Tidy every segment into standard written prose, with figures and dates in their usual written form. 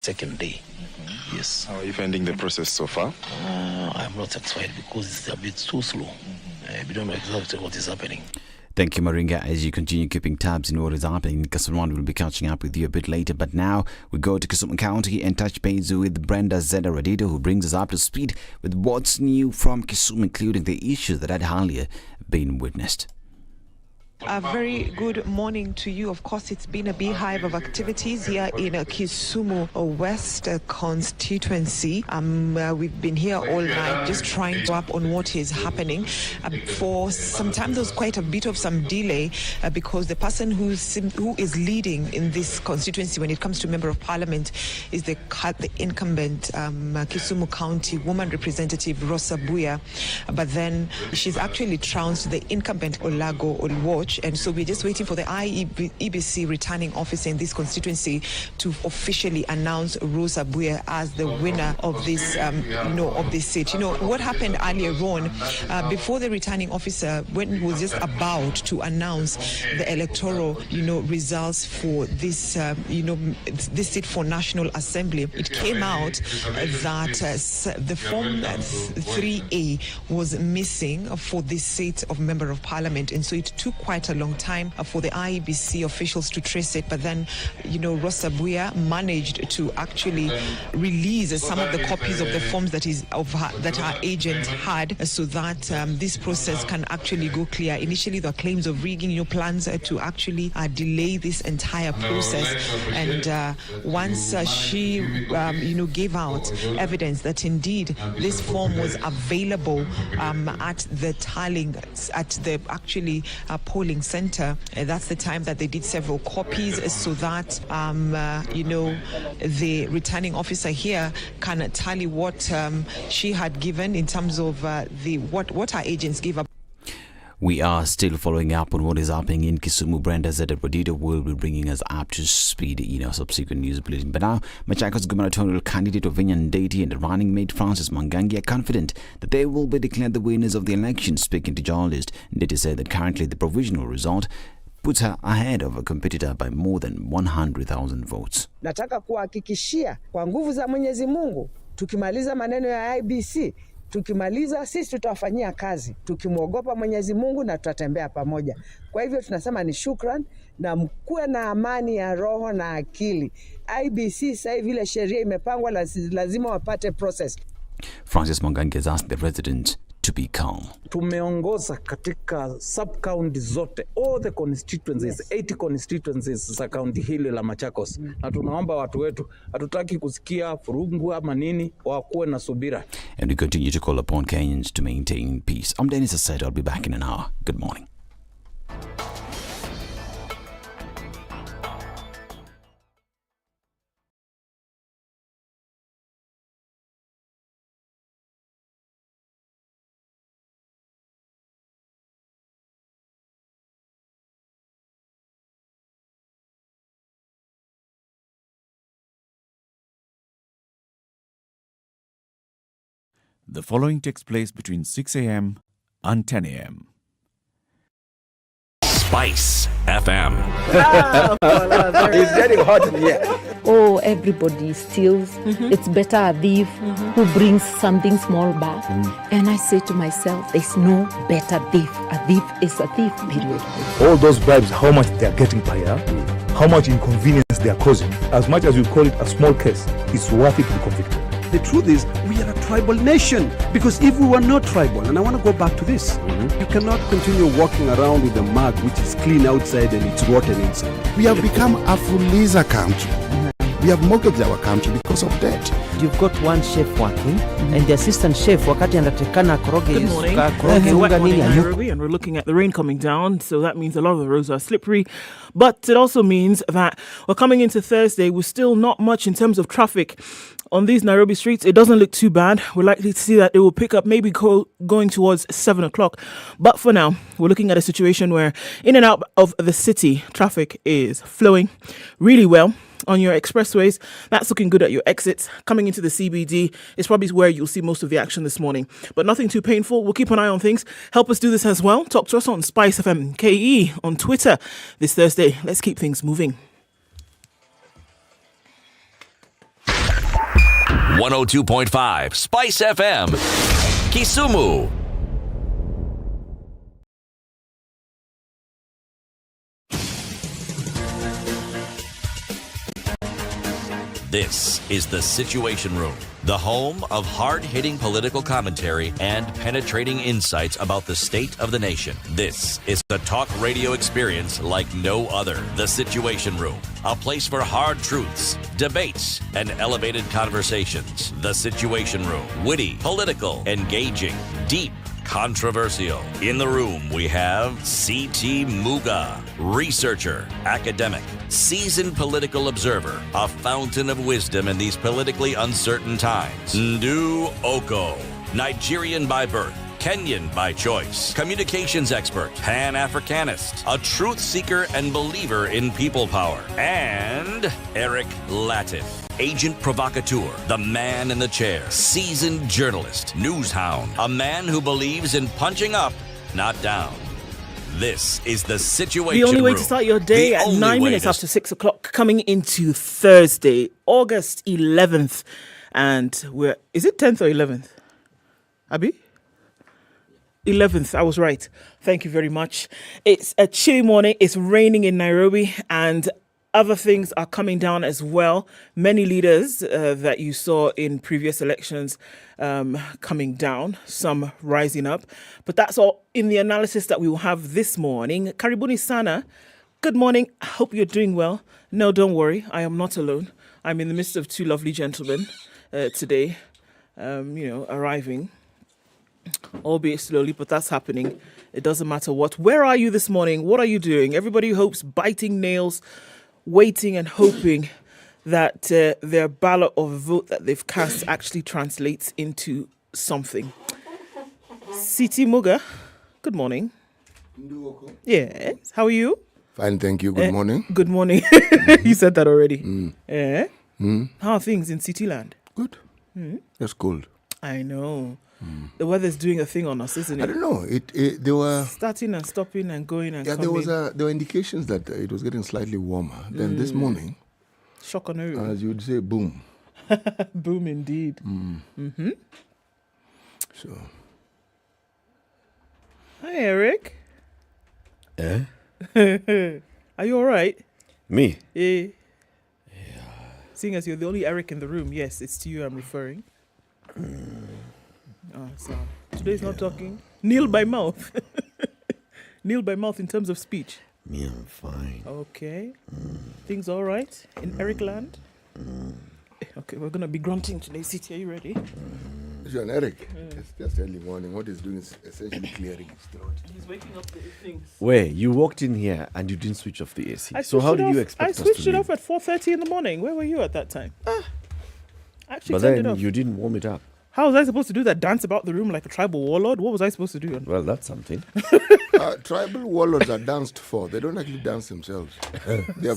second day. Yes. How are you finding the process so far? I'm not satisfied because it's a bit too slow. We don't know exactly what is happening. Thank you, Maringa. As you continue keeping tabs in what is happening, Kisumu will be catching up with you a bit later. But now we go to Kisumu County and touch base with Brenda Zeda-Radito, who brings us up to speed with what's new from Kisumu, including the issues that had earlier been witnessed. A very good morning to you. Of course, it's been a beehive of activities here in Kisumu West constituency. We've been here all night just trying to up on what is happening. For some time, there was quite a bit of some delay because the person who is leading in this constituency when it comes to Member of Parliament is the incumbent Kisumu County woman representative Rosa Buya. But then she's actually trounced the incumbent Olago Olwoch. And so we're just waiting for the IEBC returning officer in this constituency to officially announce Rosa Buya as the winner of this, of this seat. What happened earlier on, before the returning officer, when he was just about to announce the electoral, results for this, this seat for National Assembly, it came out that the form 3A was missing for this seat of Member of Parliament, and so it took quite a long time for the IEBC officials to trace it. But then, Rosa Buya managed to actually release some of the copies of the forms that her agent had, so that this process can actually go clear. Initially, there were claims of rigging, plans to actually delay this entire process. And once she, gave out evidence that indeed this form was available at the tallying, at the actually polling center, that's the time that they did several copies so that the returning officer here can tally what she had given in terms of what her agents gave up. We are still following up on what is happening in Kisumu. Brenda Zeda-Radito will be bringing us up to speed, subsequent news bulletin. But now, Machakos gubernatorial candidate Ovinya Ndeti and the running mate Francis Mwangangi are confident that they will be declared the winners of the election. Speaking to journalists, Ndeti said that currently the provisional result puts her ahead of a competitor by more than 100,000 votes. Nataka kuhakikishia kwa nguvu za Mwenyezi Mungu, tukimaliza maneno ya IBC, tukimaliza sisi tutawafanyia kazi, tukimwogopa Mwenyezi Mungu na tutatembea pamoja. Kwa hivyo tunasema ni shukran na mkuwe na amani ya roho na akili. IBC sasa vile sheria imepangwa lazima wapate process. Francis Mwangangi has asked the residents to be calm. Tumeongoza katika sub-county zote, all the constituencies, 80 constituencies za county hili la Machakos. Na tunaomba watu wetu, hatutaki kusikia furungu ama nini, wakuwe na subira. And we continue to call upon Kenyans to maintain peace. I'm Dennis Asad. I'll be back in an hour. Good morning. The following takes place between 6 a.m. and 10 a.m. SpiceFM. It's getting hot in here. Oh, everybody steals. It's better a thief who brings something small back. And I say to myself, there's no better thief. A thief is a thief, period. All those bribes, how much they are getting per year, how much inconvenience they are causing. As much as you call it a small case, it's worth it to be convicted. The truth is, we are a tribal nation. Because if we were not tribal, and I want to go back to this, you cannot continue walking around with a mug which is clean outside and it's rotten inside. We have become a Fuliza country. We have mortgaged our country because of debt. You've got one chef working and the assistant chef wakati anatakana koroge. Good morning. It's a wet morning in Nairobi, and we're looking at the rain coming down, so that means a lot of the roads are slippery. But it also means that we're coming into Thursday with still not much in terms of traffic on these Nairobi streets. It doesn't look too bad. We're likely to see that it will pick up maybe going towards 7 o'clock. But for now, we're looking at a situation where in and out of the city, traffic is flowing really well. On your expressways, that's looking good at your exits. Coming into the CBD is probably where you'll see most of the action this morning. But nothing too painful. We'll keep an eye on things. Help us do this as well. Talk to us on SpiceFM KE on Twitter this Thursday. Let's keep things moving. 102.5 Spice FM, Kisumu. This is The Situation Room, the home of hard-hitting political commentary and penetrating insights about the state of the nation. This is a talk radio experience like no other. The Situation Room, a place for hard truths, debates, and elevated conversations. The Situation Room, witty, political, engaging, deep, controversial. In the room, we have C.T. Muga, researcher, academic, seasoned political observer, a fountain of wisdom in these politically uncertain times. Ndu Oko, Nigerian by birth, Kenyan by choice, communications expert, Pan-Africanist, a truth seeker and believer in people power, and Eric Latif, agent provocateur, the man in the chair, seasoned journalist, news hound, a man who believes in punching up, not down. This is The Situation Room. The only way to start your day at 9 minutes after 6 o'clock, coming into Thursday, August 11th. And is it 10th or 11th? Abi? 11th, I was right. Thank you very much. It's a chilly morning. It's raining in Nairobi and other things are coming down as well. Many leaders that you saw in previous elections coming down, some rising up. But that's all in the analysis that we will have this morning. Karibuni Sana, good morning. I hope you're doing well. No, don't worry. I am not alone. I'm in the midst of two lovely gentlemen today, arriving, albeit slowly, but that's happening. It doesn't matter what. Where are you this morning? What are you doing? Everybody hopes, biting nails, waiting and hoping that their ballot or vote that they've cast actually translates into something. Siti Muga, good morning. Yes, how are you? Fine, thank you. Good morning. Good morning. You said that already. How are things in City Land? Good. It's cold. I know. The weather's doing a thing on us, isn't it? I don't know. They were starting and stopping and going and coming. There were indications that it was getting slightly warmer. Then this morning, shock on everyone. as you would say, boom. Boom indeed. So, hi Eric. Are you all right? Me? Yeah. Seeing as you're the only Eric in the room, yes, it's to you I'm referring. So today's not talking. Kneel by mouth. Kneel by mouth in terms of speech. Me, I'm fine. Okay. Things all right in Eric land? Okay, we're going to be grunting today. City, are you ready? John Eric, it's just early morning. What he's doing is essentially clearing his throat. He's waking up the things. Where? You walked in here and you didn't switch off the AC. So how did you expect us to I switched it off at 4:30 in the morning. Where were you at that time? Actually, but then you didn't warm it up. How was I supposed to do that? Dance about the room like a tribal warlord? What was I supposed to do? Well, that's something. Tribal warlords are danced for. They don't actually dance themselves.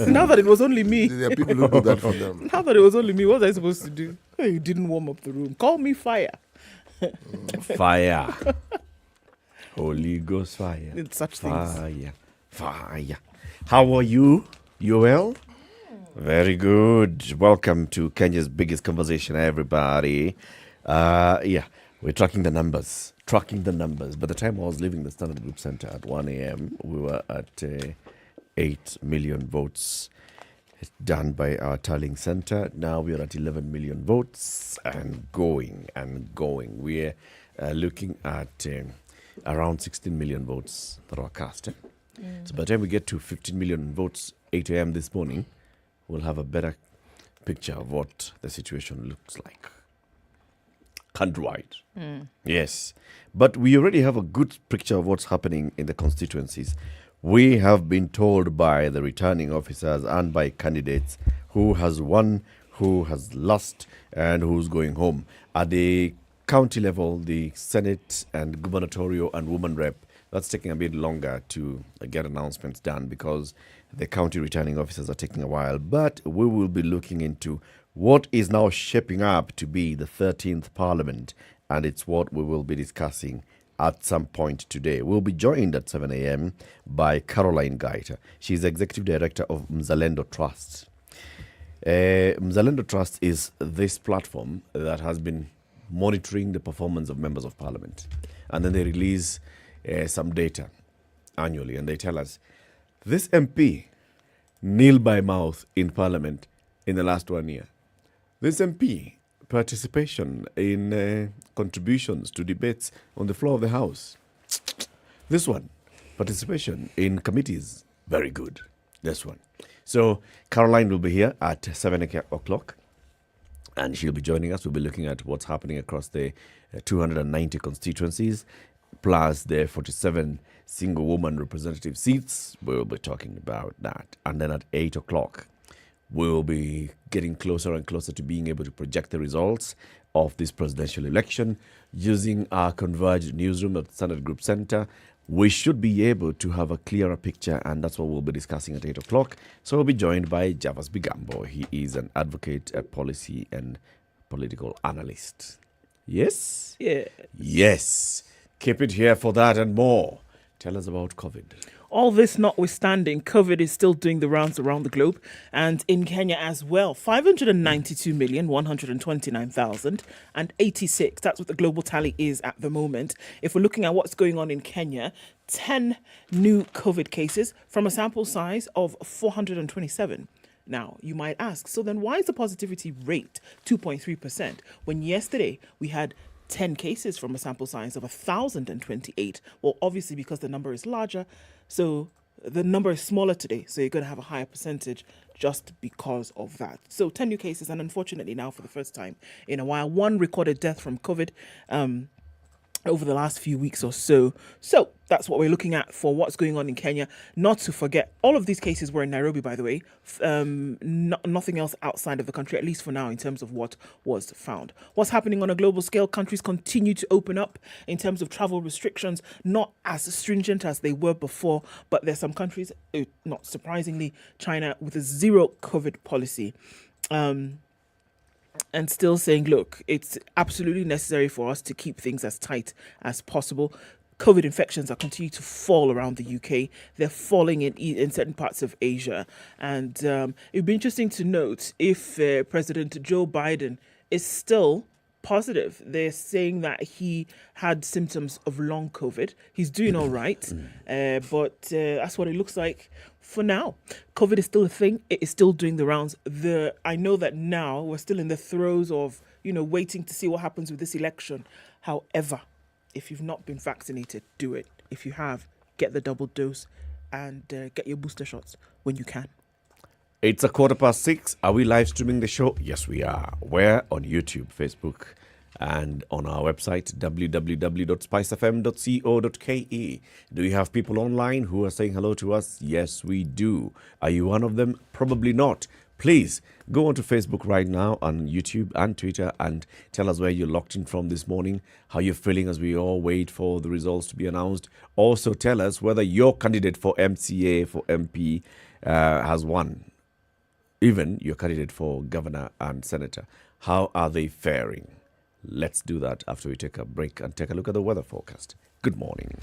Now that it was only me. There are people who do that for them. Now that it was only me, what was I supposed to do? You didn't warm up the room. Call me fire. Fire. Holy Ghost fire. It's such things. Fire. How are you? You well? Very good. Welcome to Kenya's biggest conversation, everybody. We're tracking the numbers. By the time I was leaving the Standard Group Center at 1 a.m., we were at 8 million votes done by our tallying center. Now we are at 11 million votes and going. We're looking at around 16 million votes that were cast. So by the time we get to 15 million votes, 8 a.m. this morning, we'll have a better picture of what the situation looks like. Countrywide. Yes. But we already have a good picture of what's happening in the constituencies. We have been told by the returning officers and by candidates who has won, who has lost, and who's going home. At the county level, the Senate and gubernatorial and woman rep, that's taking a bit longer to get announcements done because the county returning officers are taking a while. But we will be looking into what is now shaping up to be the 13th Parliament, and it's what we will be discussing at some point today. We'll be joined at 7 a.m. by Caroline Gaita. She's Executive Director of Mzalendo Trust. Mzalendo Trust is this platform that has been monitoring the performance of members of parliament. And then they release some data annually, and they tell us, this MP nil by mouth in parliament in the last 1 year. This MP participation in contributions to debates on the floor of the House. This one, participation in committees, very good. This one. So Caroline will be here at 7 o'clock, and she'll be joining us. We'll be looking at what's happening across the 290 constituencies, plus the 47 single woman representative seats. We'll be talking about that. And then at 8 o'clock, we'll be getting closer and closer to being able to project the results of this presidential election using our converged newsroom at Standard Group Center. We should be able to have a clearer picture, and that's what we'll be discussing at 8 o'clock. So we'll be joined by Javas Bigambo. He is an advocate, a policy and political analyst. Yes? Yeah. Yes. Keep it here for that and more. Tell us about COVID. All this notwithstanding, COVID is still doing the rounds around the globe and in Kenya as well. 592,129,086. That's what the global tally is at the moment. If we're looking at what's going on in Kenya, 10 new COVID cases from a sample size of 427. Now, you might ask, so then why is the positivity rate 2.3% when yesterday we had 10 cases from a sample size of 1,028? Well, obviously because the number is larger, so the number is smaller today, so you're going to have a higher percentage just because of that. So 10 new cases, and unfortunately now for the first time in a while, 1 recorded death from COVID over the last few weeks or so. So that's what we're looking at for what's going on in Kenya. Not to forget, all of these cases were in Nairobi, by the way. Nothing else outside of the country, at least for now, in terms of what was found. What's happening on a global scale? Countries continue to open up in terms of travel restrictions, not as stringent as they were before, but there's some countries, not surprisingly, China, with a zero COVID policy. And still saying, look, it's absolutely necessary for us to keep things as tight as possible. COVID infections are continuing to fall around the UK. They're falling in certain parts of Asia. And it'd be interesting to note if President Joe Biden is still positive. They're saying that he had symptoms of long COVID. He's doing all right. But that's what it looks like for now. COVID is still a thing. It is still doing the rounds. I know that now we're still in the throes of, waiting to see what happens with this election. However, if you've not been vaccinated, do it. If you have, get the double dose and get your booster shots when you can. It's 6:15. Are we live streaming the show? Yes, we are. We're on YouTube, Facebook, and on our website, www.spicefm.co.ke. Do you have people online who are saying hello to us? Yes, we do. Are you one of them? Probably not. Please go onto Facebook right now, on YouTube and Twitter, and tell us where you're locked in from this morning, how you're feeling as we all wait for the results to be announced. Also, tell us whether your candidate for MCA, for MP, has won. Even your candidate for governor and senator. How are they faring? Let's do that after we take a break and take a look at the weather forecast. Good morning.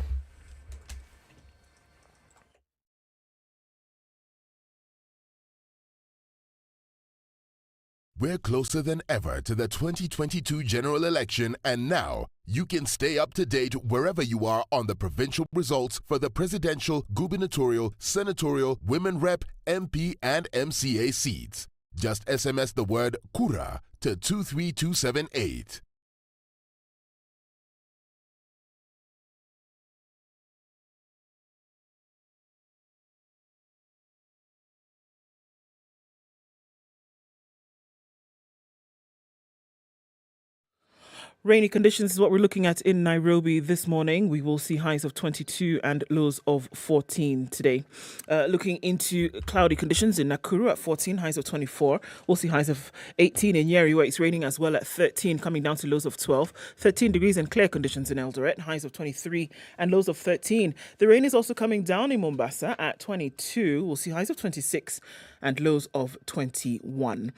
We're closer than ever to the 2022 general election, and now you can stay up to date wherever you are on the provincial results for the presidential, gubernatorial, senatorial, women rep, MP, and MCA seats. Just SMS the word Kura to 23278. Rainy conditions is what we're looking at in Nairobi this morning. We will see highs of 22 and lows of 14 today. Looking into cloudy conditions in Nakuru at 14, highs of 24. We'll see highs of 18 in Nyeri, where it's raining as well at 13, coming down to lows of 12. 13 degrees and clear conditions in Eldoret, highs of 23 and lows of 13. The rain is also coming down in Mombasa at 22. We'll see highs of 26 and lows of 21.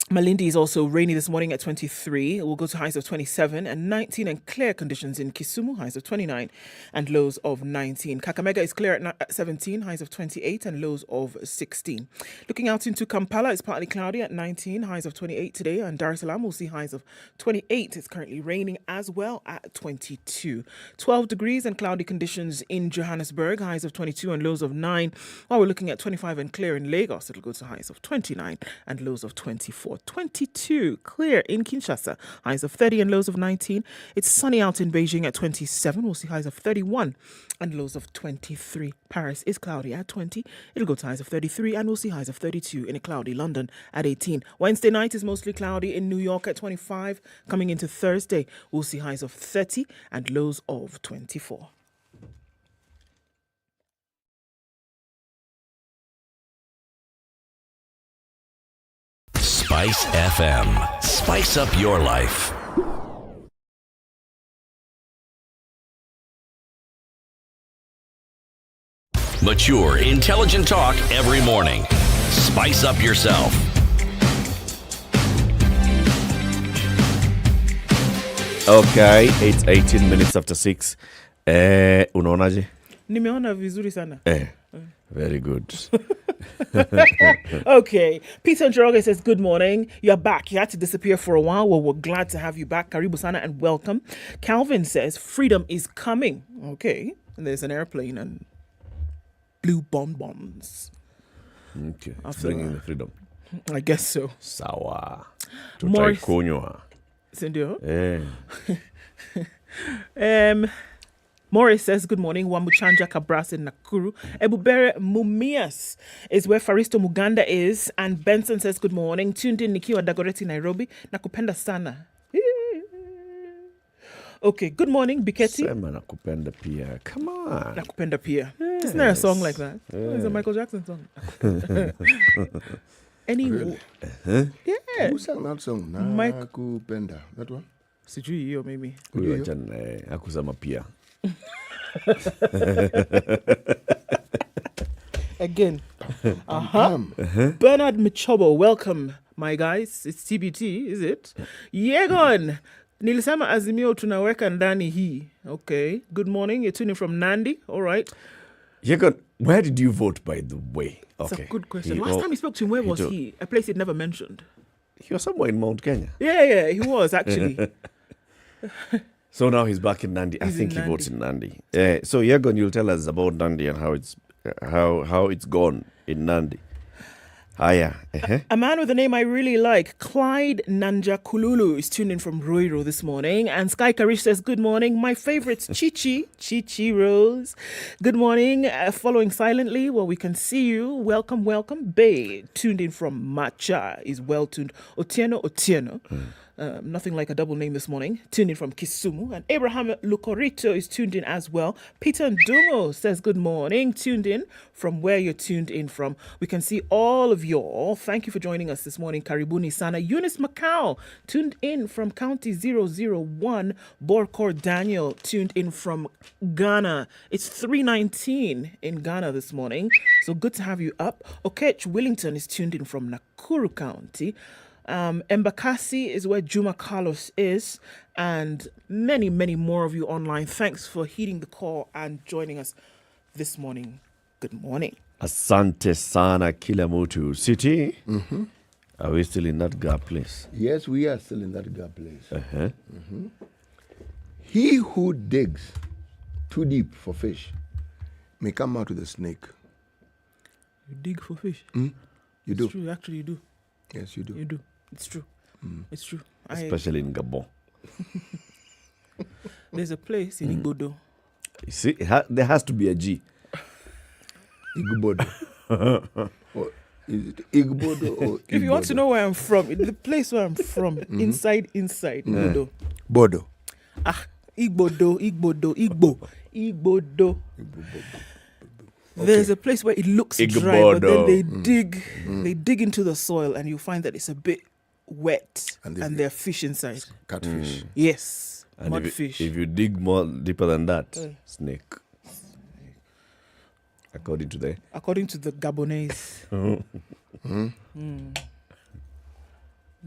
Malindi is also rainy this morning at 23. We'll go to highs of 27 and 19, and clear conditions in Kisumu, highs of 29 and lows of 19. Kakamega is clear at 17, highs of 28 and lows of 16. Looking out into Kampala, it's partly cloudy at 19, highs of 28 today, and Dar es Salaam will see highs of 28. It's currently raining as well at 22. 12 degrees and cloudy conditions in Johannesburg, highs of 22 and lows of 9. While we're looking at 25 and clear in Lagos, it'll go to highs of 29 and lows of 24. 22 clear in Kinshasa, highs of 30 and lows of 19. It's sunny out in Beijing at 27. We'll see highs of 31 and lows of 23. Paris is cloudy at 20. It'll go to highs of 33, and we'll see highs of 32 in a cloudy London at 18. Wednesday night is mostly cloudy in New York at 25. Coming into Thursday, we'll see highs of 30 and lows of 24. Spice FM. Spice up your life. Mature, intelligent talk every morning. Spice up yourself. Okay, it's 18 minutes after 6. Unaonaje? Nimeona vizuri sana. Very good. Okay. Peter Njoroge says, good morning. You're back. You had to disappear for a while. Well, we're glad to have you back. Karibu sana and welcome. Calvin says, freedom is coming. Okay. And there's an airplane and blue bonbons. Okay. It's bringing the freedom. I guess so. Sawa. Morris. Kunywa. Sindio? Morris says, good morning. Wamuchanja Cabras in Nakuru. Ebubere Mumias is where Faristo Muganda is. And Benson says, good morning. Tuned in Nikiwa Dagoreti, Nairobi. Nakupenda sana. Okay, good morning, Biketi. Sema nakupenda pia. Come on. Nakupenda pia. Yes. Isn't there a song like that? Yes. Oh, it's a Michael Jackson song. Anyway. Yeah. Who sang that song? Nakupenda. That one? Sijui hiyo maybe. Huyo achana akusema pia. Again. Bernard Michobo, welcome, my guys. It's TBT, is it? Yegon. Nilisema Azimio tunaweka ndani hii. Okay. Good morning. You're tuning from Nandi. All right. Yegon, where did you vote, by the way? That's a good question. Last time we spoke to him, where was he? A place he'd never mentioned. He was somewhere in Mount Kenya. Yeah, he was actually. So now he's back in Nandi. I think he votes in Nandi. So Yegon, you'll tell us about Nandi and how it's gone in Nandi. A man with a name I really like, Clyde Nanjakululu, is tuned in from Ruiru this morning. And Sky Karish says, good morning. My favorite's Chichi Rose. Good morning. Following silently, well, we can see you. Welcome. Bay, tuned in from Macha, is well tuned. Otieno. Nothing like a double name this morning. Tuned in from Kisumu. And Abraham Lucorito is tuned in as well. Peter Ndungo says good morning. Tuned in from where you're tuned in from. We can see all of you all. Thank you for joining us this morning. Karibuni sana. Eunice Macau tuned in from County 001. Borkor Daniel tuned in from Ghana. It's 3:19 in Ghana this morning. So good to have you up. Okech Willington is tuned in from Nakuru County. Embakasi is where Juma Carlos is, and many, many more of you online. Thanks for heeding the call and joining us this morning. Good morning. Asante sana Kilamutu City. Mm-hmm. Are we still in that gap place? Yes, we are still in that gap place. Mm-hmm. He who digs too deep for fish may come out with a snake. You dig for fish? You do. It's true, actually you do. Yes, you do. You do. It's true. It's true. Especially in Gabon. There's a place in Igbodo. You see, there has to be a G. Igbodo. Is it Igbodo or Igbodo? If you want to know where I'm from, the place where I'm from, inside Igbodo. Bodo. Igbodo. There's a place where it looks dry, but then they dig into the soil and you find that it's a bit wet and there are fish inside. Catfish. Yes. And mudfish. If you dig more deeper than that, snake. According to the Gabonese.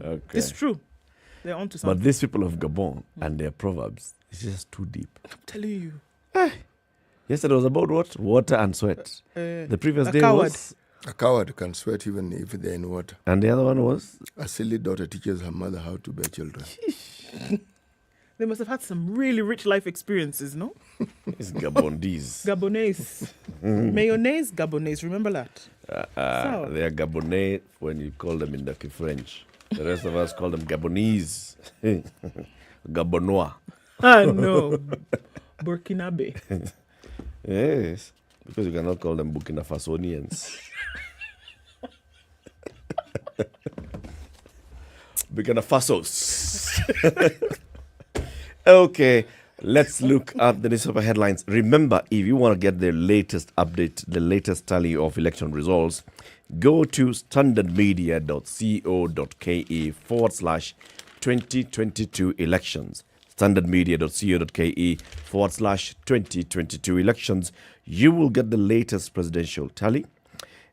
Okay. It's true. They're onto something. But these people of Gabon and their proverbs, it's just too deep. I'm telling you. Yesterday was about what? Water and sweat. The previous day coward. was... A coward can sweat even if they're in water. And the other one was? A silly daughter teaches her mother how to bear children. They must have had some really rich life experiences, no? It's Gabonese. Gabonese. Mayonnaise, Gabonese. Remember that? They are Gabonese when you call them in the French. The rest of us call them Gabonese. Gabonois. No. Burkinabe. Yes. Because you cannot call them Burkina Fasonians. Burkina Fasos. Okay, let's look at the newspaper headlines. Remember, if you want to get the latest update, the latest tally of election results, go to standardmedia.co.ke/2022 elections. standardmedia.co.ke/2022 elections. You will get the latest presidential tally.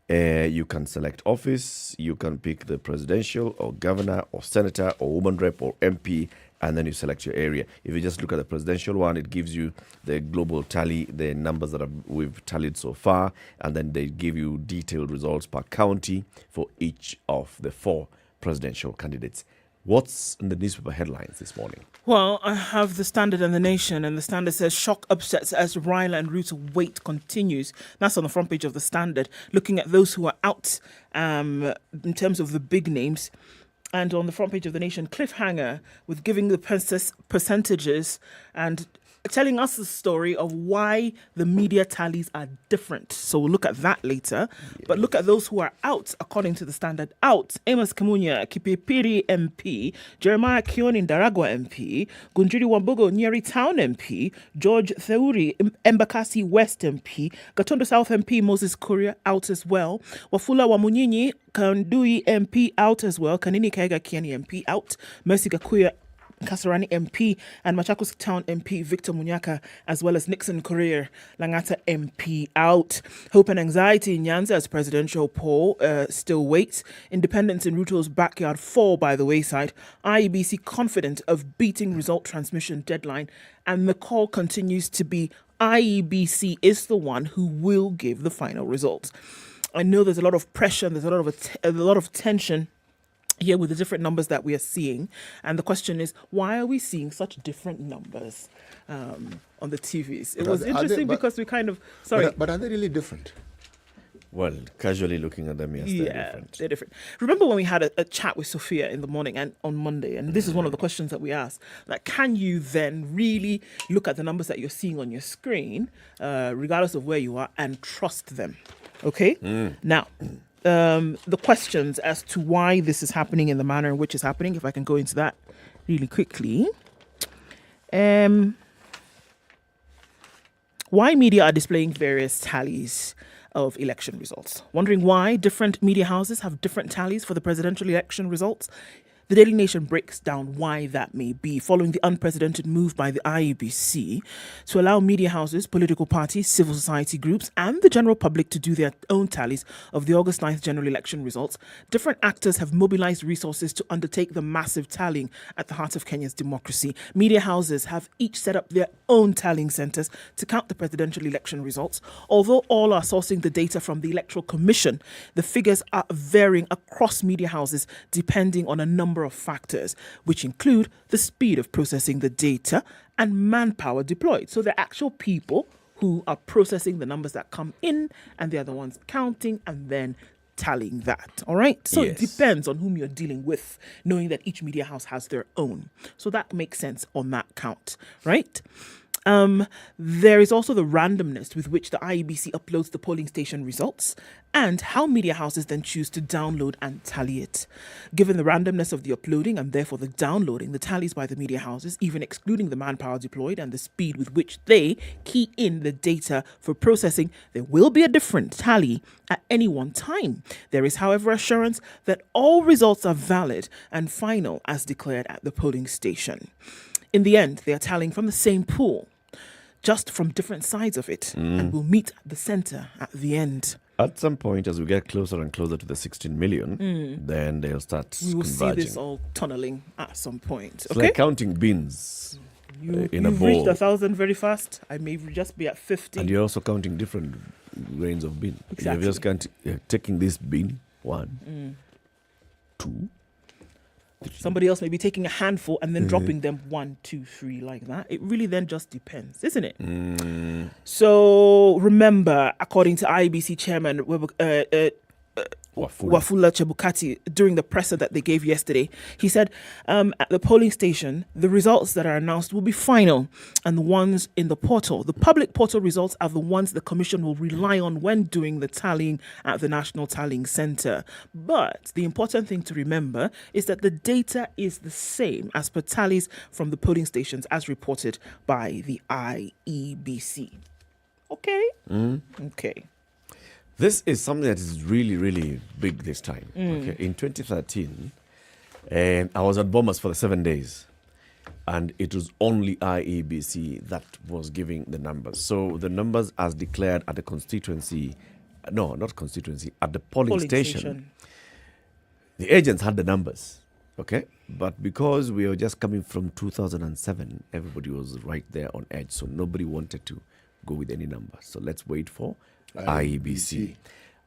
You can select office, you can pick the presidential or governor or senator or woman rep or MP, and then you select your area. If you just look at the presidential one, it gives you the global tally, the numbers that we've tallied so far, and then they give you detailed results per county for each of the 4 presidential candidates. What's in the newspaper headlines this morning? Well, I have the Standard and the Nation, and the Standard says shock upsets as Raila and Ruto wait continues. That's on the front page of the Standard, looking at those who are out in terms of the big names. And on the front page of the Nation, cliffhanger with giving the percentages and telling us the story of why the media tallies are different. So we'll look at that later. Yes. But look at those who are out, according to the Standard. Out: Amos Kimunya, Kipipiri MP, Jeremiah Kioni Ndaragwa MP, Gunjiri Wambugo Nyeri Town MP, George Theuri Embakasi West MP, Gatondo South MP Moses Kuria out as well, Wafula Wamunyinyi Kandui MP out as well, Kanini Kaiga Kiani MP out, Mercy Gakuya Kasarani MP and Machakos Town MP Victor Munyaka, as well as Nixon Korir Langata MP out. Hope and anxiety in Nyanza as presidential poll still waits. Independence in Ruto's backyard fall by the wayside. IEBC confident of beating result transmission deadline, and the call continues to be IEBC is the one who will give the final results. I know there's a lot of pressure and there's a lot of tension here with the different numbers that we are seeing. And the question is, why are we seeing such different numbers on the TVs? It was interesting because we kind of... Sorry. But are they really different? Well, casually looking at them, yes, they're different. Remember when we had a chat with Sophia in the morning and on Monday, and this is one of the questions that we asked, like, can you then really look at the numbers that you're seeing on your screen, regardless of where you are, and trust them? Okay? Now... the questions as to why this is happening in the manner in which it's happening, if I can go into that really quickly. Why media are displaying various tallies of election results. Wondering why different media houses have different tallies for the presidential election results? The Daily Nation breaks down why that may be, following the unprecedented move by the IEBC to allow media houses, political parties, civil society groups, and the general public to do their own tallies of the August 9th general election results. Different actors have mobilized resources to undertake the massive tallying at the heart of Kenya's democracy. Media houses have each set up their own tallying centers to count the presidential election results. Although all are sourcing the data from the Electoral Commission, the figures are varying across media houses depending on a number of factors, which include the speed of processing the data and manpower deployed. So the actual people who are processing the numbers that come in, and they're the ones counting and then tallying that. All right. So It depends on whom you're dealing with, knowing that each media house has their own. So that makes sense on that count, right? There is also the randomness with which the IEBC uploads the polling station results and how media houses then choose to download and tally it. Given the randomness of the uploading and therefore the downloading, the tallies by the media houses, even excluding the manpower deployed and the speed with which they key in the data for processing, there will be a different tally at any one time. There is, however, assurance that all results are valid and final as declared at the polling station. In the end, they are tallying from the same pool, just from different sides of it, and will meet at the center at the end. At some point, as we get closer and closer to the 16 million, then they'll start We will converging. see this all tunneling at some point. It's Okay. like counting beans in a You've bowl. reached 1,000 very fast. I may just be at 50. And you're also counting different grains of bean. Exactly. You're just taking this bean, 1, 2. Somebody else may be taking a handful and then dropping them 1, 2, 3 like that. It really then just depends, isn't it? So remember, according to IEBC chairman Wafula Chebukati, during the presser that they gave yesterday, he said at the polling station, the results that are announced will be final, and the ones in the portal, the public portal results, are the ones the commission will rely on when doing the tallying at the National Tallying Centre. But the important thing to remember is that the data is the same as per tallies from the polling stations as reported by the IEBC. Okay? Okay. This is something that is really, really big this time. Okay. In 2013, I was at Bomas for the 7 days, and it was only IEBC that was giving the numbers. So the numbers as declared at the constituency, no, not constituency, at the polling station, the agents had the numbers, okay? But because we were just coming from 2007, everybody was right there on edge, so nobody wanted to go with any number. So let's wait for IEBC.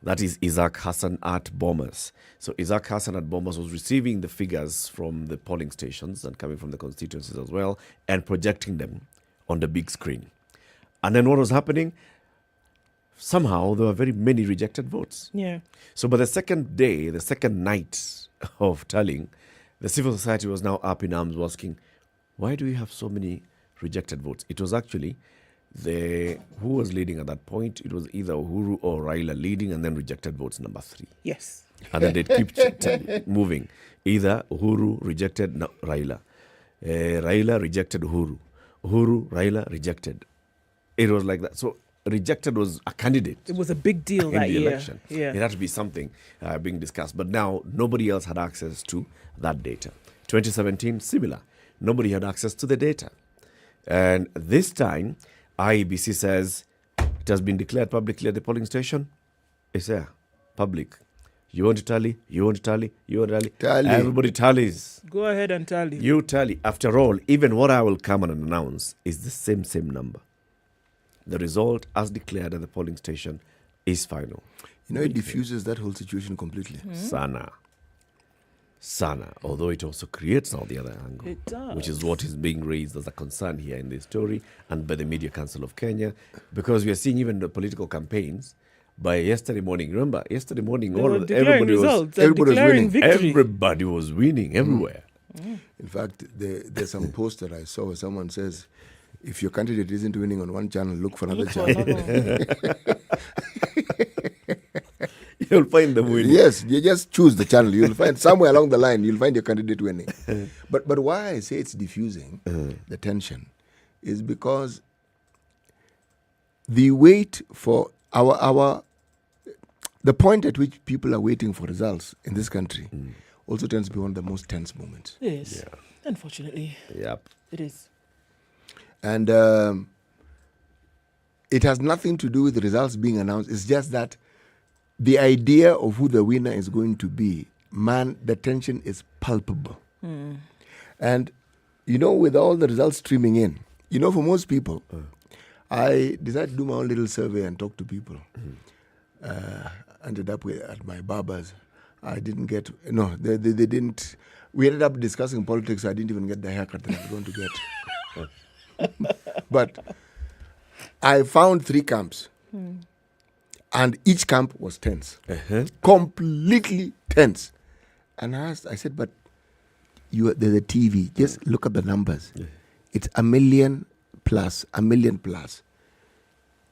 That is Isaac Hassan at Bomas. So Isaac Hassan at Bomas was receiving the figures from the polling stations and coming from the constituencies as well and projecting them on the big screen. And then what was happening? Somehow there were very many rejected votes. Yeah. So by the second day, the second night of tallying, the civil society was now up in arms asking, why do we have so many rejected votes? It was actually who was leading at that point? It was either Uhuru or Raila leading, and then rejected votes number 3. Yes. And then they'd keep moving. Either Uhuru rejected Raila. Raila rejected Uhuru. Uhuru, Raila rejected. It was like that. So rejected was a candidate. It was a big deal in that the year. election. Yeah. It had to be something being discussed. But now nobody else had access to that data. 2017, similar. Nobody had access to the data. And this time, IEBC says it has been declared publicly at the polling station. It's there, public. You want to tally? You want to tally? You want to tally? Tally. Everybody tallies. Go ahead and tally. You tally. After all, even what I will come and announce is the same number. The result, as declared at the polling station, is final. You know, it diffuses that whole situation completely. Sana, although it also creates now the other angle. It does. Which is what is being raised as a concern here in this story and by the Media Council of Kenya, because we are seeing even the political campaigns by yesterday morning. Remember, yesterday morning, everybody was winning everywhere. In fact, there's some post that I saw where someone says, if your candidate isn't winning on one channel, look for another channel. You'll find them winning. Yes, you just choose the channel. You'll find somewhere along the line, you'll find your candidate winning. But why I say it's diffusing the tension is because the wait for the point at which people are waiting for results in this country also tends to be one of the most tense moments. It is. Yeah. Unfortunately. Yep. It is. And it has nothing to do with the results being announced. It's just that the idea of who the winner is going to be, man, the tension is palpable. And, you know, with all the results streaming in, you know, for most people, I decided to do my own little survey and talk to people. Ended up at my barber's. I didn't get, they didn't, we ended up discussing politics. I didn't even get the haircut that I was going to get. But I found 3 camps. And each camp was tense. Completely tense. And I said, but there's a TV. Just look at the numbers. It's 1 million plus, 1 million plus.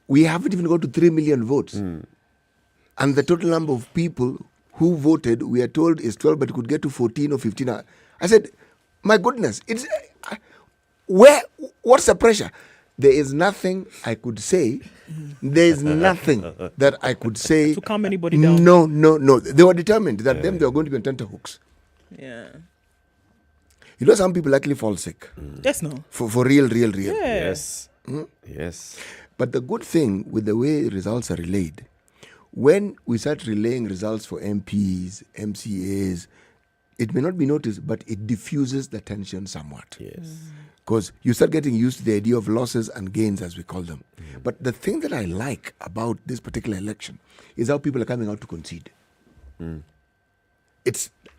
We haven't even got to 3 million votes. And the total number of people who voted, we are told, is 12, but it could get to 14 or 15. I said, my goodness, it's what's the pressure? There is nothing I could say. There is nothing that I could say to calm anybody down. No. They were determined that they were going to be on tenterhooks. Yeah. You know, some people actually fall sick. Yes, no. For real. Yes. Yes. But the good thing with the way results are relayed, when we start relaying results for MPs, MCAs, it may not be noticed, but it diffuses the tension somewhat. Yes. Because you start getting used to the idea of losses and gains, as we call them. But the thing that I like about this particular election is how people are coming out to concede.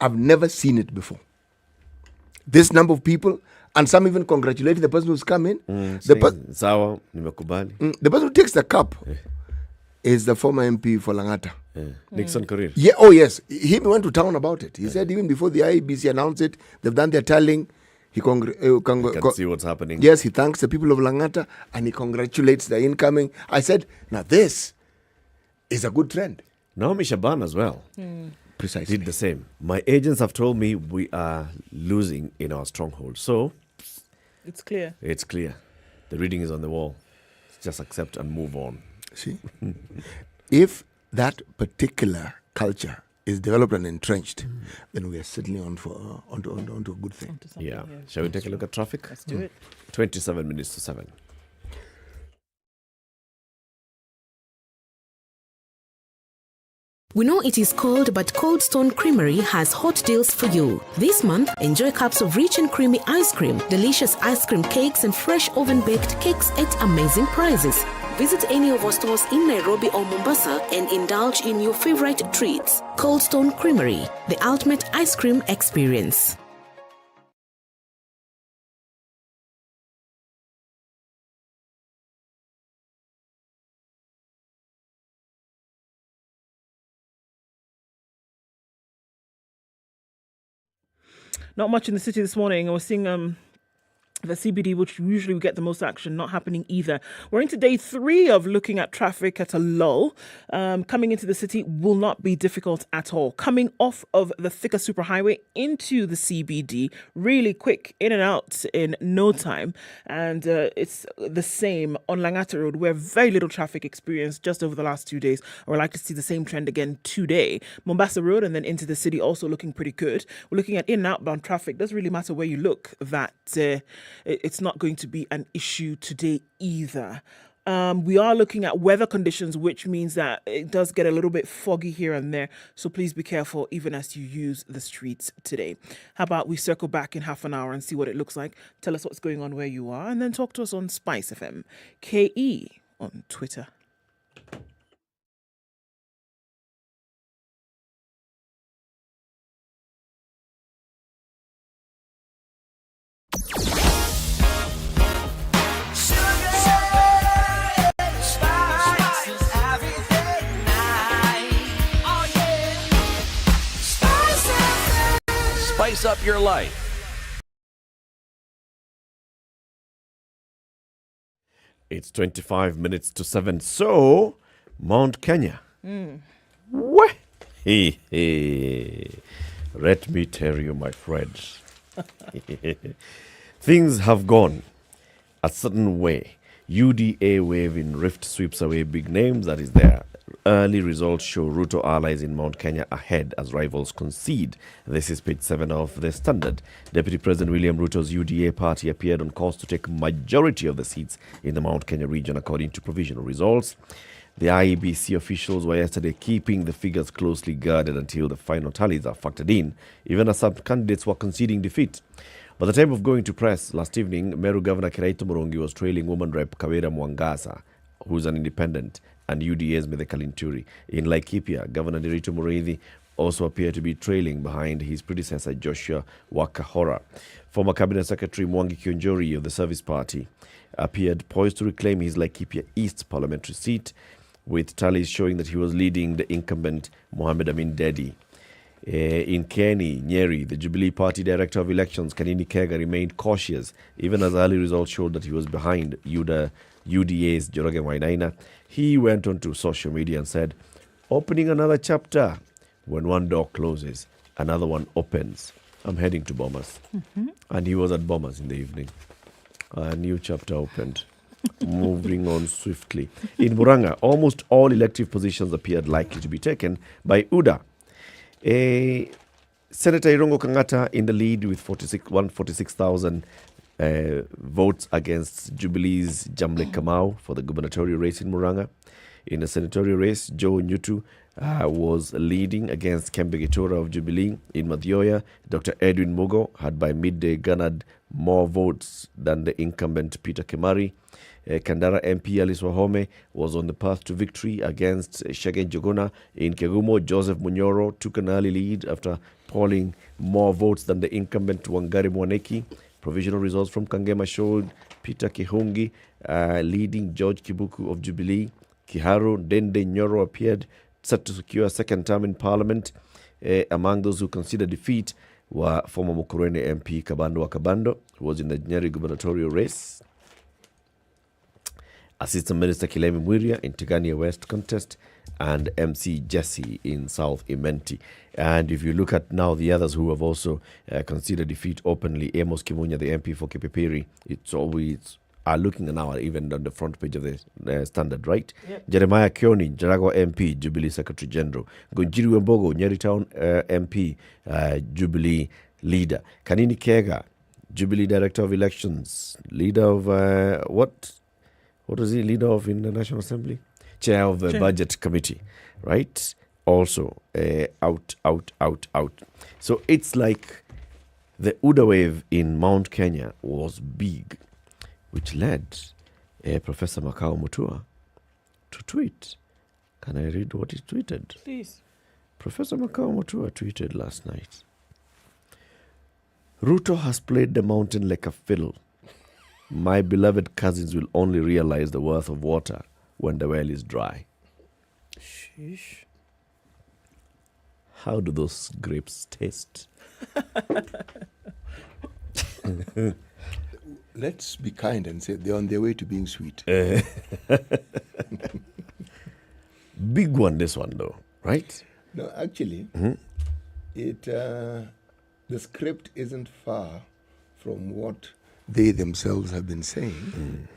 I've never seen it before. This number of people, and some even congratulating the person who's come in. The person who takes the cup is the former MP for Langata. Nixon Korir. Yeah, oh yes. He went to town about it. He said even before the IEBC announced it, they've done their tallying. He can see what's happening. Yes, he thanks the people of Langata and he congratulates the incoming. I said, now this is a good trend. Naomi Shaban as well. Precisely. Did the same. My agents have told me we are losing in our stronghold. So it's clear. It's clear. The reading is on the wall. Just accept and move on. See? If that particular culture is developed and entrenched, then we are settling onto a good thing. Yeah. Shall we take a look at traffic? Let's do it. 27 minutes to 7. We know it is cold, but Cold Stone Creamery has hot deals for you. This month, enjoy cups of rich and creamy ice cream, delicious ice cream cakes, and fresh oven-baked cakes at amazing prices. Visit any of our stores in Nairobi or Mombasa and indulge in your favorite treats. Cold Stone Creamery, the ultimate ice cream experience. Not much in the city this morning. I was seeing the CBD, which usually we get the most action, not happening either. We're into day 3 of looking at traffic at a lull. Coming into the city will not be difficult at all. Coming off of the thicker superhighway into the CBD, really quick, in and out in no time. And it's the same on Langata Road, where very little traffic experienced just over the last 2 days. We're likely to see the same trend again today. Mombasa Road and then into the city also looking pretty good. We're looking at in and outbound traffic. Doesn't really matter where you look, that it's not going to be an issue today either. We are looking at weather conditions, which means that it does get a little bit foggy here and there. So please be careful even as you use the streets today. How about we circle back in half an hour and see what it looks like? Tell us what's going on where you are and then talk to us on SpiceFM. KE on Twitter. Spice up your life. It's 25 minutes to 7. So, Mount Kenya. What? Hey, hey. Let me tell you, my friends. Things have gone a certain way. UDA wave in Rift sweeps away big names. That is there. Early results show Ruto allies in Mount Kenya ahead as rivals concede. This is page 7 of the Standard. Deputy President William Ruto's UDA party appeared on course to take majority of the seats in the Mount Kenya region according to provisional results. The IEBC officials were yesterday keeping the figures closely guarded until the final tallies are factored in, even as some candidates were conceding defeat. By the time of going to press last evening, Meru Governor Kiraito Morongi was trailing woman rep Kawira Mwangasa, who's an independent, and UDA's Mithika Linturi. In Laikipia, Governor Derito Muriithi also appeared to be trailing behind his predecessor Joshua Wakahora. Former Cabinet Secretary Mwangi Kionjori of the Service Party appeared poised to reclaim his Laikipia East parliamentary seat, with tallies showing that he was leading the incumbent Mohamed Amin Dedi. In Kenya, Nyeri, the Jubilee Party Director of Elections, Kanini Kega, remained cautious, even as early results showed that he was behind UDA's Joroge Wainaina. He went onto social media and said, "Opening another chapter. When one door closes, another one opens. I'm heading to Bomas." And he was at Bomas in the evening. A new chapter opened. Moving on swiftly. In Murang'a, almost all elective positions appeared likely to be taken by UDA. Senator Irongo Kangata in the lead with 146,000 votes against Jubilee's Jamle Kamau for the gubernatorial race in Murang'a. In the senatorial race, Joe Nyutu was leading against Kembe Gitura of Jubilee. In Mathioya, Dr. Edwin Mugo had by midday garnered more votes than the incumbent Peter Kimari. Kandara MP Alice Wahome was on the path to victory against Shege Njuguna. In Kegumo, Joseph Munyoro took an early lead after polling more votes than the incumbent Wangari Mwaneki. Provisional results from Kangema showed Peter Kihungi leading George Kibuku of Jubilee. Kiharu Dende Nyoro appeared set to secure a second term in Parliament. Among those who considered defeat were former Mukurweini MP Kabando Wakabando, who was in the Nyeri gubernatorial race. Assistant Minister Kilemi Mwiria in Tigania West contest, and MC Jesse in South Imenti. And if you look at now the others who have also considered defeat openly, Amos Kimunya, the MP for Kipipiri, it's always are looking now even on the front page of the Standard, right? Yep. Jeremiah Kioni, Jarago MP, Jubilee Secretary General. Gonjiru Wembogo, Nyeri Town MP, Jubilee leader. Kanini Kega, Jubilee Director of Elections, leader of what is he leader of in the National Assembly? Chair of the Budget Committee, right? Also out. So it's like the UDA wave in Mount Kenya was big, which led Professor Makao Mutua to tweet. Can I read what he tweeted? Please. Professor Makao Mutua tweeted last night. Ruto has played the mountain like a fiddle. My beloved cousins will only realize the worth of water when the well is dry. Sheesh. How do those grapes taste? Let's be kind and say they're on their way to being sweet. Big one, this one though, right? No, actually, the script isn't far from what they themselves have been saying.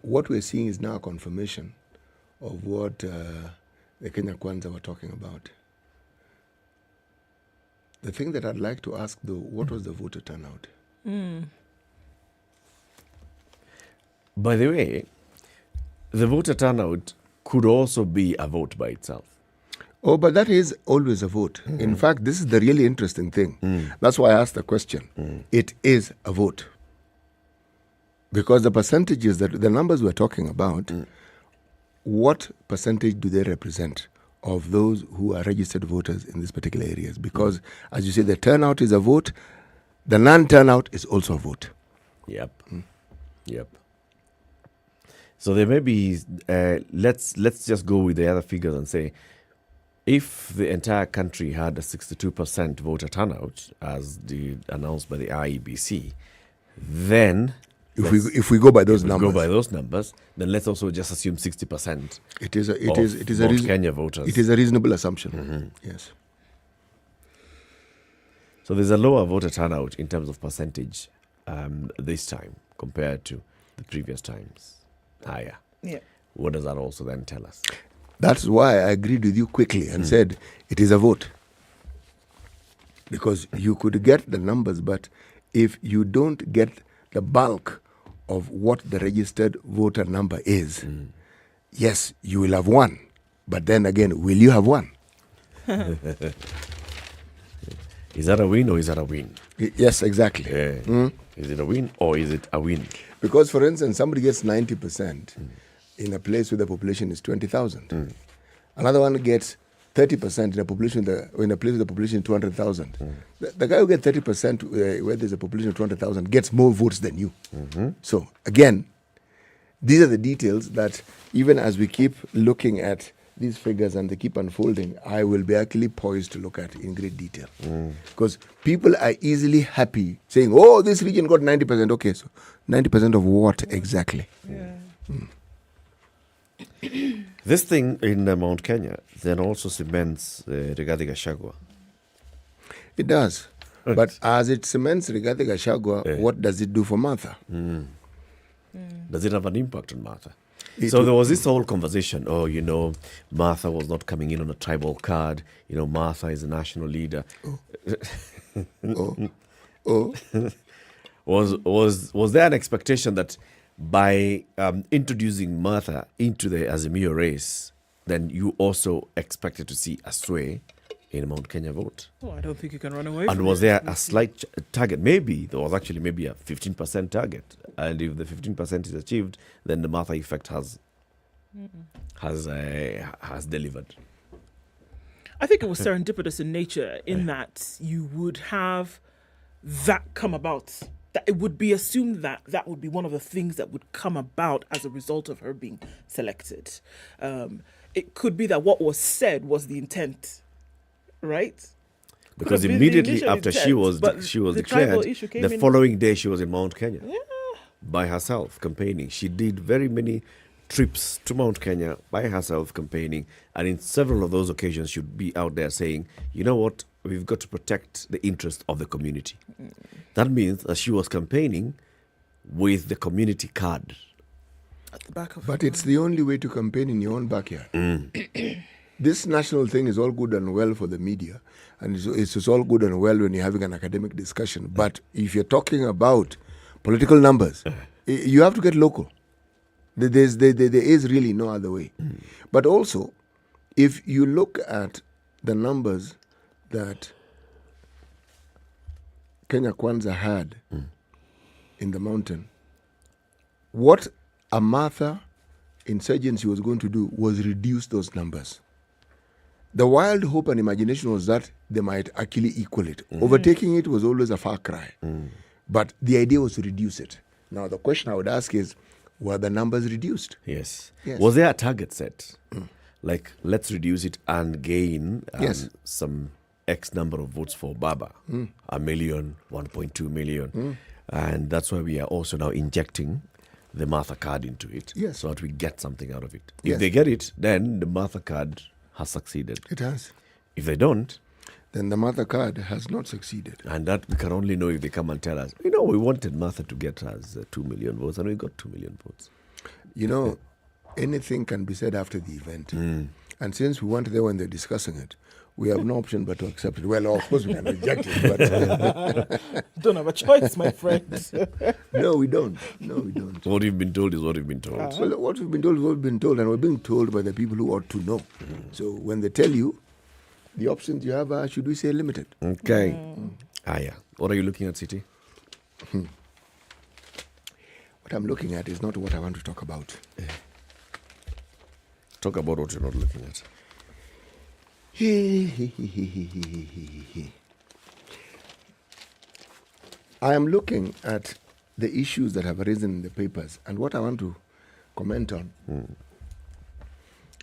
What we're seeing is now a confirmation of what the Kenya Kwanza were talking about. The thing that I'd like to ask, though, what was the voter turnout? By the way, the voter turnout could also be a vote by itself. Oh, but that is always a vote. In fact, this is the really interesting thing. That's why I asked the question. It is a vote. Because the percentages, the numbers we're talking about, what percentage do they represent of those who are registered voters in these particular areas? Because, as you say, the turnout is a vote. The non-turnout is also a vote. Yep. So there may be, let's just go with the other figures and say, if the entire country had a 62% voter turnout, as announced by the IEBC, then if we go by those numbers, then let's also just assume 60%. It is a Kenya voters. It is a reasonable assumption. Yes. So there's a lower voter turnout in terms of percentage this time compared to the previous times. Higher. Yeah. What does that also then tell us? That's why I agreed with you quickly and said it is a vote. Because you could get the numbers, but if you don't get the bulk of what the registered voter number is, yes, you will have won. But then again, will you have won? Is that a win or is that a win? Yes, exactly. Is it a win or is it a win? Because, for instance, somebody gets 90% in a place where the population is 20,000. Another one gets 30% in a population in a place with a population of 200,000. The guy who gets 30% where there's a population of 200,000 gets more votes than you. So, again, these are the details that even as we keep looking at these figures and they keep unfolding, I will be actually poised to look at in great detail. Because people are easily happy saying, oh, this region got 90%. Okay, so 90% of what exactly? This thing in Mount Kenya then also cements Rigathi Gachagua. It does. But as it cements Rigathi Gachagua, what does it do for Martha? Does it have an impact on Martha? So there was this whole conversation, Martha was not coming in on a tribal card. Martha is a national leader. Was there an expectation that by introducing Martha into the Azimio race, then you also expected to see a sway in Mount Kenya vote. Oh, I don't think you can run away And from was it. there a slight target? Maybe there was actually maybe a 15% target, and if the 15% is achieved, then the Martha effect has delivered. I think it was serendipitous in nature in that you would have that come about. That it would be assumed that that would be one of the things that would come about as a result of her being selected. It could be that what was said was the intent, right? Because Could have been the immediately initial after intent, she was but the tribal declared, issue came the in. following day she was in Mount Kenya by herself campaigning. She did very many trips to Mount Kenya by herself campaigning, and in several of those occasions she'd be out there saying, you know what, we've got to protect the interest of the community. That means that she was campaigning with the community card. At the back of But it's the only way to campaign in your own backyard. This national thing is all good and well for the media, and it's all good and well when you're having an academic discussion. But if you're talking about political numbers, you have to get local. There is really no other way. But also, if you look at the numbers that Kenya Kwanza had in the mountain, what a Martha insurgency was going to do was reduce those numbers. The wild hope and imagination was that they might actually equal it. Overtaking it was always a far cry. But the idea was to reduce it. Now, the question I would ask is, were the numbers reduced? Yes. Yes. Was there a target set? Like, let's reduce it and gain some X number of votes for Baba. 1 million, 1.2 million. And that's why we are also now injecting the Martha card into it. Yes. So that we get something out of it. Yes. If they get it, then the Martha card has succeeded. It has. If they don't, then the Martha card has not succeeded. And that we can only know if they come and tell us, you know, we wanted Martha to get us 2 million votes, and we got 2 million votes. You know, anything can be said after the event. And since we weren't there when they're discussing it, we have no option but to accept it. Well, of course we can reject it, but... Don't have a choice, my friend. No, we don't. No, we don't. What you've been told is what you've been told. Well, what we've been told is what we've been told, and we're being told by the people who ought to know. So when they tell you, the options you have are, should we say, limited. Okay. What are you looking at, City? What I'm looking at is not what I want to talk about. Talk about what you're not looking at. I am looking at the issues that have arisen in the papers, and what I want to comment on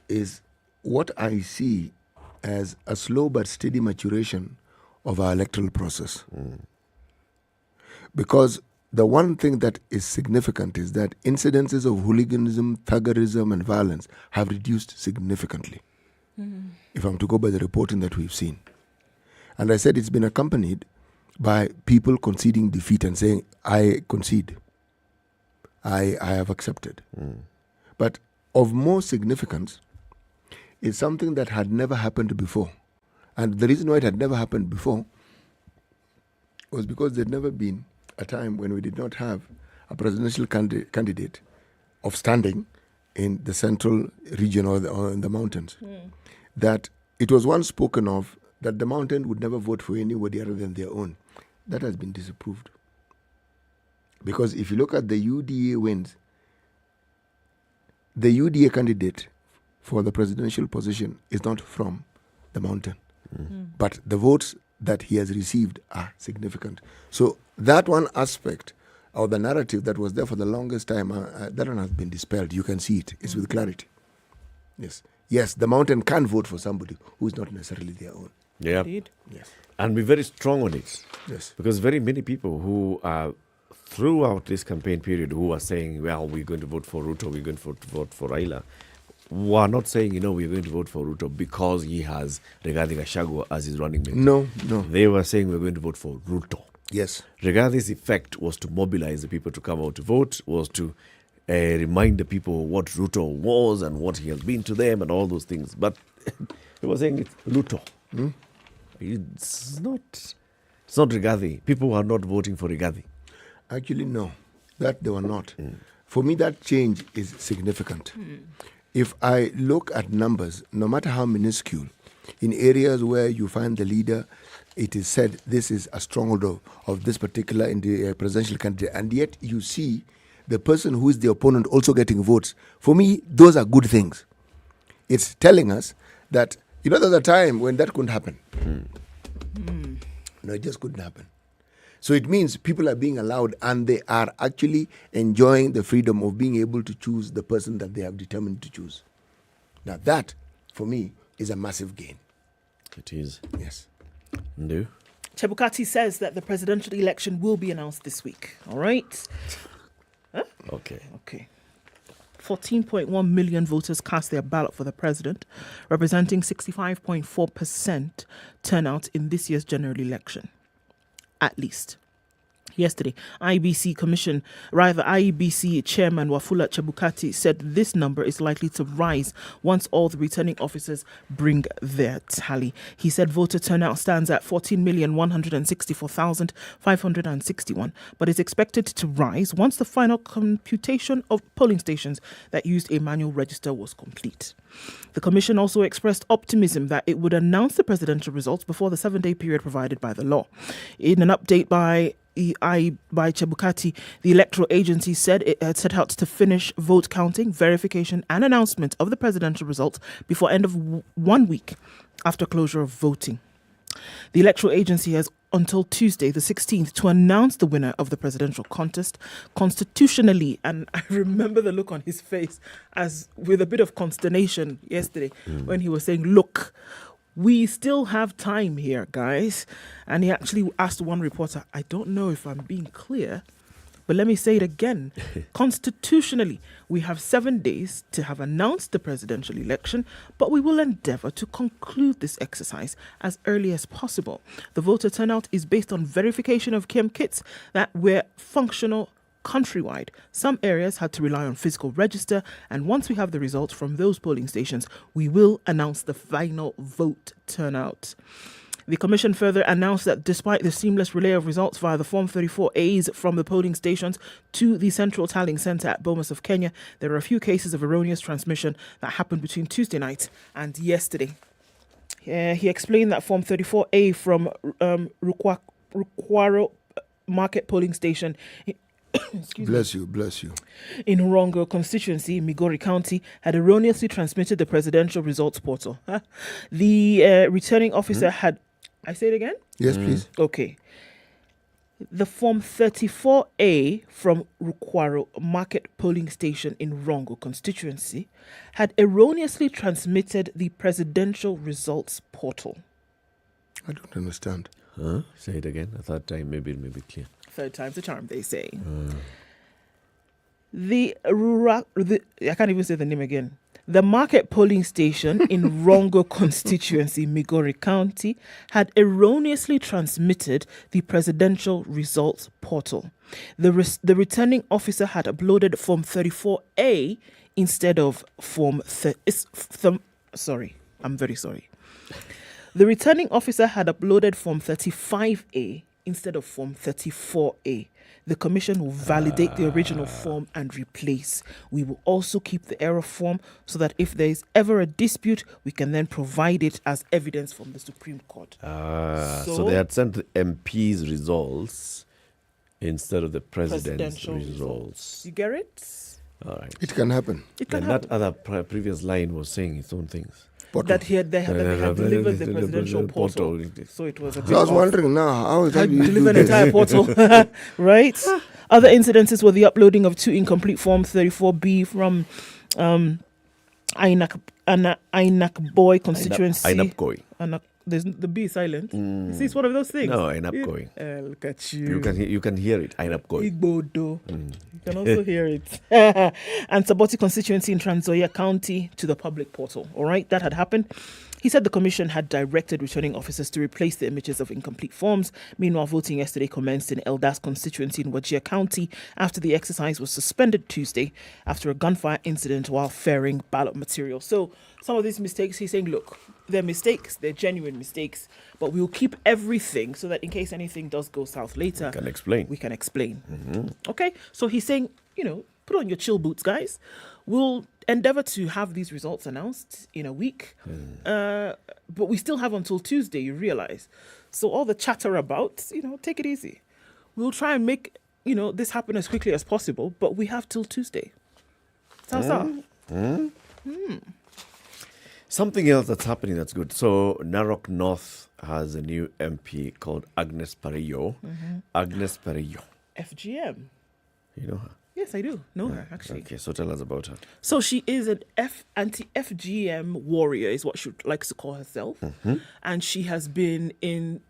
is what I see as a slow but steady maturation of our electoral process. Because the one thing that is significant is that incidences of hooliganism, thuggerism, and violence have reduced significantly. If I'm to go by the reporting that we've seen. And I said it's been accompanied by people conceding defeat and saying, I concede. I have accepted. But of more significance is something that had never happened before. And the reason why it had never happened before was because there'd never been a time when we did not have a presidential candidate of standing in the central region or in the mountains. That it was once spoken of that the mountain would never vote for anybody other than their own. That has been disapproved. Because if you look at the UDA wins, the UDA candidate for the presidential position is not from the mountain. But the votes that he has received are significant. So that one aspect or the narrative that was there for the longest time, that one has been dispelled. You can see it. It's with clarity. Yes, the mountain can vote for somebody who is not necessarily their own. Yeah. Indeed. Yes. And be very strong on it. Yes. Because very many people who are throughout this campaign period who are saying, well, we're going to vote for Ruto, we're going to vote for Raila, were not saying, we're going to vote for Ruto because he has Rigathi Gachagua as his running mate. No. They were saying we're going to vote for Ruto. Yes. Rigathi's effect was to mobilize the people to come out to vote, was to remind the people what Ruto was and what he has been to them and all those things. But he was saying it's Ruto. It's not Rigathi. People are not voting for Rigathi. Actually, no. That they were not. For me, that change is significant. If I look at numbers, no matter how minuscule, in areas where you find the leader, it is said this is a stronghold of this particular presidential candidate, and yet you see the person who is the opponent also getting votes. For me, those are good things. It's telling us that, there's a time when that couldn't happen. No, it just couldn't happen. So it means people are being allowed, and they are actually enjoying the freedom of being able to choose the person that they have determined to choose. Now that, for me, is a massive gain. It is. Yes. No. Chebukati says that the presidential election will be announced this week. All right? Huh? Okay. 14.1 million voters cast their ballot for the president, representing 65.4% turnout in this year's general election. At least. Yesterday, IEBC Chairman Wafula Chebukati said this number is likely to rise once all the returning officers bring their tally. He said voter turnout stands at 14,164,561, but is expected to rise once the final computation of polling stations that used a manual register was complete. The Commission also expressed optimism that it would announce the presidential results before the 7-day period provided by the law. In an update by Chebukati, the electoral agency said it had set out to finish vote counting, verification and announcement of the presidential results before end of 1 week after closure of voting. The electoral agency has until Tuesday, the 16th, to announce the winner of the presidential contest constitutionally. And I remember the look on his face as with a bit of consternation yesterday when he was saying, look, we still have time here, guys. And he actually asked one reporter, I don't know if I'm being clear, but let me say it again. Constitutionally, we have 7 days to have announced the presidential election, but we will endeavor to conclude this exercise as early as possible. The voter turnout is based on verification of KM kits that were functional countrywide. Some areas had to rely on physical register, and once we have the results from those polling stations, we will announce the final vote turnout. The Commission further announced that despite the seamless relay of results via the Form 34As from the polling stations to the Central Tallying Centre at Bomas of Kenya, there are a few cases of erroneous transmission that happened between Tuesday night and yesterday. He explained that Form 34A from Rukwaro Market Polling Station Bless you. in Rongo constituency, Migori County, had erroneously transmitted the presidential results portal. The returning officer had... I say it again? Yes, please. Okay. The Form 34A from Rukwaro Market Polling Station in Rongo constituency had erroneously transmitted the presidential results portal. I don't understand. Huh? Say it again. I thought I maybe clear. Third time's a charm, they say. I can't even say the name again. The Market Polling Station in Rongo constituency, Migori County, had erroneously transmitted the presidential results portal. The returning officer had uploaded Form 34A instead of Form... I'm very sorry. The returning officer had uploaded Form 35A instead of Form 34A. The Commission will validate the original form and replace. We will also keep the error form so that if there is ever a dispute, we can then provide it as evidence from the Supreme Court. So they had sent the MP's results instead of the president's results. You get it? All right. It can happen. That other previous line was saying its own things. That they had delivered the presidential portal. So it was a bit I was wondering now, how is that you deliver an entire portal, right? Other incidences were the uploading of 2 incomplete forms, 34B from Ainakboi constituency. Ainapkoi. There's the B is silent. See, it's one of those things. No, Ainapkoi. Look at you. You can hear it. Ainapkoi. Igbodo. You can also hear it. And Saboti constituency in Trans Nzoia County to the public portal. All right, that had happened. He said the Commission had directed returning officers to replace the images of incomplete forms. Meanwhile, voting yesterday commenced in Eldas constituency in Wajir County after the exercise was suspended Tuesday after a gunfire incident while ferrying ballot material. So some of these mistakes, he's saying, look, they're mistakes, they're genuine mistakes, but we will keep everything so that in case anything does go south later, we can explain. Mm-hmm. Okay, so he's saying, put on your chill boots, guys. We'll endeavor to have these results announced in a week. But we still have until Tuesday, you realize. So all the chatter about, take it easy. We'll try and make, this happen as quickly as possible, but we have till Tuesday. How's that? Something else that's happening that's good. So Narok North has a new MP called Agnes Parillo. Agnes Parillo. FGM. You know her? Yes, I do know her, actually. Okay, so tell us about her. So she is an anti-FGM warrior, is what she likes to call herself. And she has been in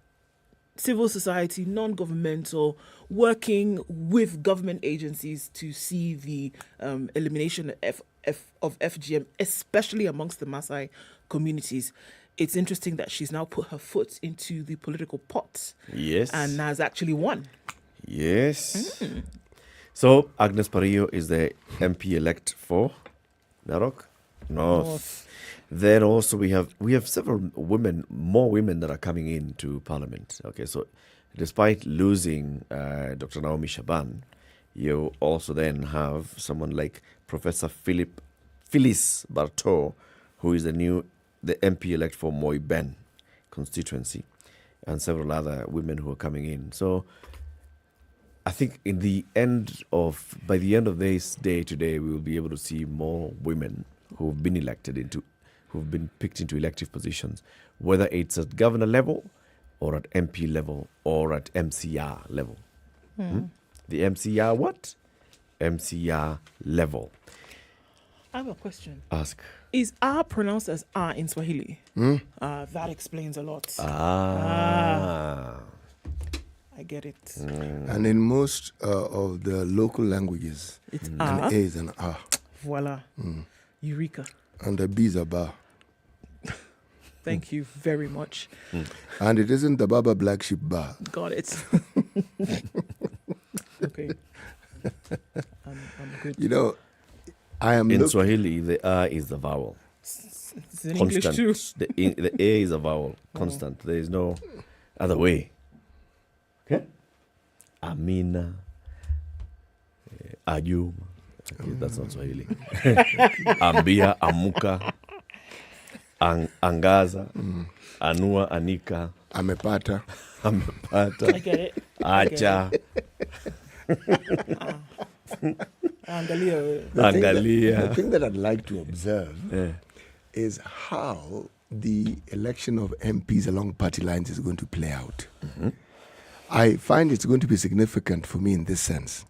civil society, non-governmental, working with government agencies to see the elimination of FGM, especially amongst the Maasai communities. It's interesting that she's now put her foot into the political pot. Yes. And has actually won. Yes. So Agnes Parillo is the MP elect for Narok North. Then also we have several more women that are coming into Parliament. Okay, so despite losing Dr. Naomi Shaban, you also then have someone like Professor Phyllis Bartow, who is the MP elect for Moi Ben constituency, and several other women who are coming in. So I think by the end of this day today, we will be able to see more women who've been picked into elective positions, whether it's at governor level or at MP level or at MCR level. The MCR what? MCR level. I have a question. Ask. Is R pronounced as R in Swahili? That explains a lot. I get it. And in most of the local languages, it's an A. A is an A. Voila. Eureka. And the B is a Ba. Thank you very much. And it isn't the Baba Black Sheep Bar. Got it. Okay. I'm good. I am in Swahili, the A is the vowel. It's in English too. The A is a vowel, constant. There is no other way. Okay? Amina, Ayum. Okay, that's not Swahili. Ambia, Amuka, Angaza, Anua, Anika. Amepata. I get it. Acha. The thing that I'd like to observe is how the election of MPs along party lines is going to play out. I find it's going to be significant for me in this sense.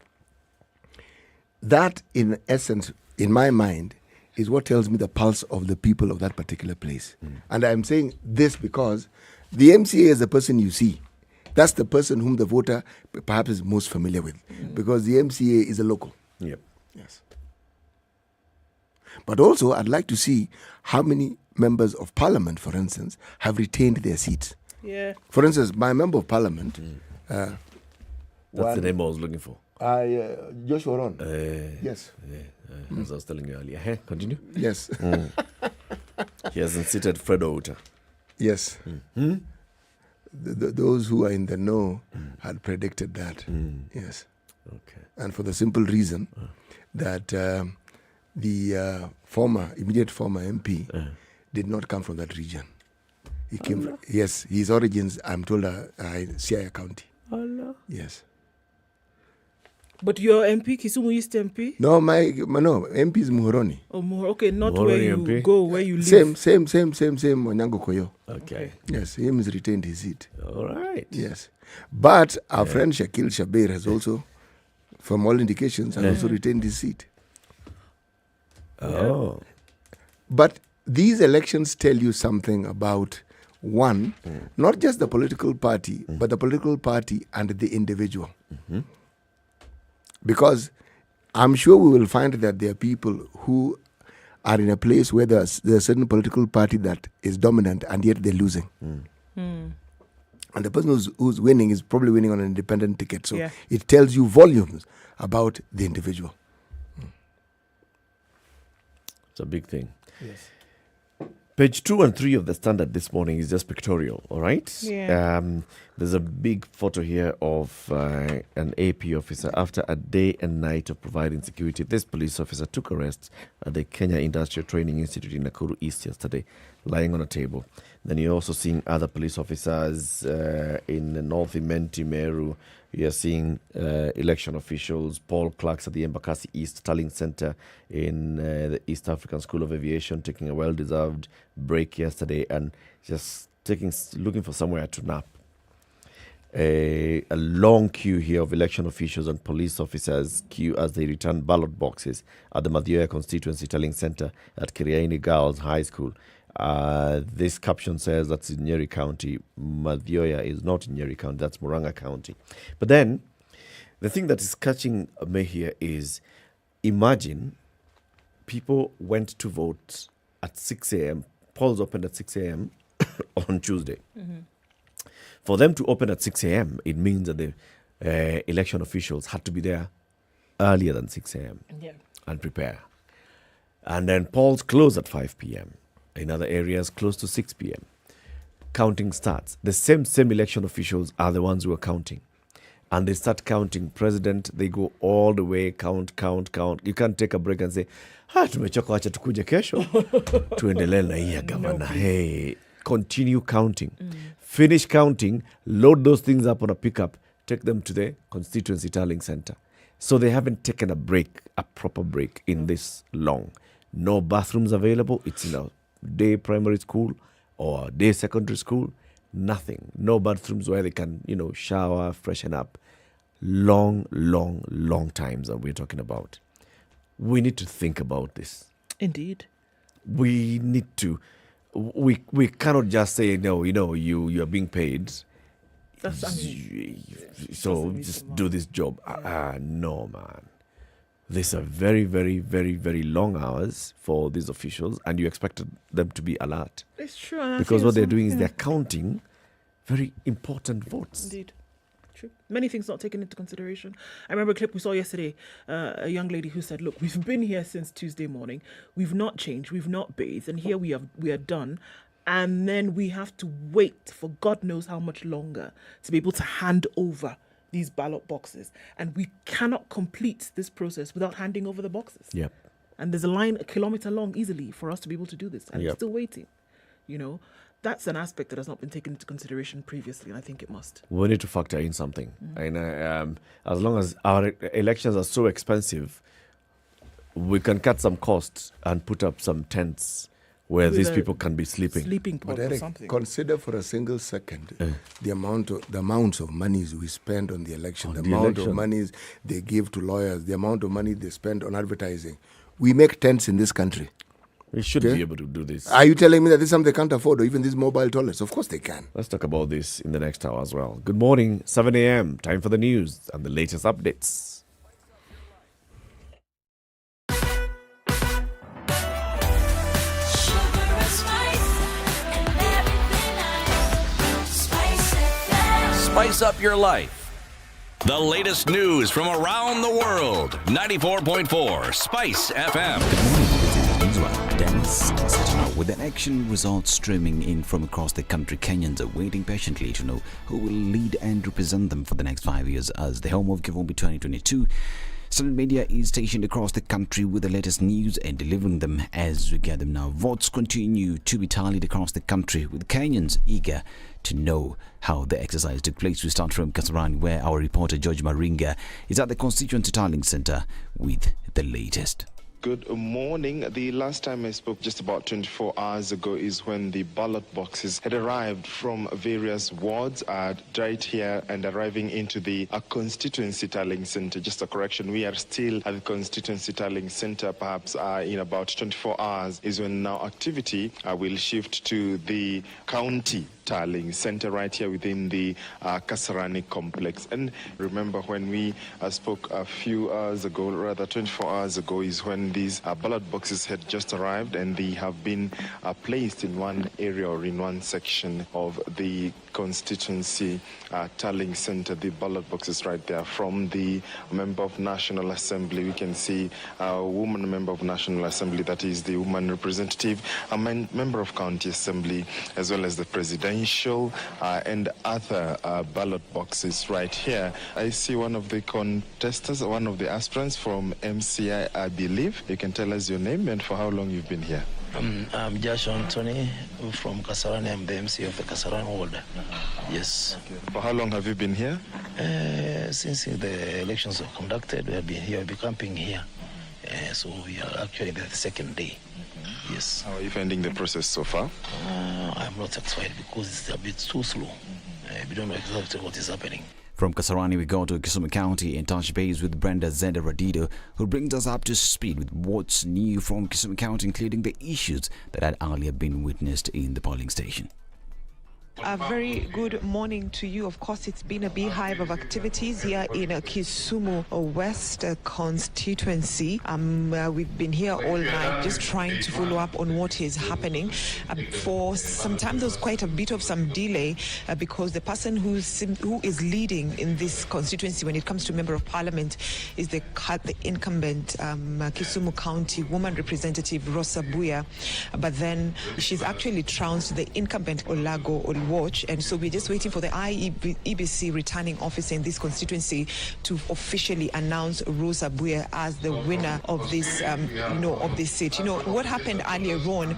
That, in essence, in my mind, is what tells me the pulse of the people of that particular place. And I'm saying this because the MCA is the person you see. That's the person whom the voter perhaps is most familiar with, because the MCA is a local. Yep. Yes. But also, I'd like to see how many members of parliament, for instance, have retained their seats. Yeah. For instance, my member of parliament. That's the name I was looking for. Joshua Ron. Yes. As I was telling you earlier. Continue. Yes. He hasn't seated Fred Outa. Yes. Those who are in the know had predicted that. Yes. Okay. And for the simple reason that the immediate former MP did not come from that region. He came from, yes, his origins, I'm told, are in Siaya County. Allah. Yes. But your MP, Kisumu East MP? No, MP is Muhoroni. Oh, okay, not Muhoroni where you MP? go, where you live. Same, Onyango Koyo. Okay. Yes, him has retained his seat. All right. Yes. But our friend Shakil Shabeir has also, from all indications, has also retained his seat. Oh. But these elections tell you something about, one, not just the political party, but the political party and the individual. Because I'm sure we will find that there are people who are in a place where there's a certain political party that is dominant and yet they're losing. And the person who's winning is probably winning on an independent ticket. So it tells you volumes about the individual. It's a big thing. Yes. Page 2 and 3 of the Standard this morning is just pictorial, all right? Yeah. There's a big photo here of an AP officer. After a day and night of providing security, this police officer took a rest at the Kenya Industrial Training Institute in Nakuru East yesterday, lying on a table. Then you're also seeing other police officers in North Imenti, Meru. You're seeing election officials, poll clerks at the Embakasi East Tallying Center in the East African School of Aviation, taking a well-deserved break yesterday and just looking for somewhere to nap. A long queue here of election officials and police officers queue as they return ballot boxes at the Mathioya Constituency Tallying Center at Kiriaini Girls High School. This caption says that's in Nyeri County. Mathioya is not in Nyeri County, that's Murang'a County. But then, the thing that is catching me here is, imagine people went to vote at 6 a.m., polls opened at 6 a.m. on Tuesday. Mm-hmm. For them to open at 6 a.m., it means that the election officials had to be there earlier than 6 a.m. And prepare. And then polls close at 5 p.m. In other areas, close to 6 p.m. Counting starts. The same election officials are the ones who are counting. And they start counting. President, they go all the way, count. You can't take a break and say, tumechoka, wacha tukuje kesho. Tuendelee na hii ya gavana. Hey, continue counting. Finish counting, load those things up on a pickup, take them to the constituency tallying center. So they haven't taken a break, a proper break in this long. No bathrooms available. It's in a day primary school or day secondary school. Nothing. No bathrooms where they can, shower, freshen up. Long times that we're talking about. We need to think about this. Indeed. We need to. We cannot just say, no, you are being paid. So just do this job. No, man. These are very, very, very, very long hours for these officials, and you expected them to be alert. It's true. Because what they're doing is they're counting very important votes. Indeed. True. Many things not taken into consideration. I remember a clip we saw yesterday, a young lady who said, look, we've been here since Tuesday morning. We've not changed. We've not bathed. And here we are done. And then we have to wait for God knows how much longer to be able to hand over these ballot boxes. And we cannot complete this process without handing over the boxes. Yep. And there's a line a kilometer long easily for us to be able to do this. And it's still waiting. That's an aspect that has not been taken into consideration previously, and I think it must. We need to factor in something. And as long as our elections are so expensive, we can cut some costs and put up some tents where these people can be sleeping. But Eric, consider for a single second the amounts of monies we spend on the election, the amount of monies they give to lawyers, the amount of money they spend on advertising. We make tents in this country. We should be able to do this. Are you telling me that this is something they can't afford, or even these mobile toilets? Of course they can. Let's talk about this in the next hour as well. Good morning, 7 a.m. Time for the news and the latest updates. Spice up your life. The latest news from around the world. 94.4 Spice FM. With election results streaming in from across the country, Kenyans are waiting patiently to know who will lead and represent them for the next 5 years as the home of Kivumbi 2022. Standard Media is stationed across the country with the latest news and delivering them as we get them now. Votes continue to be tallied across the country with Kenyans eager to know how the exercise took place. We start from Kasarani, where our reporter George Maringa is at the Constituency Tallying Center with the latest. Good morning. The last time I spoke just about 24 hours ago is when the ballot boxes had arrived from various wards right here and arriving into the constituency tallying center. Just a correction, we are still at the constituency tallying center. Perhaps in about 24 hours is when now activity will shift to the county tallying center right here within the Kasarani complex. And remember, when we spoke a few hours ago, rather 24 hours ago, is when these ballot boxes had just arrived, and they have been placed in one area or in one section of the constituency tallying center. The ballot boxes right there. From the member of National Assembly, we can see a woman member of National Assembly, that is the woman representative, a member of County Assembly, as well as the presidential and other ballot boxes right here. I see one of the contestants, one of the aspirants from MCI, I believe. You can tell us your name and for how long you've been here. I'm Josh Anthony from Kasarani. I'm the MC of the Kasarani ward. Yes. Okay. For how long have you been here? Since the elections were conducted, we have been here, we've been camping here. So we are actually the second day. Yes. How are you finding the process so far? I'm not satisfied because it's a bit too slow. We don't know exactly what is happening. From Kasarani, we go to Kisumu County and touch base with Brenda Zenda-Radido, who brings us up to speed with what's new from Kisumu County, including the issues that had earlier been witnessed in the polling station. A very good morning to you. Of course, it's been a beehive of activities here in Kisumu West constituency. We've been here all night just trying to follow up on what is happening. For some time, there was quite a bit of some delay because the person who is leading in this constituency when it comes to Member of Parliament is the incumbent Kisumu County woman representative Rosa Buya. But then she's actually trounced the incumbent Olago Watch, and so we're just waiting for the IEBC returning officer in this constituency to officially announce Rosa Buya as the winner of this, of this seat. What happened earlier on,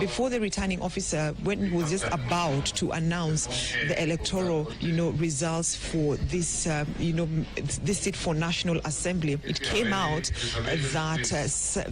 before the returning officer, when he was just about to announce the electoral, results for this, this seat for National Assembly, it came out that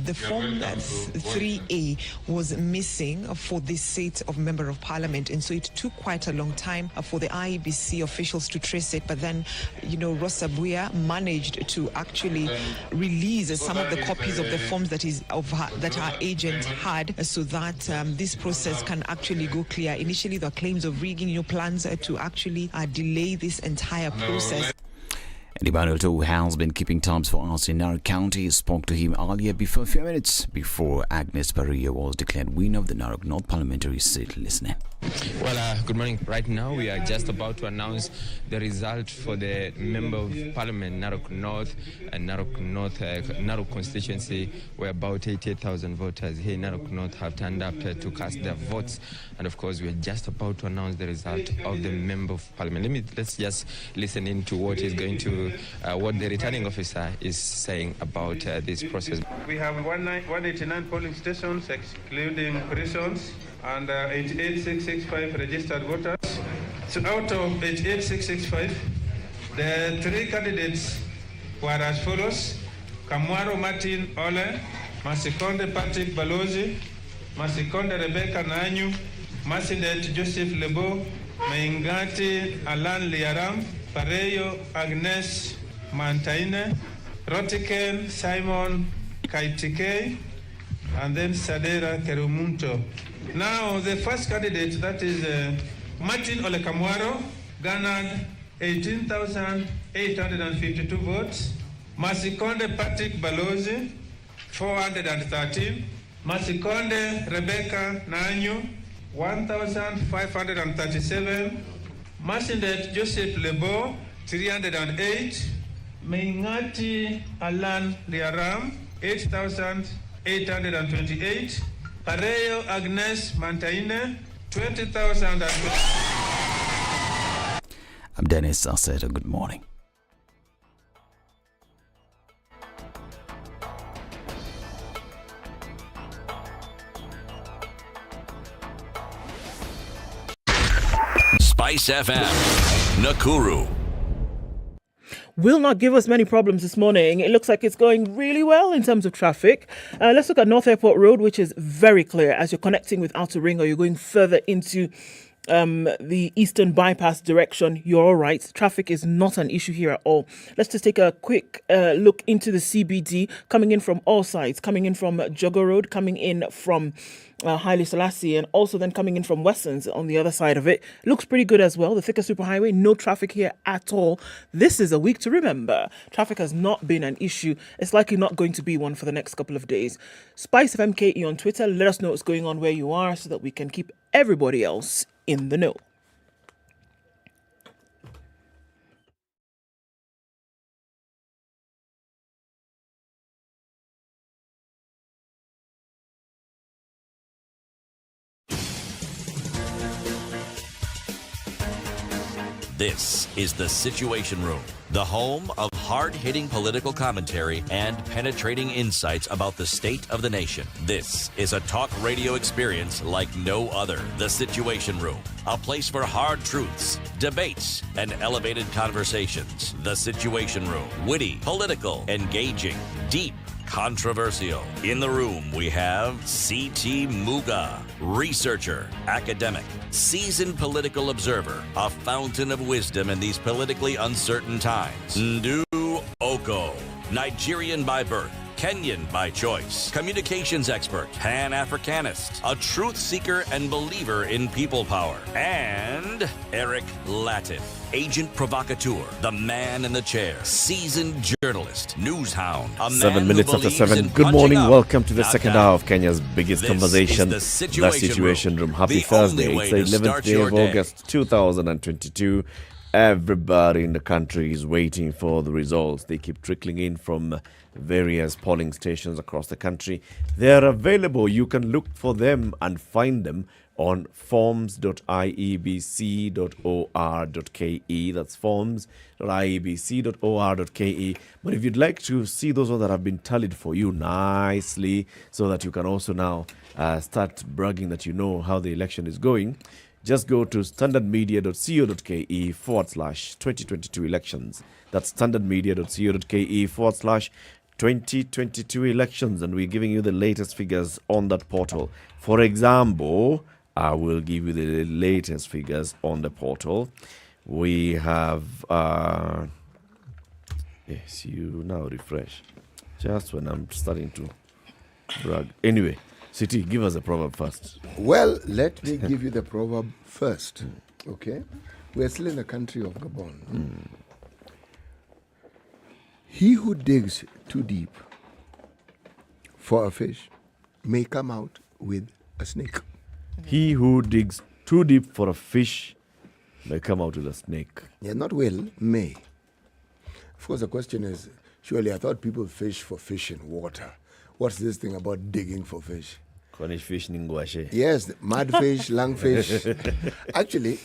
the form 3A was missing for this seat of Member of Parliament, and so it took quite a long time for the IEBC officials to trace it. But then, Rosa Buya managed to actually release some of the copies of the forms that her agent had, so that this process can actually go clear. Initially, there were claims of rigging, plans to actually delay this entire process. And Emmanuel, who has been keeping tabs for us in Nyeri County, spoke to him earlier before a few minutes before Agnes Parilla was declared winner of the Narok North parliamentary seat. Listening. Well, good morning. Right now, we are just about to announce the result for the Member of Parliament, Narok North and Narok constituency, where about 88,000 voters here in Narok North have turned up to cast their votes. And of course, we are just about to announce the result of the Member of Parliament. Let's just listen in to what is going to, what the returning officer is saying about this process. We have 189 polling stations, excluding prisons, and 88,665 registered voters. So out of 88,665, the three candidates were as follows: Kamwaro Martin Ole, Masikonde Patrick Balozi, Masikonde Rebecca Nanyu, Masidet Joseph Lebo, Meingati Alan Liaram, Pareyo Agnes Mantaine, Rotiken Simon Kaitike, and then Sadera Kerumunto. Now, the first candidate, that is Martin Ole Kamwaro, garnered 18,852 votes. Masikonde Patrick Balozi, 413. Masikonde Rebecca Nanyu, 1,537. Masindet Joseph Lebo, 308. Meingati Alan Liaram, 8,828. Pareyo Agnes Mantaine, 20,000. I'm Dennis Aseta. Good morning. SpiceFM, Nakuru. Will not give us many problems this morning. It looks like it's going really well in terms of traffic. Let's look at North Airport Road, which is very clear as you're connecting with Outer Ring or you're going further into the eastern bypass direction, you're all right. Traffic is not an issue here at all. Let's just take a quick look into the CBD, coming in from all sides, coming in from Jogo Road, coming in from Haile Selassie, and also then coming in from Westlands on the other side of it. Looks pretty good as well. The Thika Superhighway, no traffic here at all. This is a week to remember. Traffic has not been an issue. It's likely not going to be one for the next couple of days. SpiceFM KE on Twitter. Let us know what's going on where you are so that we can keep everybody else in the know. This is the Situation Room, the home of hard-hitting political commentary and penetrating insights about the state of the nation. This is a talk radio experience like no other. The Situation Room, a place for hard truths, debates, and elevated conversations. The Situation Room, witty, political, engaging, deep, controversial. In the room, we have C.T. Muga, researcher, academic, seasoned political observer, a fountain of wisdom in these politically uncertain times. Ndu Oko, Nigerian by birth, Kenyan by choice, communications expert, Pan-Africanist, a truth seeker and believer in people power, and Eric Latif, agent provocateur, the man in the chair, seasoned journalist, news hound, a 7 minutes man who after 7. believes in Good morning. punching Welcome up, to the not second down. hour of Kenya's biggest This conversation, is the Situation Room. Happy The Thursday. only way It's the to 11th start day your of day. August 2022. Everybody in the country is waiting for the results. They keep trickling in from various polling stations across the country. They are available. You can look for them and find them on forms.iebc.or.ke. That's forms.iebc.or.ke. But if you'd like to see those ones that have been tallied for you nicely so that you can also now start bragging that you know how the election is going, just go to standardmedia.co.ke/2022 elections. That's standardmedia.co.ke/2022 elections. And we're giving you the latest figures on that portal. For example, I will give you the latest figures on the portal. We have, yes, you now refresh. Just when I'm starting to brag. Anyway, City, give us a proverb first. Well, let me give you the proverb first. Okay? We're still in the country of Gabon. He who digs too deep for a fish may come out with a snake. He who digs too deep for a fish may come out with a snake. Yeah, not will, may. Of course, the question is, surely I thought people fish for fish in water. What's this thing about digging for fish? Fish ningwashe. Yes, mudfish, lungfish. Actually,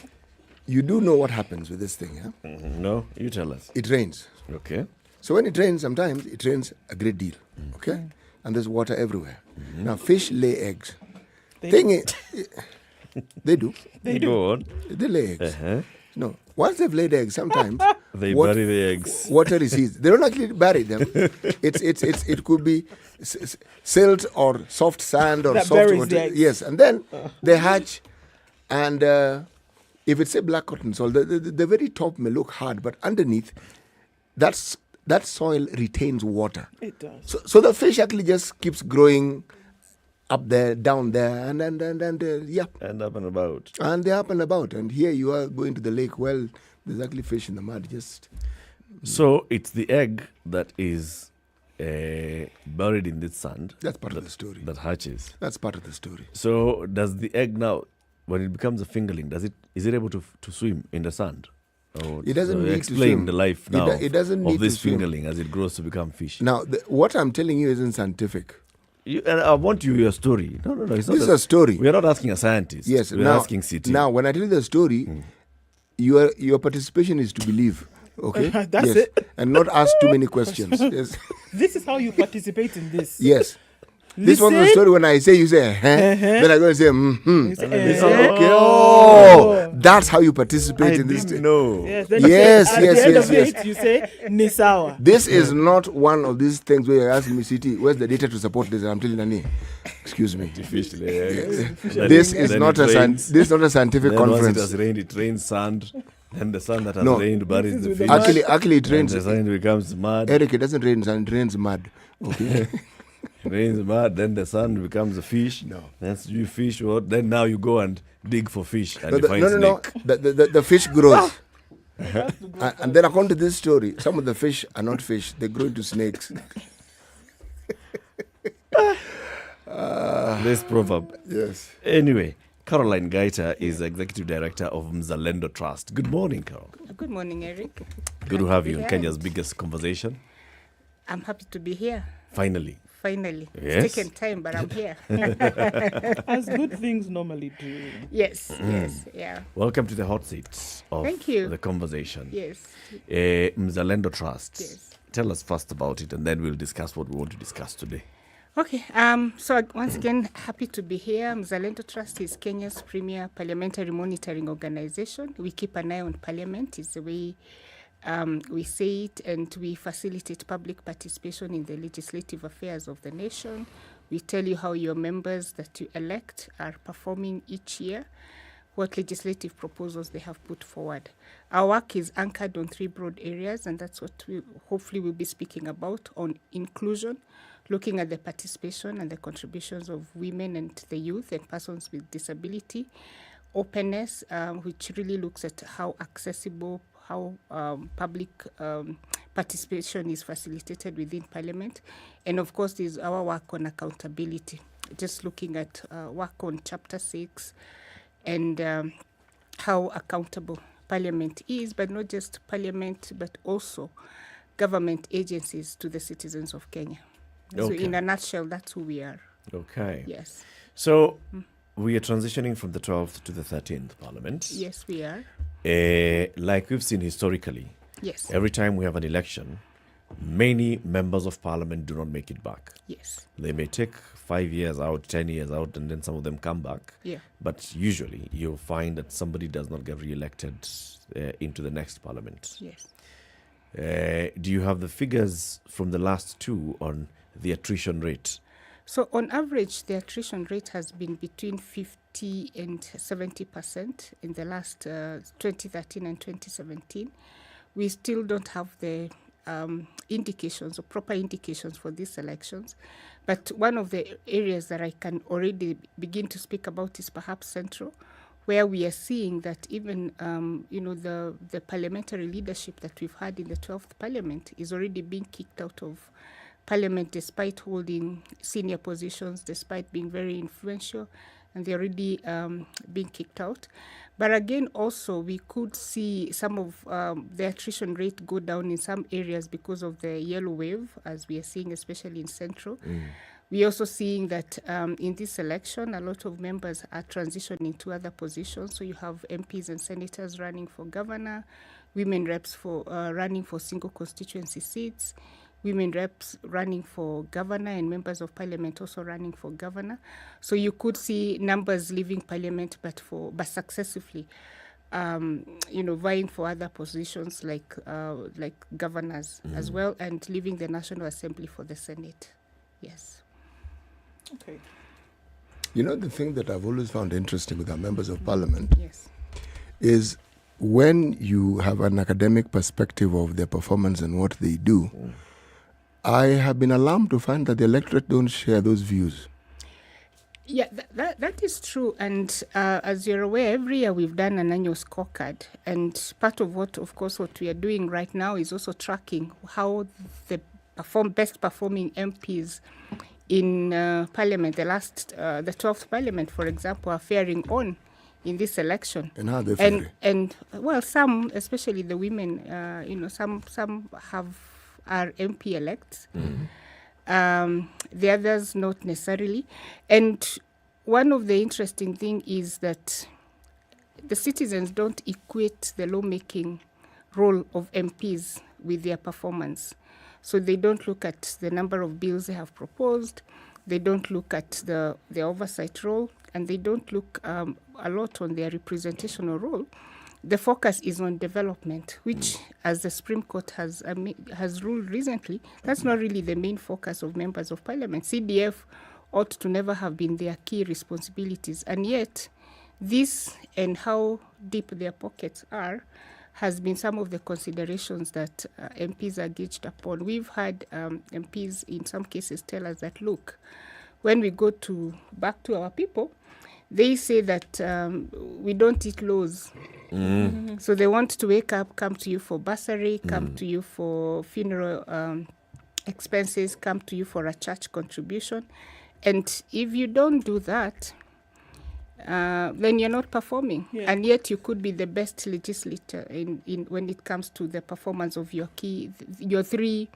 you do know what happens with this thing, yeah? No, you tell us. It rains. Okay. So when it rains, sometimes it rains a great deal, okay? And there's water everywhere. Now, fish lay eggs. They do. They do. Go on. They lay eggs. No, once they've laid eggs, sometimes they bury the eggs. Water recedes. They don't actually bury them. It could be silt or soft sand or that soft water. The eggs. Yes, and then they hatch, and if it's a black cotton soil, the very top may look hard, but underneath, that soil retains water. It does. So the fish actually just keeps growing up there, down there, and yeah. And up and about. And they're up and about. And here you are going to the lake. Well, there's actually fish in the mud. So it's the egg that is buried in this sand. That's part of the story. That hatches. That's part of the story. So does the egg now, when it becomes a fingerling, is it able to swim in the sand? Or it doesn't need to swim. Explain the life now it doesn't need of this to swim. fingerling as it grows to become fish. Now, what I'm telling you isn't scientific. And I want your story. No. It's not this is a story. We are not asking a scientist. Yes. We're asking City. Now, when I tell you the story, your participation is to believe. Okay? That's it. And not ask too many questions. Yes. This is how you participate in this. Yes. This was the story when I say, you say, then I'm going to say, Okay. Oh. That's how you participate in this. No. Yes. You say, Nisawa. This is not one of these things where you're asking me, CT, where's the data to support this? And I'm telling Nani, excuse me. This is not a scientific conference. Once it has rained, it rains sand. Then the sun that has rained buries the fish. Actually, it rains. The sun becomes mud. Eric, it doesn't rain sand, it rains mud. Okay. It rains mud, then the sun becomes a fish. No. Then you fish, then now you go and dig for fish. And No. The fish grows. And then according to this story, some of the fish are not fish, they grow into snakes. This proverb. Yes. Anyway, Caroline Gaita is Executive Director of Mzalendo Trust. Good morning, Carol. Good morning, Eric. Good to have you in Kenya's biggest conversation. I'm happy to be here. Finally. Yes. It's taken time, but I'm here. As good things normally do. Yes, yeah. Welcome to the hot seat of Thank you. The conversation. Yes. Mzalendo Trust. Yes. Tell us first about it, and then we'll discuss what we want to discuss today. Okay. So once again, happy to be here. Mzalendo Trust is Kenya's premier parliamentary monitoring organization. We keep an eye on Parliament. It's the way we say it, and we facilitate public participation in the legislative affairs of the nation. We tell you how your members that you elect are performing each year, what legislative proposals they have put forward. Our work is anchored on 3 broad areas, and that's what we hopefully will be speaking about: on inclusion, looking at the participation and the contributions of women and the youth and persons with disability; openness, which really looks at how accessible, how public participation is facilitated within Parliament; and of course, there's our work on accountability, just looking at work on Chapter 6 and how accountable Parliament is, but not just Parliament, but also government agencies to the citizens of Kenya. Okay. So in a nutshell, that's who we are. Okay. Yes. So we are transitioning from the 12th to the 13th Parliament. Yes, we are. Like we've seen historically, yes, every time we have an election, many members of Parliament do not make it back. Yes. They may take 5 years out, 10 years out, and then some of them come back. Yeah. But usually you'll find that somebody does not get re-elected into the next Parliament. Yes. Do you have the figures from the last 2 on the attrition rate? So on average, the attrition rate has been between 50 and 70% in the last 2013 and 2017. We still don't have the indications or proper indications for these elections. But one of the areas that I can already begin to speak about is perhaps Central, where we are seeing that even, the parliamentary leadership that we've had in the 12th Parliament is already being kicked out of Parliament despite holding senior positions, despite being very influential, and they're already being kicked out. But again, also, we could see some of the attrition rate go down in some areas because of the yellow wave, as we are seeing, especially in Central. We're also seeing that in this election, a lot of members are transitioning to other positions. So you have MPs and senators running for governor, women reps for running for single constituency seats, women reps running for governor, and members of Parliament also running for governor. So you could see numbers leaving Parliament, but successively, vying for other positions like governors as well, and leaving the National Assembly for the Senate. Yes. Okay. You know, the thing that I've always found interesting with our members of Parliament is when you have an academic perspective of their performance and what they do, I have been alarmed to find that the electorate don't share those views. Yeah, that is true. And as you're aware, every year we've done an annual scorecard. And part of what we are doing right now is also tracking how the best performing MPs in Parliament, the 12th Parliament, for example, are faring on in this election. And how they fare? And well, some, especially the women, some are MP elects. The others not necessarily. And one of the interesting things is that the citizens don't equate the lawmaking role of MPs with their performance. So they don't look at the number of bills they have proposed, they don't look at the oversight role, and they don't look a lot on their representational role. The focus is on development, which, as the Supreme Court has ruled recently, that's not really the main focus of members of parliament. CDF ought to never have been their key responsibilities, and yet this and how deep their pockets are has been some of the considerations that MPs are gauged upon. We've had MPs in some cases tell us that, look, when we go back to our people, they say that we don't eat laws. So they want to wake up, come to you for bursary, come to you for funeral expenses, come to you for a church contribution. And if you don't do that, then you're not performing. Yeah. And yet you could be the best legislator in when it comes to the performance of your three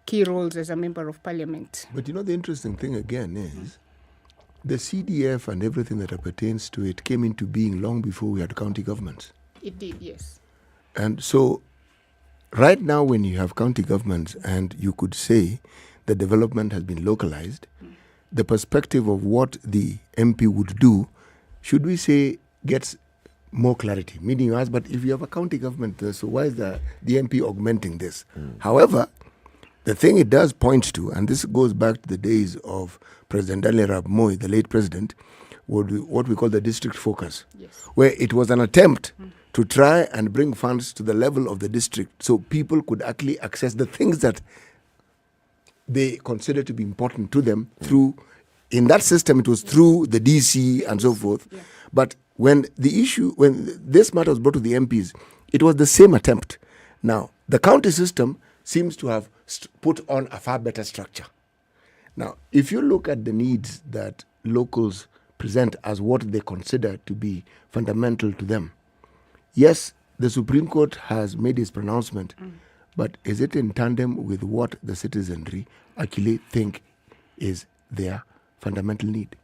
key roles as a member of parliament. But you know, the interesting thing again is the CDF and everything that pertains to it came into being long before we had county governments. It did, yes. And so right now when you have county governments and you could say the development has been localized, the perspective of what the MP would do, should we say, gets more clarity. Meaning you ask, but if you have a county government, so why is the MP augmenting this? However, the thing it does point to, and this goes back to the days of President Daniel Arap Moi, the late president, what we call the district focus, where it was an attempt to try and bring funds to the level of the district so people could actually access the things that they consider to be important to them through, in that system, it was through the DC and so forth. Yeah. But when this matter was brought to the MPs, it was the same attempt. Now, the county system seems to have put on a far better structure. Now, if you look at the needs that locals present as what they consider to be fundamental to them, yes, the Supreme Court has made its pronouncement, but is it in tandem with what the citizenry actually think is their fundamental need?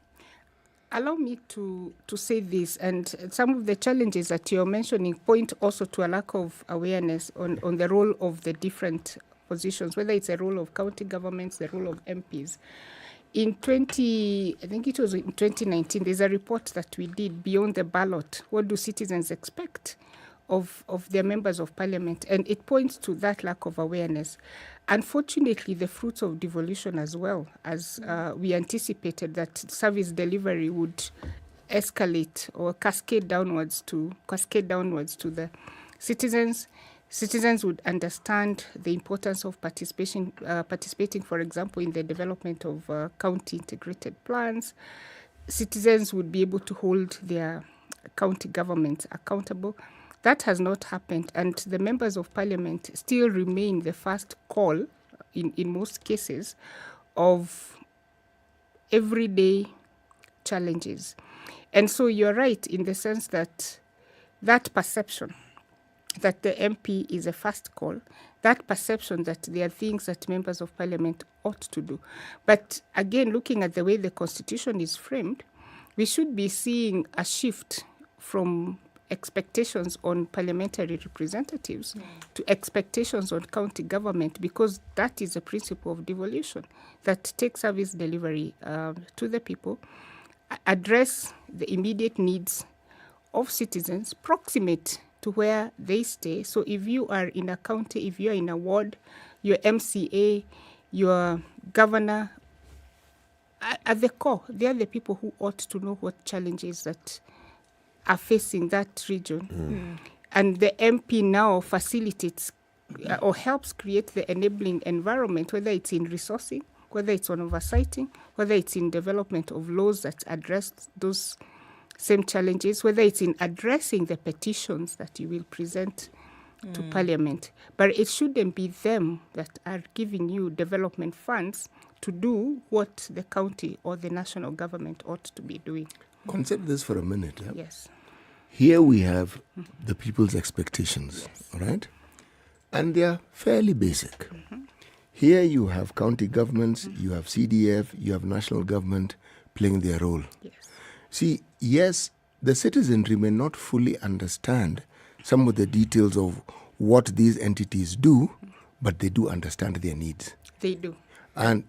Allow me to say this, and some of the challenges that you're mentioning point also to a lack of awareness on the role of the different positions, whether it's the role of county governments, the role of MPs. In 2019, there's a report that we did, Beyond the Ballot. What do citizens expect of their members of parliament? And it points to that lack of awareness. Unfortunately, the fruits of devolution as well, as we anticipated that service delivery would escalate or cascade downwards to the citizens. Citizens would understand the importance of participating, for example, in the development of county integrated plans. Citizens would be able to hold their county governments accountable. That has not happened, and the members of parliament still remain the first call, in most cases, of everyday challenges. And so you're right in the sense that perception that the MP is a first call, that perception that there are things that members of parliament ought to do. But again, looking at the way the Constitution is framed, we should be seeing a shift from expectations on parliamentary representatives to expectations on county government, because that is a principle of devolution that takes service delivery to the people, address the immediate needs of citizens, proximate to where they stay. So if you are in a county, if you are in a ward, your MCA, your governor, at the core, they are the people who ought to know what challenges that are facing that region. And the MP now facilitates or helps create the enabling environment, whether it's in resourcing, whether it's on oversighting, whether it's in development of laws that address those same challenges, whether it's in addressing the petitions that you will present to Parliament. But it shouldn't be them that are giving you development funds to do what the county or the national government ought to be doing. Consider this for a minute. Yeah? Yes. Here we have the people's expectations, right? And they are fairly basic. Here you have county governments, you have CDF, you have national government playing their role. Yes. See, yes, the citizenry may not fully understand some of the details of what these entities do, but they do understand their needs. They do. And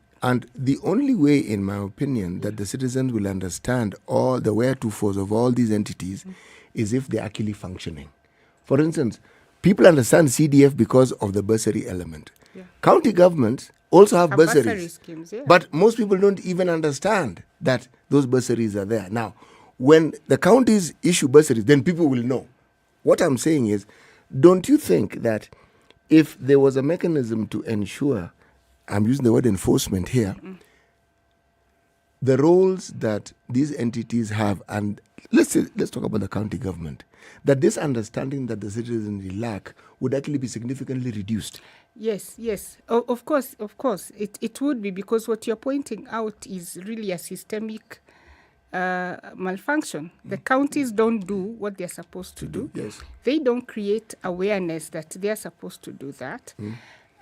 the only way, in my opinion, that the citizens will understand all the wherewithals of all these entities is if they're actually functioning. For instance, people understand CDF because of the bursary element. Yeah. County governments also have bursaries, bursary schemes, yeah. But most people don't even understand that those bursaries are there. Now, when the counties issue bursaries, then people will know. What I'm saying is, don't you think that if there was a mechanism to ensure, I'm using the word enforcement here, the roles that these entities have, and let's talk about the county government, that this understanding that the citizens lack would actually be significantly reduced. Yes. Of course. It would be, because what you're pointing out is really a systemic malfunction. The counties don't do what they're supposed to do. Yes. They don't create awareness that they're supposed to do that.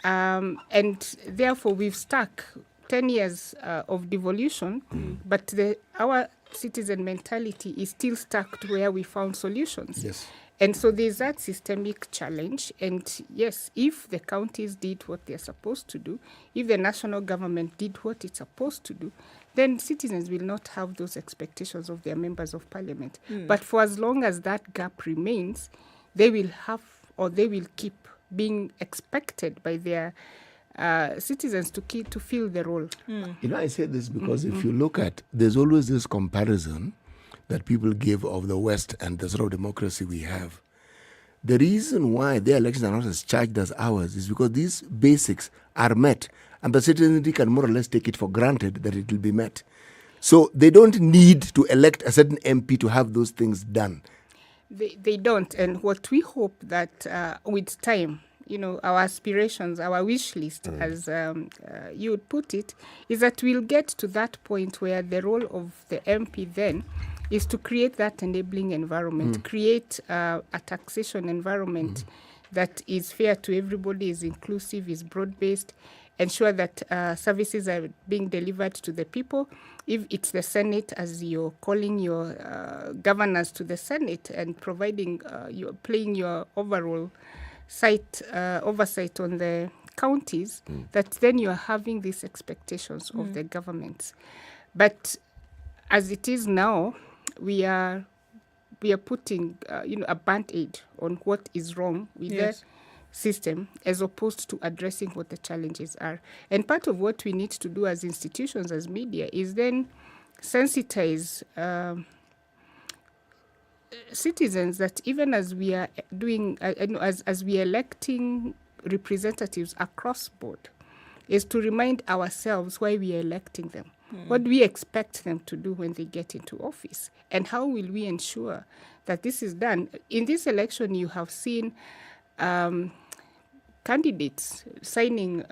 And therefore, we've stuck 10 years of devolution, but our citizen mentality is still stuck to where we found solutions. Yes. And so there's that systemic challenge. And yes, if the counties did what they're supposed to do, if the national government did what it's supposed to do, then citizens will not have those expectations of their members of parliament. But for as long as that gap remains, they will have, or they will keep being expected by their citizens to fill the role. You know, I say this because if you look at, there's always this comparison that people give of the West and the sort of democracy we have. The reason why their elections are not as charged as ours is because these basics are met, and the citizenry can more or less take it for granted that it will be met. So they don't need to elect a certain MP to have those things done. They don't. And what we hope that with time, our aspirations, our wish list, as you would put it, is that we'll get to that point where the role of the MP then is to create that enabling environment, create a taxation environment that is fair to everybody, is inclusive, is broad-based, ensure that services are being delivered to the people. If it's the Senate, as you're calling your governors to the Senate and providing, you're playing your overall oversight on the counties, that then you're having these expectations of the governments. But as it is now, we are putting a band-aid on what is wrong with the system, as opposed to addressing what the challenges are. And part of what we need to do as institutions, as media, is then sensitize citizens that even as we are doing, as we are electing representatives across board, is to remind ourselves why we are electing them. What do we expect them to do when they get into office? And how will we ensure that this is done? In this election, you have seen candidates signing,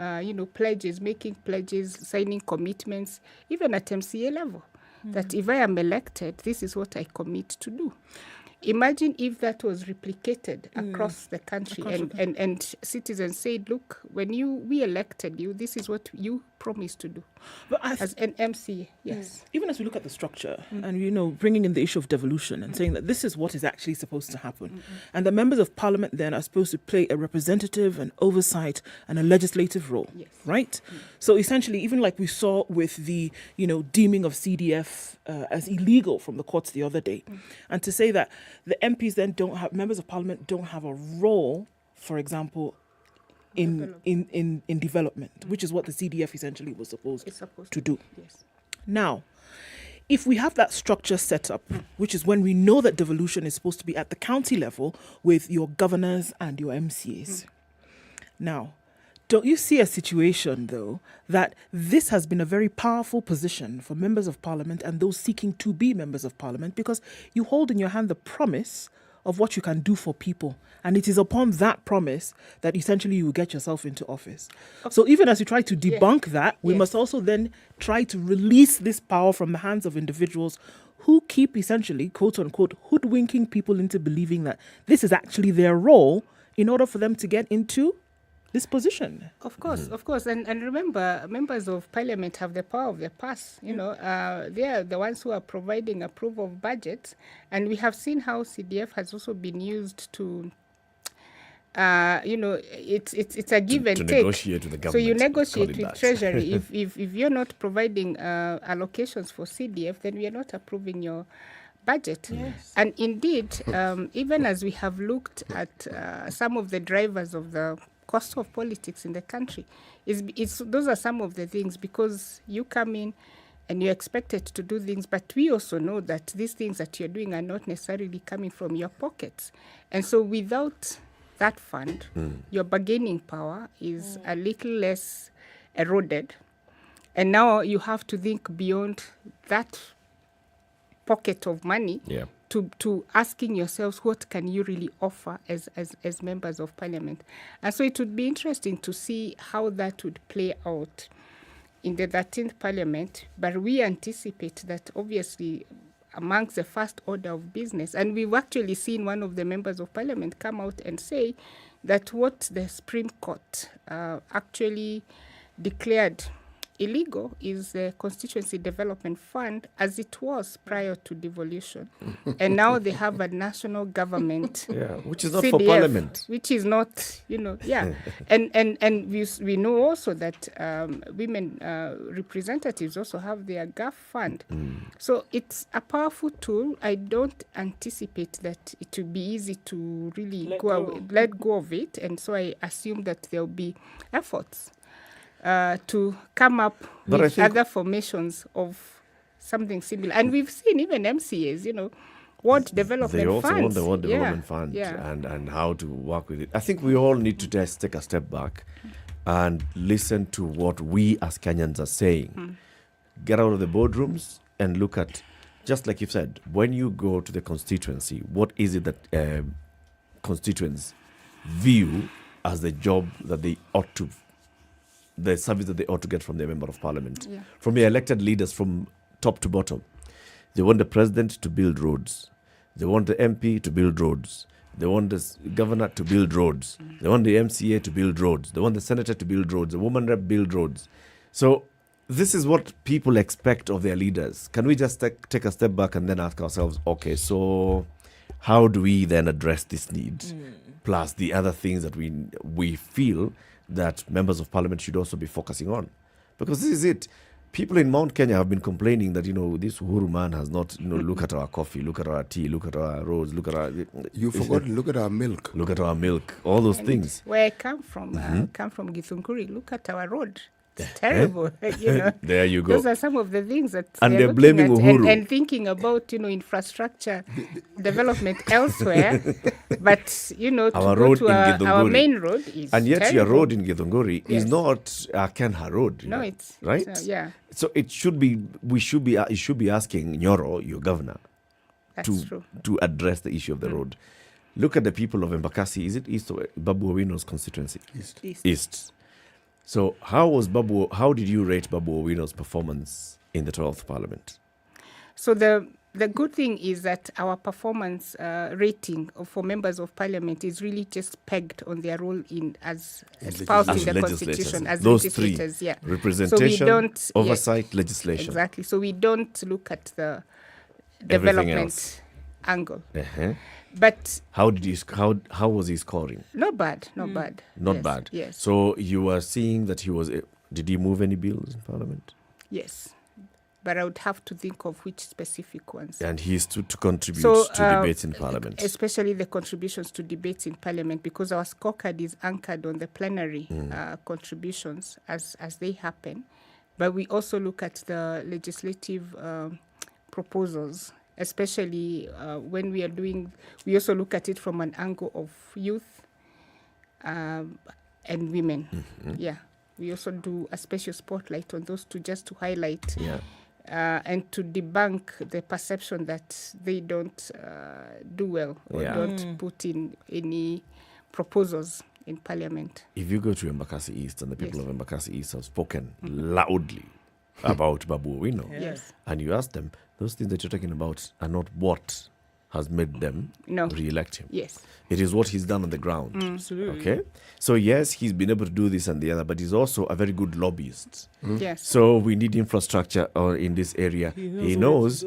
pledges, making pledges, signing commitments, even at MCA level, that if I am elected, this is what I commit to do. Imagine if that was replicated across the country, and citizens said, look, when we elected you, this is what you promised to do. But as an MC, yes. Even as we look at the structure and, bringing in the issue of devolution and saying that this is what is actually supposed to happen. And the members of parliament then are supposed to play a representative, an oversight and a legislative role, right? So essentially, even like we saw with the, deeming of CDF as illegal from the courts the other day, and to say that the MPs then members of parliament don't have a role, for example, in development, which is what the CDF essentially was supposed to do. Yes. Now, if we have that structure set up, which is when we know that devolution is supposed to be at the county level with your governors and your MCAs. Now, don't you see a situation, though, that this has been a very powerful position for members of parliament and those seeking to be members of parliament, because you hold in your hand the promise of what you can do for people. And it is upon that promise that essentially you will get yourself into office. So even as you try to debunk that, we must also then try to release this power from the hands of individuals who keep essentially, quote unquote, hoodwinking people into believing that this is actually their role in order for them to get into this position. Of course. And remember, members of parliament have the power of the purse. They are the ones who are providing approval of budgets. And we have seen how CDF has also been used to it's a give and to take. negotiate with the government. So you negotiate Call it with that. Treasury. if you're not providing allocations for CDF, then we are not approving your budget. Yes. And indeed, even as we have looked at some of the drivers of the cost of politics in the country, those are some of the things, because you come in and you're expected to do things, but we also know that these things that you're doing are not necessarily coming from your pockets. And so without that fund, your bargaining power is a little less eroded. And now you have to think beyond that pocket of money to asking yourselves, what can you really offer as members of parliament? And so it would be interesting to see how that would play out in the 13th parliament. But we anticipate that obviously amongst the first order of business, and we've actually seen one of the members of parliament come out and say that what the Supreme Court actually declared illegal is the Constituency Development Fund as it was prior to devolution. And now they have a national government, which is not CDF, for parliament. which is not, and we know also that women representatives also have their GAF fund. So it's a powerful tool. I don't anticipate that it will be easy to really let go of it. And so I assume that there will be efforts to come up with other formations of something similar. And we've seen even MCAs, ward development they also funds. want the ward development fund and how to work with it. I think we all need to just take a step back and listen to what we as Kenyans are saying. Get out of the boardrooms and look at, just like you said, when you go to the constituency, what is it that constituents view as the job that they ought to, the service that they ought to get from their member of parliament, from their elected leaders from top to bottom. They want the president to build roads. They want the MP to build roads. They want the governor to build roads. They want the MCA to build roads. They want the senator to build roads. The woman rep build roads. So this is what people expect of their leaders. Can we just take a step back and then ask ourselves, okay, so how do we then address this need? Plus the other things that we feel that members of parliament should also be focusing on. Because this is it. People in Mount Kenya have been complaining that, this Uhuru man has not, look at our coffee, look at our tea, look at our roads, look at our... You forgot, look at our milk. Look at our milk, all those things. Where I come from, Githunguri, look at our road. It's terrible. There you go. Those are some of the things that and they're blaming Uhuru. And thinking about, infrastructure development elsewhere. But, to our go road to our main road is and yet terrible. your road in Githunguri is not Kenha Road. No, it's... Right? So it should be asking Nyoro, your governor, to address the issue of the road. Look at the people of Embakasi. Is it East or Babu Owino's constituency? East. So how did you rate Babu Owino's performance in the 12th Parliament? So the good thing is that our performance rating for members of parliament is really just pegged on their role as espoused in the constitution as those legislators. Three. Representation, so oversight, legislation. Exactly. So we don't look at the development angle. But how was he scoring? Not bad. Not bad. Yes. So you were seeing that did he move any bills in parliament? Yes. But I would have to think of which specific ones. And he stood to contribute to debates in parliament. Especially the contributions to debates in parliament, because our scorecard is anchored on the plenary contributions as they happen. But we also look at the legislative proposals, especially when we also look at it from an angle of youth and women. We also do a special spotlight on those two, just to highlight and to debunk the perception that they don't do well or don't put in any proposals in parliament. If you go to Embakasi East, and the people of Embakasi East have spoken loudly about Babu Owino, and you ask them, those things that you're talking about are not what has made them re-elect him. Yes. It is what he's done on the ground. Absolutely. Okay? So yes, he's been able to do this and the other, but he's also a very good lobbyist. Yes. So we need infrastructure in this area. He knows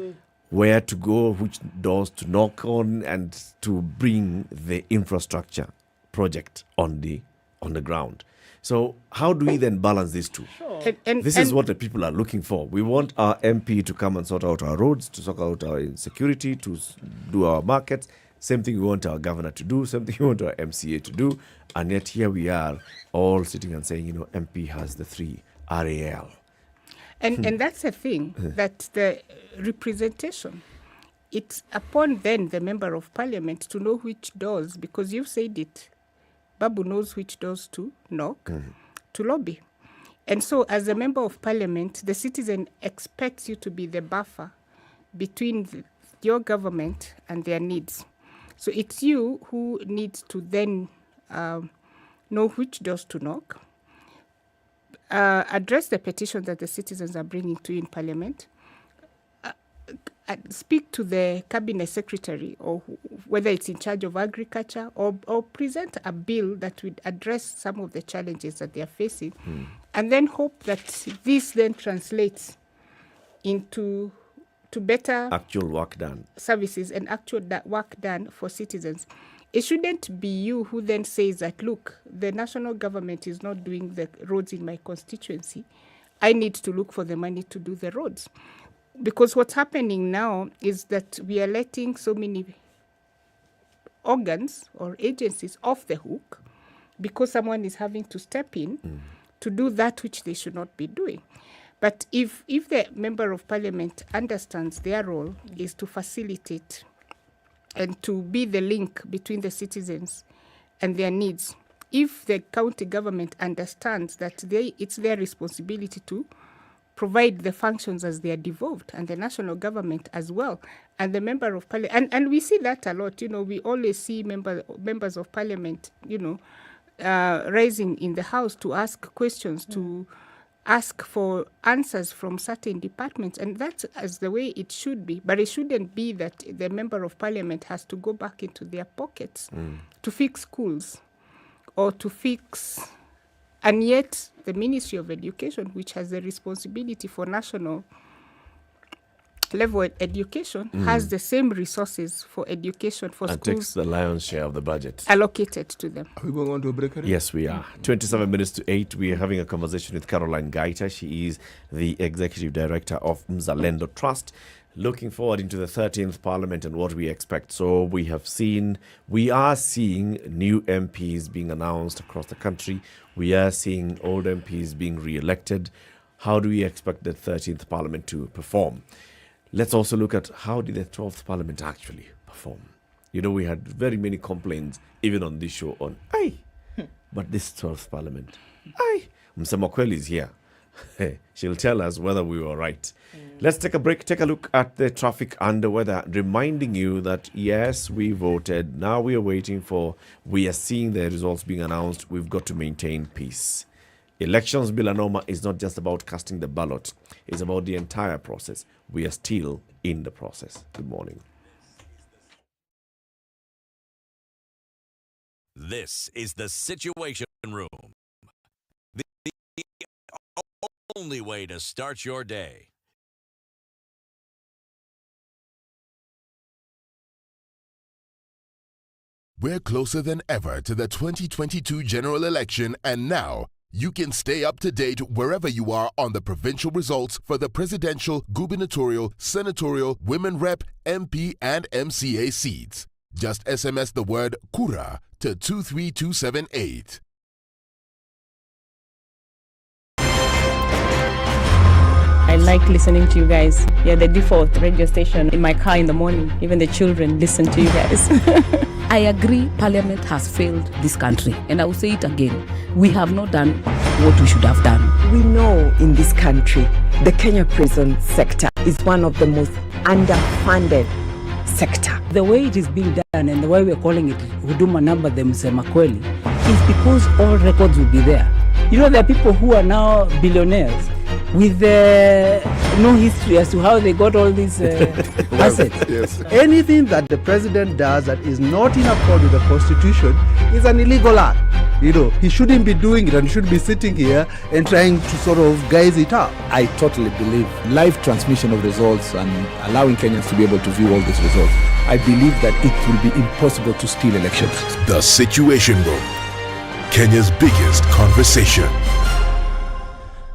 where to go, which doors to knock on, and to bring the infrastructure project on the ground. So how do we then balance these two? This is what the people are looking for. We want our MP to come and sort out our roads, to sort out our insecurity, to do our markets. Same thing we want our governor to do, same thing we want our MCA to do. And yet here we are all sitting and saying, MP has the 3 RAL. And that's the thing, that the representation, it's upon then the member of parliament to know which doors, because you've said it, Babu knows which doors to knock, to lobby. And so as a member of parliament, the citizen expects you to be the buffer between your government and their needs. So it's you who needs to then know which doors to knock, address the petitions that the citizens are bringing to you in parliament, speak to the cabinet secretary, or whether it's in charge of agriculture, or present a bill that would address some of the challenges that they are facing, and then hope that this then translates into better actual work done services and actual work done for citizens. It shouldn't be you who then says that, look, the national government is not doing the roads in my constituency. I need to look for the money to do the roads. Because what's happening now is that we are letting so many organs or agencies off the hook because someone is having to step in to do that which they should not be doing. But if the member of parliament understands their role is to facilitate and to be the link between the citizens and their needs, if the county government understands that it's their responsibility to provide the functions as they are devolved, and the national government as well, and the member of parliament, and we see that a lot. We always see members of parliament, rising in the house to ask questions, to ask for answers from certain departments, and that's as the way it should be. But it shouldn't be that the member of parliament has to go back into their pockets to fix schools or to fix, and yet the Ministry of Education, which has the responsibility for national level education, has the same resources for education for and schools. Takes the lion's share of the budget allocated to them. Are we going on to a break? Yes, we are. 27 minutes to 8. We are having a conversation with Caroline Gaita. She is the Executive Director of Mzalendo Trust. Looking forward into the 13th Parliament and what we expect. So we are seeing new MPs being announced across the country. We are seeing old MPs being re-elected. How do we expect the 13th Parliament to perform? Let's also look at how did the 12th Parliament actually perform. We had very many complaints, even on this show, on, but this 12th Parliament, Msema Kweli is here. She'll tell us whether we were right. Let's take a break, take a look at the traffic and the weather, reminding you that, yes, we voted. Now we are seeing the results being announced. We've got to maintain peace. Elections Bilanoma is not just about casting the ballot. It's about the entire process. We are still in the process. Good morning. This is the Situation Room. The only way to start your day. We're closer than ever to the 2022 general election, and now you can stay up to date wherever you are on the provincial results for the presidential, gubernatorial, senatorial, women rep, MP, and MCA seats. Just SMS the word Kura to 23278. I like listening to you guys. You're the default radio station in my car in the morning. Even the children listen to you guys. I agree Parliament has failed this country. And I will say it again. We have not done what we should have done. We know in this country, the Kenya prison sector is one of the most underfunded sector. The way it is being done and the way we're calling it Huduma Number the Msema Kweli is because all records will be there. There are people who are now billionaires with no history as to how they got all these assets. Yes. Anything that the president does that is not in accord with the constitution is an illegal act. He shouldn't be doing it and should be sitting here and trying to sort of guise it up. I totally believe live transmission of results and allowing Kenyans to be able to view all these results I believe that it will be impossible to steal elections. The Situation Room, Kenya's biggest conversation.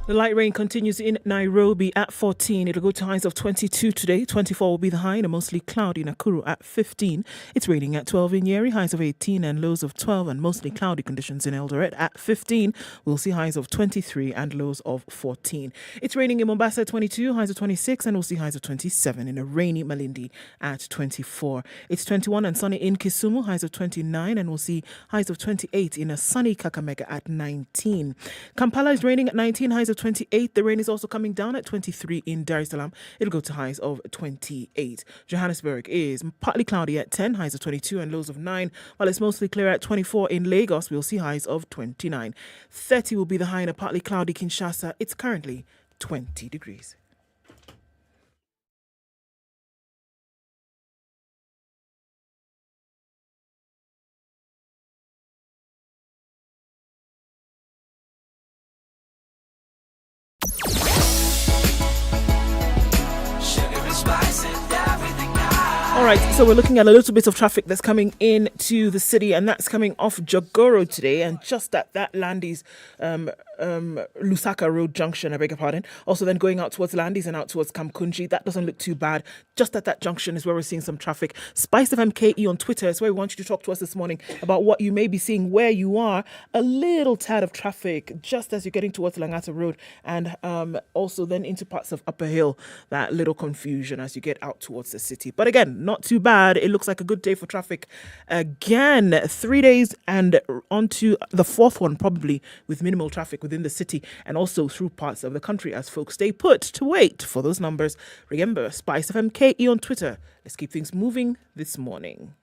The light rain continues in Nairobi at 14. It'll go to highs of 22 today. 24 will be the high and a mostly cloudy Nakuru at 15. It's raining at 12 in Nyeri, highs of 18 and lows of 12, and mostly cloudy conditions in Eldoret at 15. We'll see highs of 23 and lows of 14. It's raining in Mombasa at 22, highs of 26, and we'll see highs of 27 in a rainy Malindi at 24. It's 21 and sunny in Kisumu, highs of 29, and we'll see highs of 28 in a sunny Kakamega at 19. Kampala is raining at 19, highs of 28. The rain is also coming down at 23 in Dar es Salaam. It'll go to highs of 28. Johannesburg is partly cloudy at 10, highs of 22 and lows of 9, while it's mostly clear at 24 in Lagos. We'll see highs of 29. 30 will be the high in a partly cloudy Kinshasa. It's currently 20 degrees. All right, so we're looking at a little bit of traffic that's coming into the city, and that's coming off Jogoro today, and just at that Landis Lusaka Road junction, I beg your pardon. Also then going out towards Landis and out towards Kamkunji. That doesn't look too bad. Just at that junction is where we're seeing some traffic. SpiceFM KE on Twitter is where we want you to talk to us this morning about what you may be seeing where you are. A little tad of traffic just as you're getting towards Langata Road, and also then into parts of Upper Hill. That little confusion as you get out towards the city. But again, not too bad. It looks like a good day for traffic. Again, 3 days and onto the fourth one probably with minimal traffic within the city and also through parts of the country as folks stay put to wait for those numbers. Remember, SpiceFM KE on Twitter. Let's keep things moving this morning.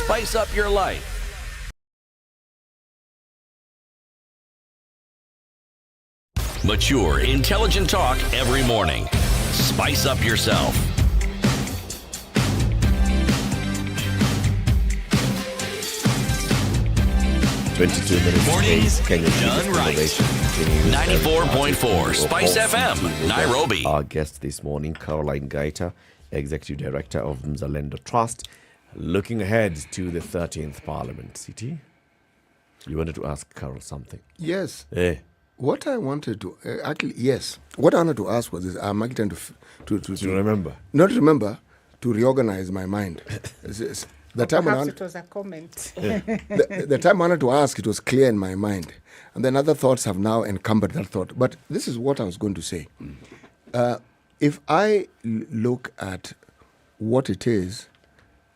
Spice up your life. Mature, intelligent talk every morning. Spice up yourself. Mornings done right. 94.4 Spice FM, Nairobi. Our guest this morning, Caroline Gaita, Executive Director of Mzalendo Trust, looking ahead to the 13th Parliament. City, you wanted to ask Carol something? Yes. What I wanted to what I wanted to ask was this: I'm trying to remember, not remember, to reorganize my mind. The time Perhaps it was a comment. the time I wanted to ask, it was clear in my mind, and then other thoughts have now encumbered that thought. But this is what I was going to say. If I look at what it is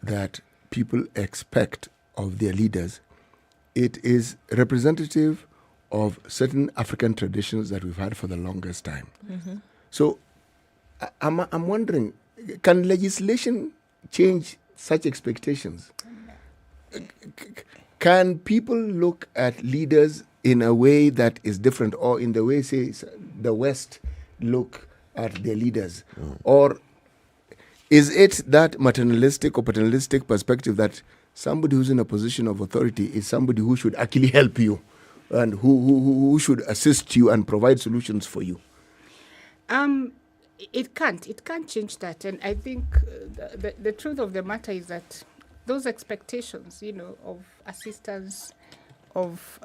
that people expect of their leaders, it is representative of certain African traditions that we've had for the longest time. Mm-hmm. So I'm wondering, can legislation change such expectations? Can people look at leaders in a way that is different, or in the way, say, the West look at their leaders? Or is it that maternalistic or paternalistic perspective that somebody who's in a position of authority is somebody who should actually help you and who should assist you and provide solutions for you? It can't change that. And I think the truth of the matter is that those expectations, of assistance, of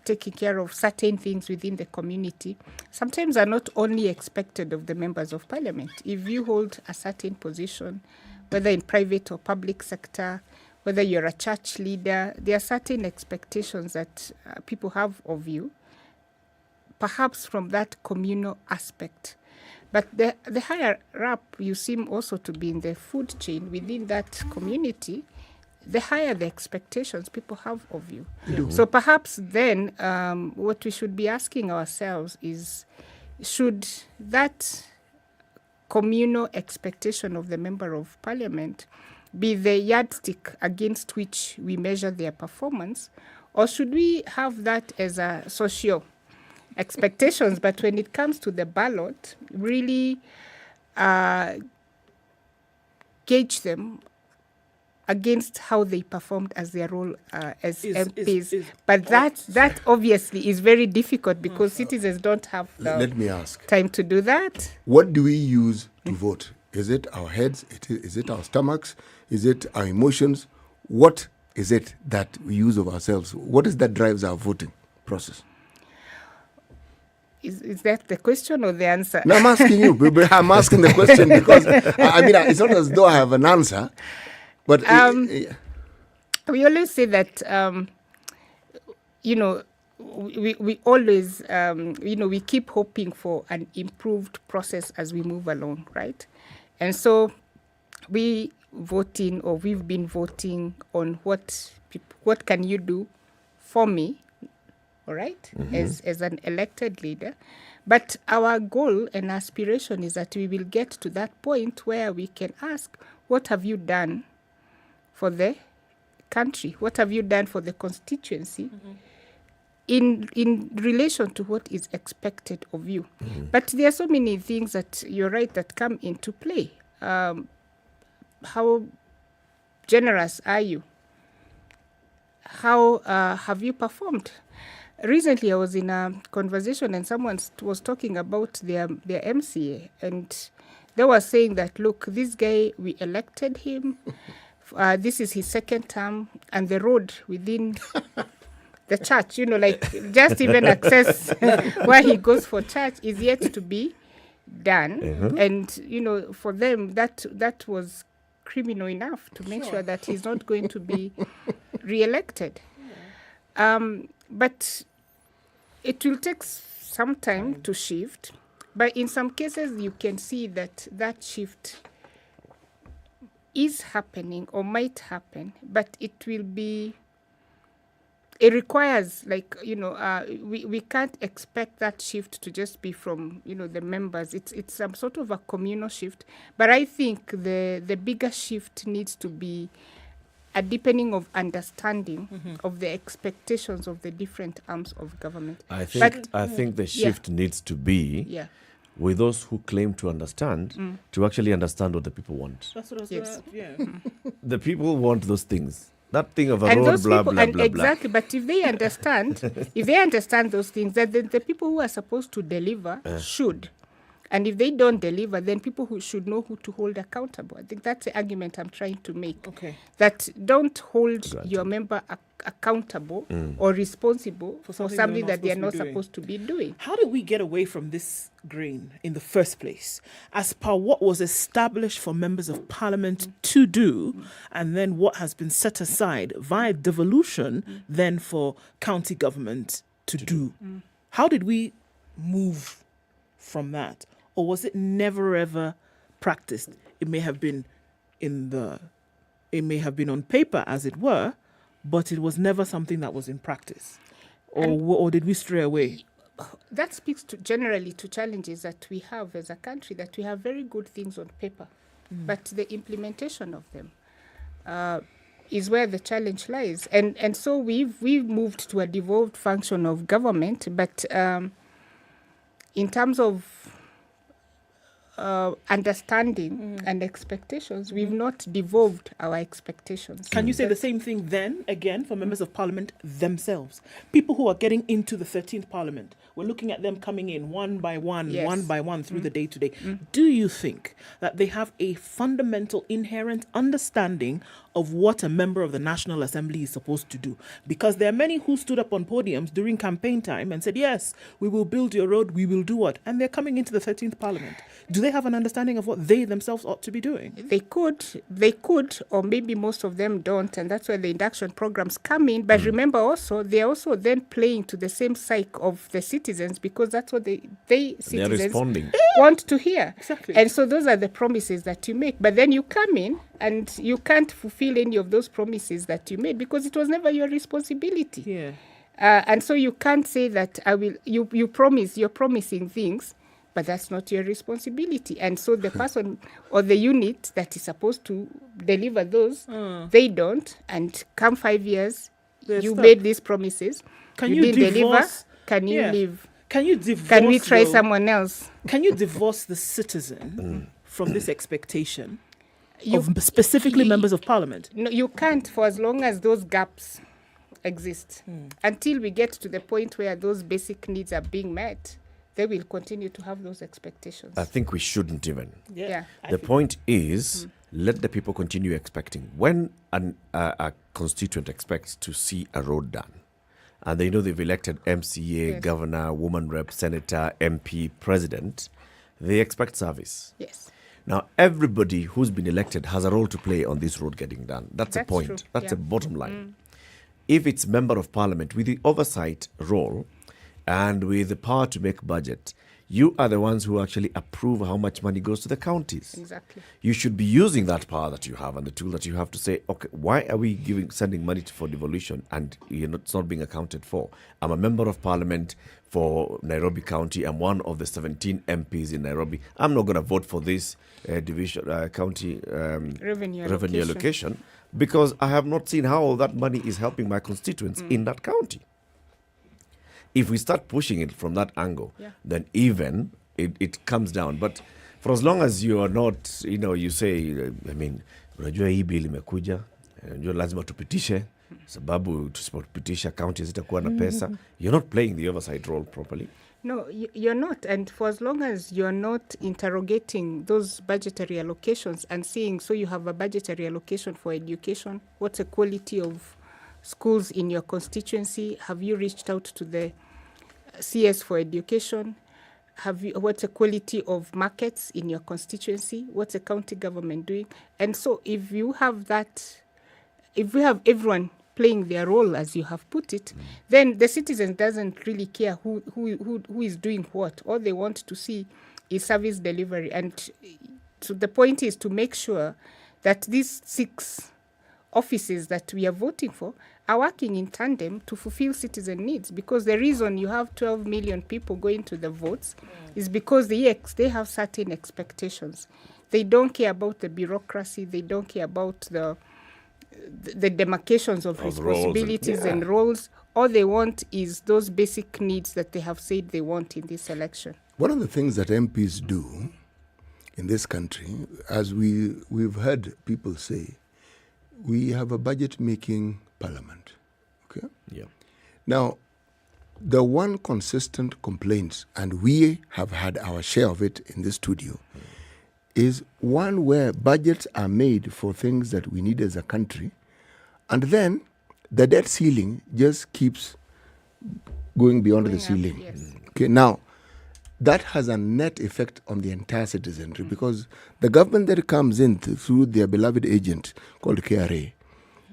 taking care of certain things within the community, sometimes are not only expected of the members of parliament. If you hold a certain position, whether in private or public sector, whether you're a church leader, there are certain expectations that people have of you, perhaps from that communal aspect. But the higher up you seem also to be in the food chain within that community, the higher the expectations people have of you. Mm-hmm. So perhaps then what we should be asking ourselves is, should that communal expectation of the member of parliament be the yardstick against which we measure their performance, or should we have that as a social expectations, but when it comes to the ballot, really gauge them against how they performed as their role as MPs. But that obviously is very difficult because citizens don't have Let me ask. time to do that. What do we use to vote? Is it our heads? Is it our stomachs? Is it our emotions? What is it that we use of ourselves? What is that drives our voting process? Is that the question or the answer? No, I'm asking you. I'm asking the question because, I mean, it's not as though I have an answer. But we always say that, we always, we keep hoping for an improved process as we move along, right? And so we've been voting on what can you do for me, all right, as an elected leader. But our goal and aspiration is that we will get to that point where we can ask, what have you done for the country? What have you done for the constituency in relation to what is expected of you? But there are so many things that you're right that come into play. How generous are you? How have you performed? Recently, I was in a conversation and someone was talking about their MCA, and they were saying that, look, this guy, we elected him. This is his second term, and the road within the church, just even access where he goes for church is yet to be done. And, for them, that was criminal enough to make sure that he's not going to be re-elected. But it will take some time to shift. But in some cases, you can see that shift is happening or might happen, but it requires, we can't expect that shift to just be from, the members. It's some sort of a communal shift. But I think the bigger shift needs to be a deepening of understanding of the expectations of the different arms of government. I think the shift needs to be with those who claim to understand, to actually understand what the people want. That's what I was The people want those things. That thing of a road, blah, blah, blah, exactly, but if they understand those things, then the people who are supposed to deliver should. And if they don't deliver, then people who should know who to hold accountable. I think that's the argument I'm trying to make. Okay. That don't hold your member accountable or responsible for something that they are not supposed to be doing. How did we get away from this grain in the first place? As per what was established for members of parliament to do, and then what has been set aside via devolution then for county government to do. How did we move from that? Or was it never ever practiced? It may have been on paper, as it were, but it was never something that was in practice. Or did we stray away? That speaks generally to challenges that we have as a country, that we have very good things on paper, but the implementation of them is where the challenge lies. And so we've moved to a devolved function of government, but in terms of understanding and expectations, we've not devolved our expectations. Can you say the same thing then, again, for members of parliament themselves? People who are getting into the 13th parliament, we're looking at them coming in one by one through the day-to-day. Do you think that they have a fundamental, inherent understanding of what a member of the National Assembly is supposed to do? Because there are many who stood up on podiums during campaign time and said, yes, we will build your road, we will do what? And they're coming into the 13th parliament. Do they have an understanding of what they themselves ought to be doing? They could, or maybe most of them don't, and that's where the induction programs come in. But remember also, they're also then playing to the same psyche of the citizens, because that's what citizens want to hear. Exactly. And so those are the promises that you make. But then you come in and you can't fulfill any of those promises that you made because it was never your responsibility. Yeah. And so you can't say that you're promising things, but that's not your responsibility. And so the person or the unit that is supposed to deliver those, they don't. And come 5 years, you made these promises. You didn't deliver. Can you leave? Can you divorce? Can we try someone else? Can you divorce the citizen from this expectation of specifically members of parliament? No, you can't for as long as those gaps exist. Until we get to the point where those basic needs are being met, they will continue to have those expectations. I think we shouldn't even. Yeah. The point is, let the people continue expecting. When a constituent expects to see a road done, and they know they've elected MCA, governor, woman rep, senator, MP, president, they expect service. Yes. Now, everybody who's been elected has a role to play on this road getting done. That's a point. True. That's a bottom line. If it's member of parliament with the oversight role and with the power to make budget, you are the ones who actually approve how much money goes to the counties. Exactly. You should be using that power that you have and the tool that you have to say, okay, why are we sending money for devolution and it's not being accounted for? I'm a member of parliament for Nairobi County. I'm one of the 17 MPs in Nairobi. I'm not going to vote for this county revenue allocation because I have not seen how that money is helping my constituents in that county. If we start pushing it from that angle, then even it comes down. But for as long as you are not, you say, unajua hii bill imekuja, unajua lazima tupitishe, sababu tusipopitisha county zitakuwa na pesa. You're not playing the oversight role properly. No, you're not. And for as long as you're not interrogating those budgetary allocations and seeing, so you have a budgetary allocation for education, what's the quality of schools in your constituency? Have you reached out to the CS for education? What's the quality of markets in your constituency? What's the county government doing? And so if you have that, if we have everyone playing their role as you have put it, then the citizen doesn't really care who is doing what. All they want to see is service delivery. And so the point is to make sure that these 6 offices that we are voting for are working in tandem to fulfill citizen needs, because the reason you have 12 million people going to the votes is because they have certain expectations. They don't care about the bureaucracy. They don't care about the demarcations of responsibilities and roles. All they want is those basic needs that they have said they want in this election. One of the things that MPs do in this country, as we've heard people say, we have a budget-making parliament. Okay? Yeah. Now, the one consistent complaint, and we have had our share of it in this studio, is one where budgets are made for things that we need as a country, and then the debt ceiling just keeps going beyond the ceiling. Okay, now, that has a net effect on the entire citizenry because the government that comes in through their beloved agent called KRA,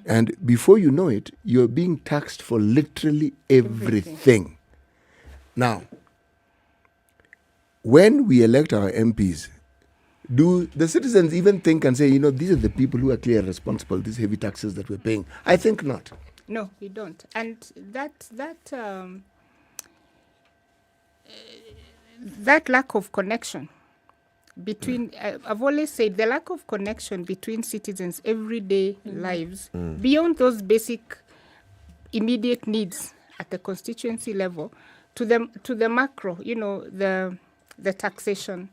and before you know it, you're being taxed for literally everything. Now, when we elect our MPs, do the citizens even think and say, these are the people who are clearly responsible, these heavy taxes that we're paying? I think not. No, we don't. And that lack of connection between, I've always said, the lack of connection between citizens' everyday lives, beyond those basic immediate needs at the constituency level, to the macro, the taxation,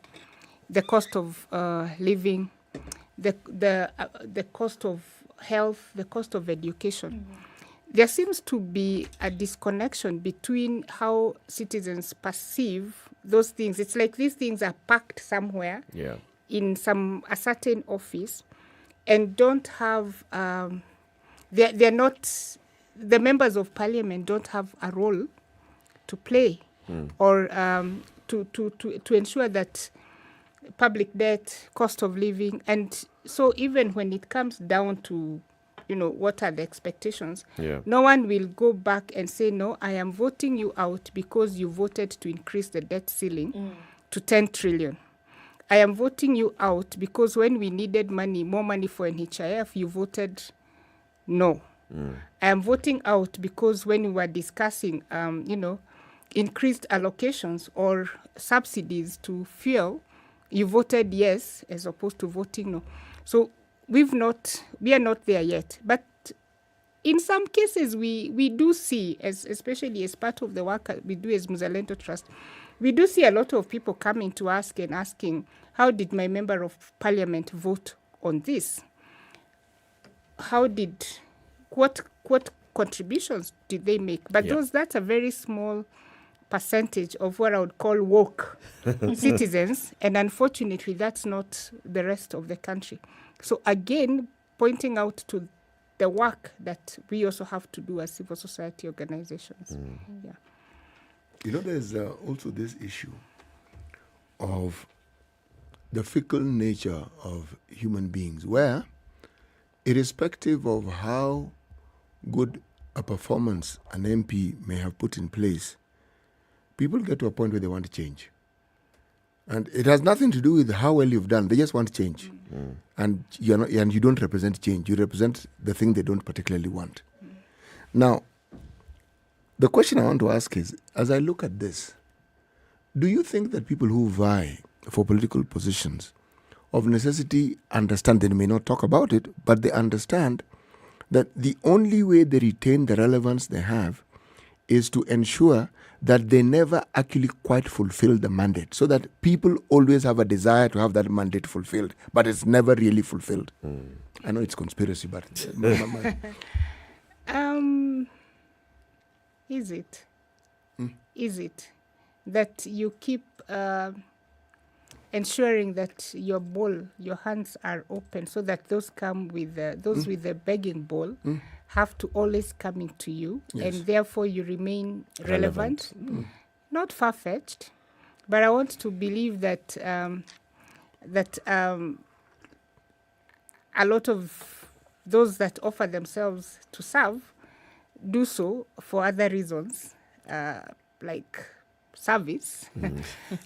the cost of living, the cost of health, the cost of education. There seems to be a disconnection between how citizens perceive those things. It's like these things are packed somewhere in a certain office and don't have, they're not, the members of parliament don't have a role to play or to ensure that public debt, cost of living, and so even when it comes down to, what are the expectations, no one will go back and say, no, I am voting you out because you voted to increase the debt ceiling to 10 trillion. I am voting you out because when we needed more money for NHIF, you voted no. I am voting out because when we were discussing, increased allocations or subsidies to fuel, you voted yes as opposed to voting no. So we are not there yet. But in some cases, we do see, especially as part of the work we do as Mzalendo Trust, we do see a lot of people coming to us and asking, how did my member of parliament vote on this. What contributions did they make? But that's a very small percentage of what I would call woke citizens, and unfortunately that's not the rest of the country. So again, pointing out to the work that we also have to do as civil society organizations. Yeah. You know, there's also this issue of the fickle nature of human beings, where irrespective of how good a performance an MP may have put in place, people get to a point where they want to change. And it has nothing to do with how well you've done. They just want change. And you don't represent change. You represent the thing they don't particularly want. Now, the question I want to ask is, as I look at this, do you think that people who vie for political positions of necessity understand, they may not talk about it, but they understand that the only way they retain the relevance they have is to ensure that they never actually quite fulfill the mandate, so that people always have a desire to have that mandate fulfilled, but it's never really fulfilled. I know it's conspiracy, but... Is it? Is it that you keep ensuring that your hands are open, so that those with the begging bowl have to always come into you, and therefore you remain relevant. Not far-fetched, but I want to believe that a lot of those that offer themselves to serve do so for other reasons, like service.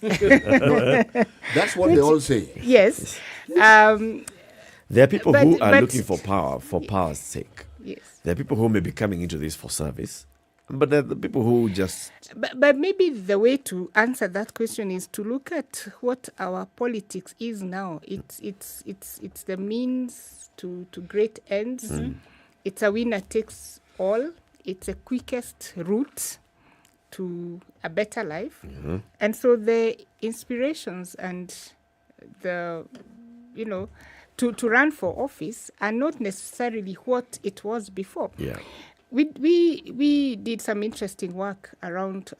That's what they all say. Yes. There are people who are looking for power for power's sake. Yes. There are people who may be coming into this for service, but there are the people who just... But maybe the way to answer that question is to look at what our politics is now. It's the means to great ends. It's a winner takes all. It's a quickest route to a better life. And so the inspirations and the, to run for office are not necessarily what it was before. Yeah. We did some interesting work around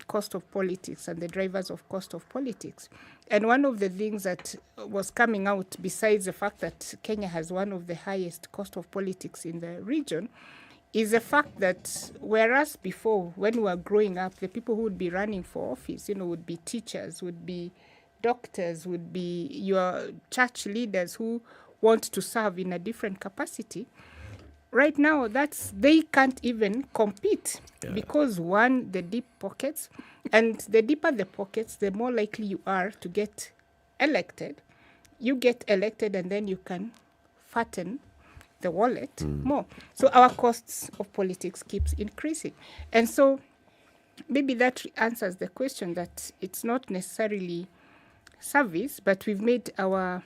cost of politics and the drivers of cost of politics. And one of the things that was coming out, besides the fact that Kenya has one of the highest cost of politics in the region, is the fact that whereas before, when we were growing up, the people who would be running for office, would be teachers, would be doctors, would be your church leaders who want to serve in a different capacity. Right now, they can't even compete because one, the deep pockets, and the deeper the pockets, the more likely you are to get elected. You get elected and then you can fatten the wallet more. So our costs of politics keeps increasing. And so maybe that answers the question that it's not necessarily service, but we've made our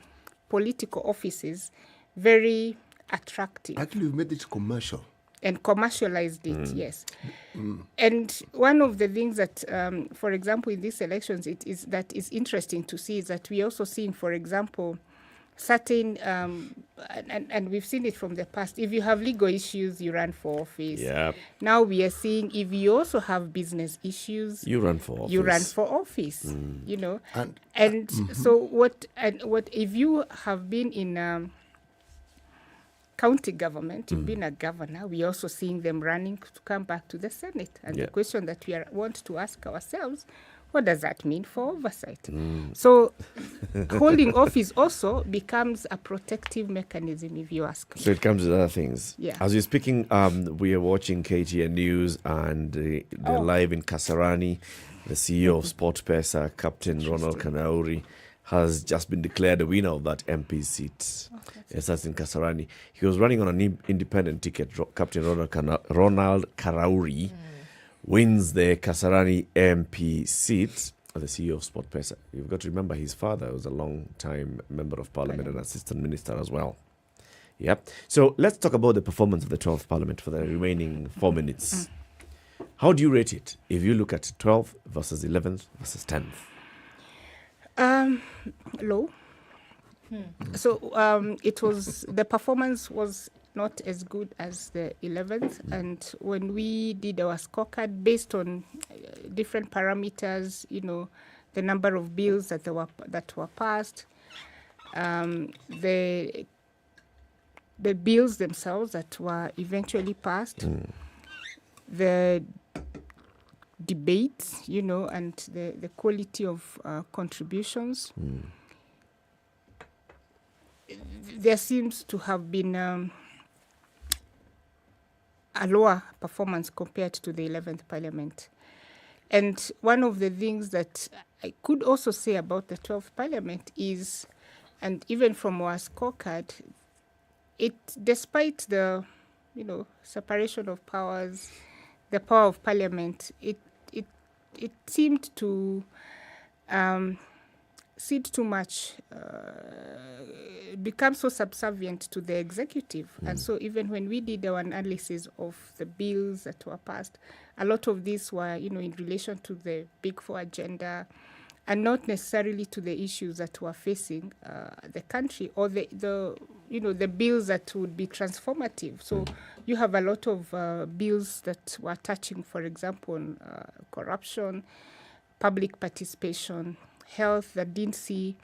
political offices very attractive. Actually, we've made it commercial. And commercialized it, yes. And one of the things that, for example, in these elections, that is interesting to see is that we're also seeing, for example, certain, and we've seen it from the past, if you have legal issues, you run for office. Yeah. Now we are seeing if you also have business issues, you run for office. You run for office, And so what if you have been in county government, you've been a governor, we're also seeing them running to come back to the Senate. And the question that we want to ask ourselves, what does that mean for oversight? So holding office also becomes a protective mechanism, if you ask me. So it comes with other things. Yeah. As you're speaking, we are watching KTN News, and they're live in Kasarani. The CEO of SportPesa, Captain Ronald Kanauri, has just been declared a winner of that MP seat. Yes, that's in Kasarani. He was running on an independent ticket. Captain Ronald Karauri wins the Kasarani MP seat as the CEO of SportPesa. You've got to remember his father was a long-time member of parliament and assistant minister as well. Yep. So let's talk about the performance of the 12th parliament for the remaining 4 minutes. How do you rate it if you look at 12th versus 11th versus 10th? Low. So it was, the performance was not as good as the 11th. And when we did our scorecard based on different parameters, you know, the number of bills that were passed, the bills themselves that were eventually passed, the debates, you know, and the quality of contributions. There seems to have been a lower performance compared to the 11th Parliament. And one of the things that I could also say about the 12th Parliament is, and even from our scorecard, it, despite the, you know, separation of powers, the power of Parliament, it seemed to cede too much, become so subservient to the executive. And so even when we did our analysis of the bills that were passed, a lot of these were, you know, in relation to the Big Four agenda and not necessarily to the issues that were facing the country or the you know, the bills that would be transformative. So you have a lot of bills that were touching, for example, corruption, public participation, health that didn't see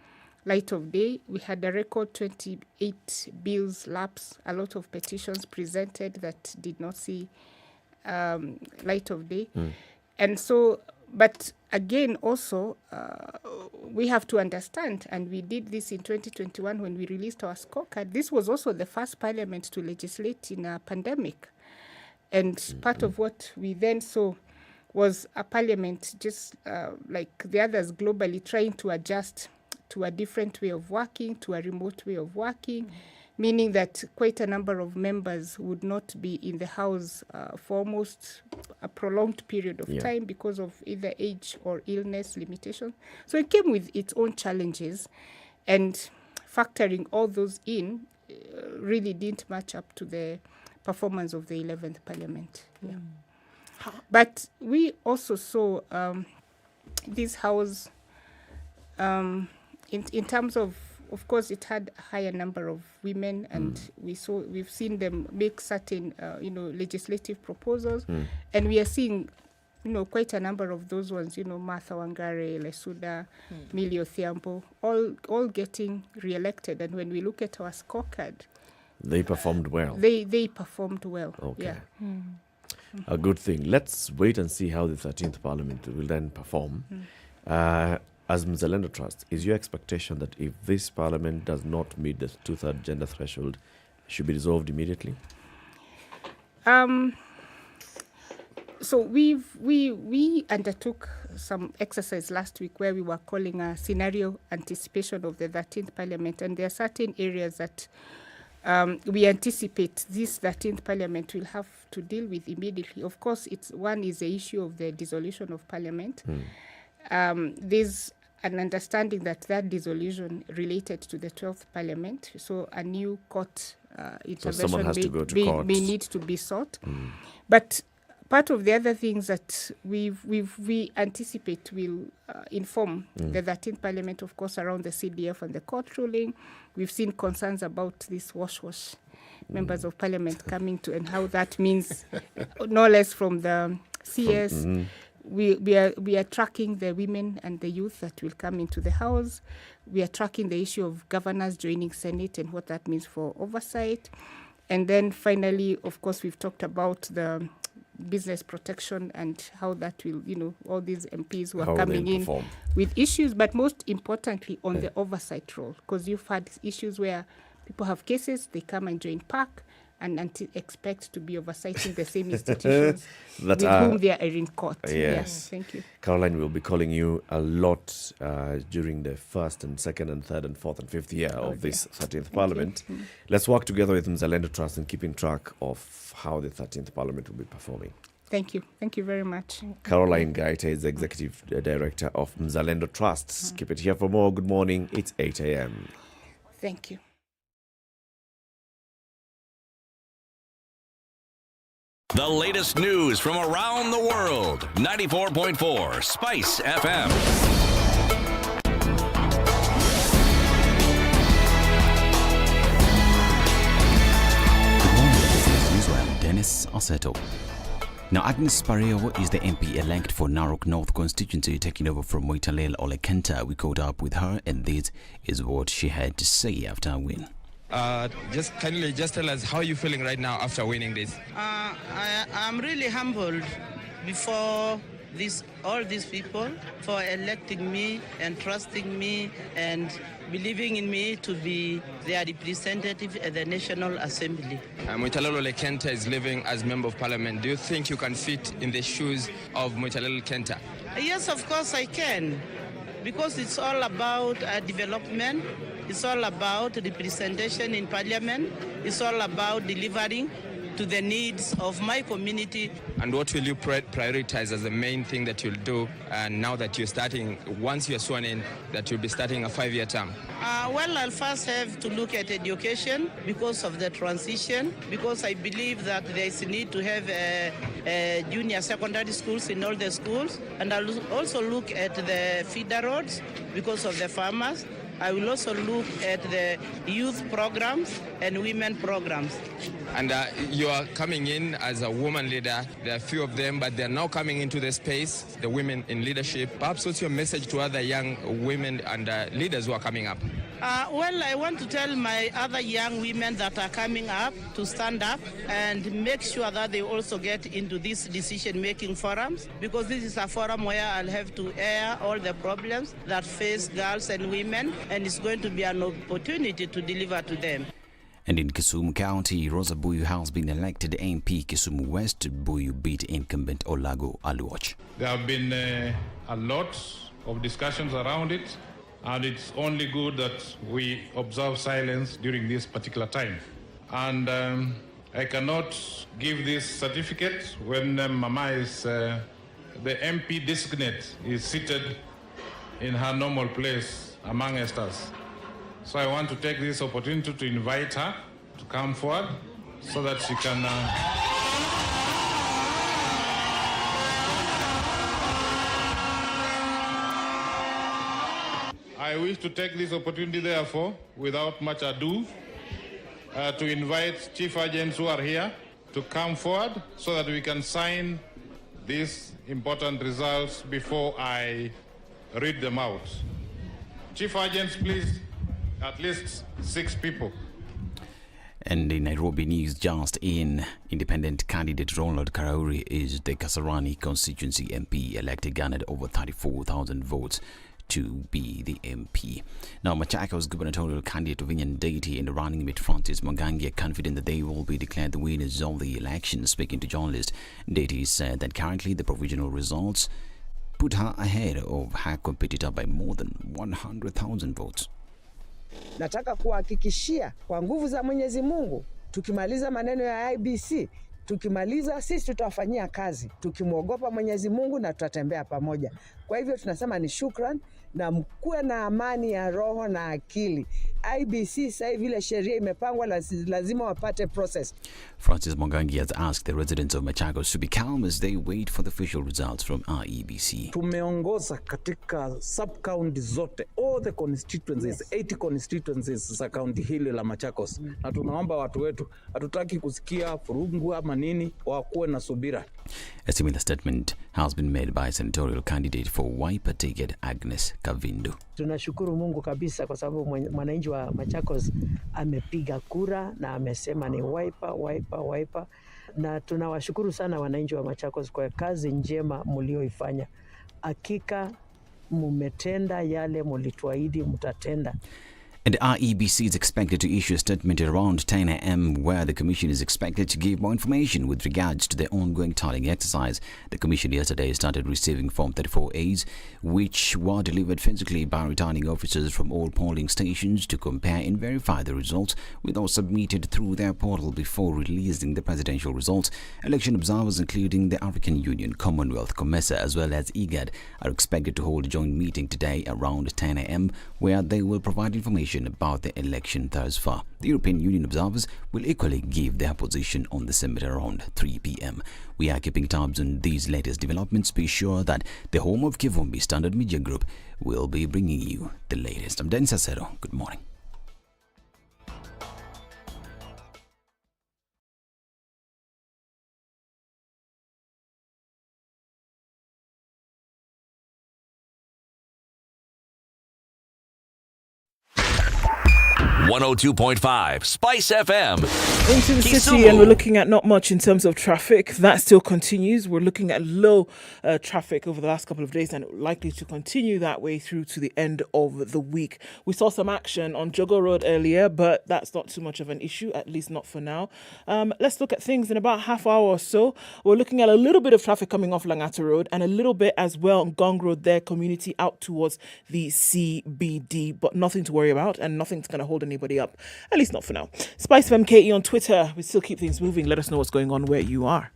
light of day. We had a record 28 bills lapse, a lot of petitions presented that did not see light of day. And so, but again, also, we have to understand, and we did this in 2021 when we released our scorecard, this was also the first Parliament to legislate in a pandemic. And part of what we then saw was a Parliament, just like the others globally, trying to adjust to a different way of working, to a remote way of working, meaning that quite a number of members would not be in the House for almost a prolonged period of time because of either age or illness limitation. So it came with its own challenges, and factoring all those in really didn't match up to the performance of the 11th Parliament. But we also saw this House, in terms of course, it had a higher number of women, and we've seen them make certain, you know, legislative proposals, and we are seeing, you know, quite a number of those ones, you know, Martha Wangare, Lesuda, Millie Odhiambo, all getting re-elected. And when we look at our scorecard, they performed well. They performed well. Okay. A good thing. Let's wait and see how the 13th Parliament will then perform. As Mzalendo Trust, is your expectation that if this Parliament does not meet the 2/3 gender threshold, it should be dissolved immediately? So we undertook some exercise last week where we were calling a scenario anticipation of the 13th Parliament, and there are certain areas that we anticipate this 13th Parliament will have to deal with immediately. Of course, one is the issue of the dissolution of Parliament. There's an understanding that dissolution related to the 12th Parliament, so a new court intervention may need to be sought. But part of the other things that we anticipate will inform the 13th Parliament, of course, around the CDF and the court ruling. We've seen concerns about this wash members of Parliament coming to, and how that means, no less from the CS. We are tracking the women and the youth that will come into the House. We are tracking the issue of governors joining Senate and what that means for oversight. And then finally, of course, we've talked about the business protection and how that will, you know, all these MPs who are coming in with issues, but most importantly on the oversight role, because you've had issues where people have cases, they come and join PAC and expect to be oversighting the same institutions with whom they are in court. Yes. Thank you. Caroline, will be calling you a lot during the first and second and third and fourth and fifth year of this 13th Parliament. Let's work together with Mzalendo Trust in keeping track of how the 13th Parliament will be performing. Thank you. Thank you very much. Caroline Gaita is the Executive Director of Mzalendo Trust. Keep it here for more. Good morning. It's 8 a.m. Thank you. The latest news from around the world. 94.4 Spice FM. Saseto. Now, Agnes Pareo is the MP-elect for Narok North constituency, taking over from Moitalel Olekenta. We caught up with her, and this is what she had to say after a win. Just tell us how you're feeling right now after winning this. I'm really humbled before all these people for electing me and trusting me and believing in me to be their representative at the National Assembly. Moitalel Olekenta is living as Member of Parliament. Do you think you can fit in the shoes of Moitalel Olekenta? Yes, of course I can, because it's all about development. It's all about representation in Parliament. It's all about delivering to the needs of my community. And what will you prioritize as the main thing that you'll do now that you're starting, once you're sworn in, that you'll be starting a 5-year term? Well, I'll first have to look at education because of the transition, because I believe that there is a need to have junior secondary schools in all the schools. And I'll also look at the feeder roads because of the farmers. I will also look at the youth programs and women programs. And you are coming in as a woman leader. There are a few of them, but they're now coming into the space, the women in leadership. Perhaps what's your message to other young women and leaders who are coming up? Well, I want to tell my other young women that are coming up to stand up and make sure that they also get into these decision-making forums, because this is a forum where I'll have to air all the problems that face girls and women, and it's going to be an opportunity to deliver to them. And in Kisumu County, Rosa Buyu has been elected MP Kisumu West. Buyu beat incumbent Olago Aluoch. There have been a lot of discussions around it, and it's only good that we observe silence during this particular time. And I cannot give this certificate when Mama is, the MP designate is seated in her normal place among us. So I want to take this opportunity to invite her to come forward so that she can I wish to take this opportunity, therefore, without much ado, to invite chief agents who are here to come forward so that we can sign these important results before I read them out. Chief agents, please, at least 6 people. And in Nairobi news, just in, independent candidate Ronald Karauri is the Kasarani constituency MP elected, garnered over 34,000 votes to be the MP. Now, Machakos gubernatorial candidate Vinyan Deity in the running mate Francis Mwangangi are confident that they will be declared the winners of the election. Speaking to journalists, Deity said that currently the provisional results put her ahead of her competitor by more than 100,000 votes. Nataka kuhakikishia kwa nguvu za Mwenyezi Mungu, tukimaliza maneno ya IBC, tukimaliza sisi tutafanyia kazi, tukimwogopa Mwenyezi Mungu na tutatembea pamoja. Kwa hivyo tunasema ni shukran na mkuwe na amani ya roho na akili. IBC sasa vile sheria imepangwa lazima wapate process. Francis Mwangangi has asked the residents of Machakos to be calm as they wait for the official results from IEBC. Tumeongoza katika sub-county zote, all the constituencies, 80 constituencies za county hili la Machakos. Na tunaomba watu wetu, hatutaki kusikia furungu ama nini, wakuwe na subira. A similar statement has been made by senatorial candidate for Wiper ticket Agnes Kavindu. Tunashukuru Mungu kabisa kwa sababu mwananchi wa Machakos amepiga kura na amesema ni Wiper. Na tunawashukuru sana wananchi wa Machakos kwa kazi njema mlioifanya. Hakika mumetenda yale mlituahidi mtatenda. And IEBC is expected to issue a statement around 10 a.m. where the Commission is expected to give more information with regards to the ongoing tallying exercise. The Commission yesterday started receiving Form 34As, which were delivered physically by returning officers from all polling stations to compare and verify the results, with those submitted through their portal before releasing the presidential results. Election observers, including the African Union, Commonwealth, COMESA, as well as IGAD, are expected to hold a joint meeting today around 10 a.m. where they will provide information about the election thus far. The European Union observers will equally give their position on the summit around 3 p.m. We are keeping tabs on these latest developments. Be sure that the home of Kivumbi Standard Media Group will be bringing you the latest. I'm Dennis Acero. Good morning. 102.5 Spice FM. Into the Kisumu. city, and we're looking at not much in terms of traffic. That still continues. We're looking at low traffic over the last couple of days, and likely to continue that way through to the end of the week. We saw some action on Jogo Road earlier, but that's not too much of an issue, at least not for now. Let's look at things in about half hour or so. We're looking at a little bit of traffic coming off Langata Road, and a little bit as well on Gong Road there, community out towards the CBD, but nothing to worry about, and nothing's going to hold anybody up, at least not for now. SpiceFM KE on Twitter. We still keep things moving. Let us know what's going on where you are.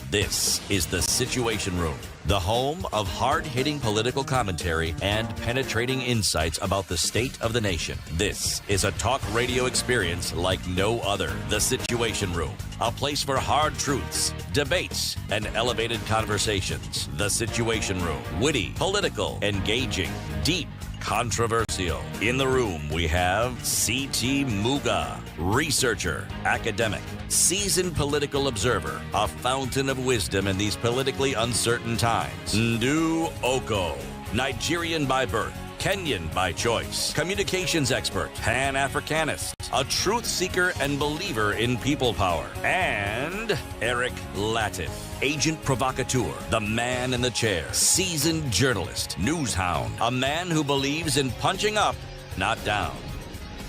This is The Situation Room, the home of hard-hitting political commentary and penetrating insights about the state of the nation. This is a talk radio experience like no other. The Situation Room, a place for hard truths, debates, and elevated conversations. The Situation Room, witty, political, engaging, deep, controversial. In the room, we have C.T. Muga, researcher, academic, seasoned political observer, a fountain of wisdom in these politically uncertain times. Ndu Oko, Nigerian by birth, Kenyan by choice, communications expert, Pan-Africanist, a truth seeker and believer in people power, and Eric Latif, agent provocateur, the man in the chair, seasoned journalist, news hound, a man who believes in punching up, not down.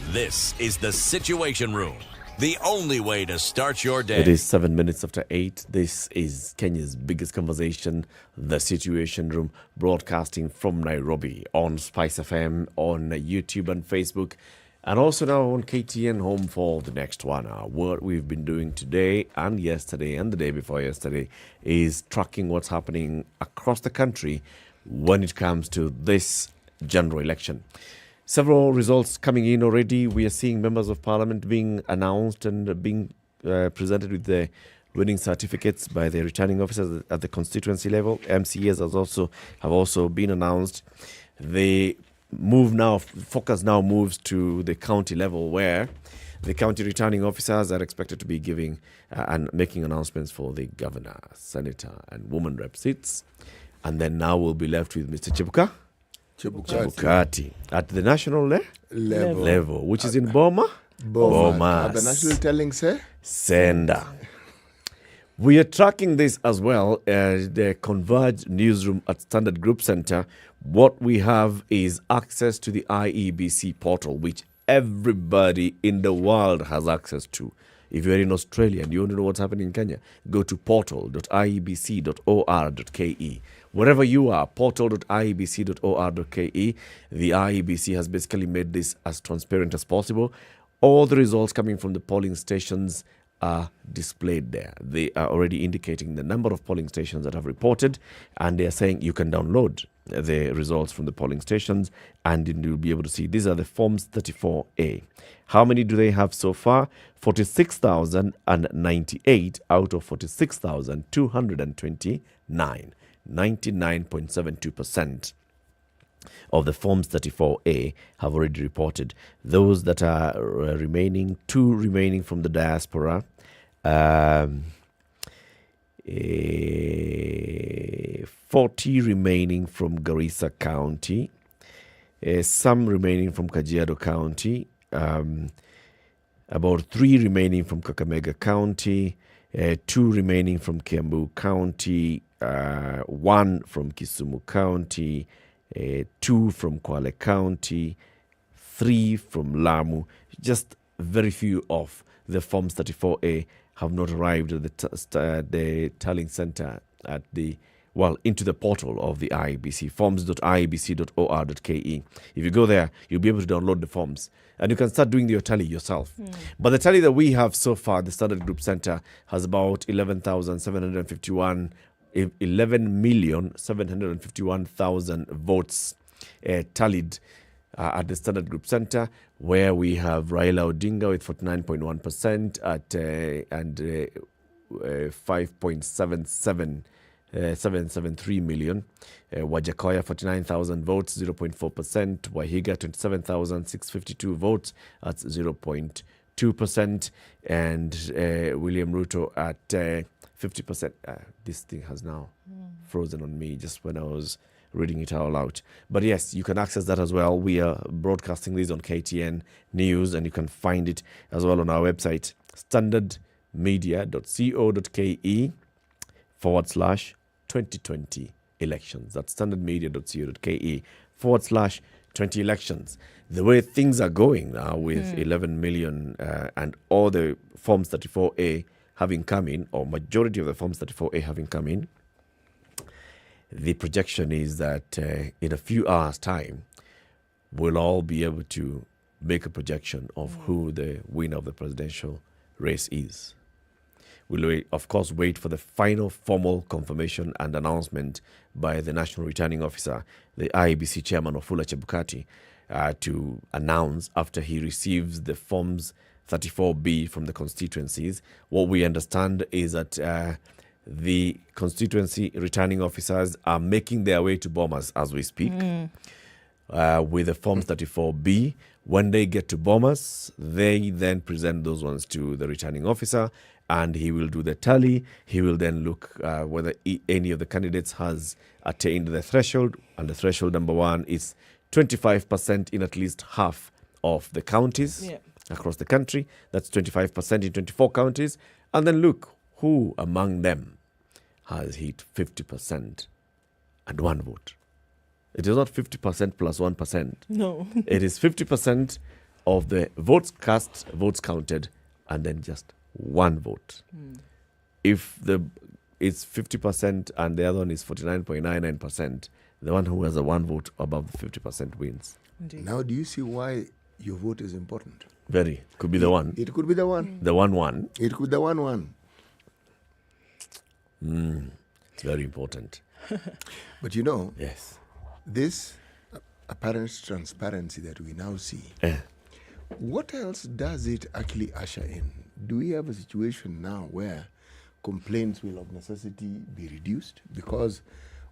This is The Situation Room, the only way to start your day. It is 7 minutes after 8. This is Kenya's biggest conversation, The Situation Room, broadcasting from Nairobi on Spice FM, on YouTube and Facebook, and also now on KTN Home for the next 1 hour. What we've been doing today and yesterday and the day before yesterday is tracking what's happening across the country when it comes to this general election. Several results coming in already. We are seeing members of parliament being announced and being presented with the winning certificates by the returning officers at the constituency level. MCAs have also been announced. The focus now moves to the county level, where the county returning officers are expected to be giving and making announcements for the governor, senator, and woman rep seats. And then now we'll be left with Mr. Chebukati at the national level, which is in Boma. At the national telling, sir? Sender. We are tracking this as well as the Converge newsroom at Standard Group Center. What we have is access to the IEBC portal, which everybody in the world has access to. If you're in Australia and you want to know what's happening in Kenya, go to portal.iebc.or.ke. Wherever you are, portal.iebc.or.ke. The IEBC has basically made this as transparent as possible. All the results coming from the polling stations are displayed there. They are already indicating the number of polling stations that have reported, and they are saying you can download the results from the polling stations and you'll be able to see. These are the forms 34A. How many do they have so far? 46,098 out of 46,229. 99.72% of the forms 34A have already reported. Those that are remaining, 2 remaining from the diaspora, 40 remaining from Garissa County, some remaining from Kajiado County, about 3 remaining from Kakamega County, 2 remaining from Kiambu County, 1 from Kisumu County, 2 from Kwale County, 3 from Lamu. Just very few of the Forms 34A have not arrived at the tallying center into the portal of the IEBC, forms.iebc.or.ke. If you go there, you'll be able to download the forms and you can start doing your tally yourself. But the tally that we have so far, the Standard Group Center, has about 11,751,000 votes tallied at the Standard Group Center, where we have Raila Odinga with 49.1% and 5.773 million. Wajakoya 49,000 votes, 0.4%. Wahiga 27,652 votes, that's 0.2%. And William Ruto at 50%. This thing has now frozen on me just when I was reading it out loud. But yes, you can access that as well. We are broadcasting this on KTN News, and you can find it as well on our website, standardmedia.co.ke/2020 elections. That's standardmedia.co.ke/20 elections. The way things are going now with 11 million and all the Forms 34A having come in, or majority of the Forms 34A having come in, the projection is that in a few hours' time, we'll all be able to make a projection of who the winner of the presidential race is. We'll, of course, wait for the final formal confirmation and announcement by the National Returning Officer, the IEBC Chairman Wafula Chebukati, to announce after he receives the Forms 34B from the constituencies. What we understand is that the constituency returning officers are making their way to Bomas as we speak with the Forms 34B. When they get to Bomas, they then present those ones to the returning officer, and he will do the tally. He will then look whether any of the candidates has attained the threshold, and the threshold number 1 is 25% in at least half of the counties across the country. That's 25% in 24 counties. And then look who among them has hit 50% and 1 vote. It is not 50% plus 1%. No. It is 50% of the votes cast, votes counted, and then just 1 vote. If it's 50% and the other one is 49.99%, the one who has a 1 vote above the 50% wins. Indeed. Now, do you see why your vote is important? Very. Could be the one. It could be the one. The 1-1. It could be the 1-1. It's very important. But you know, yes, this apparent transparency that we now see, what else does it actually usher in? Do we have a situation now where complaints will of necessity be reduced? Because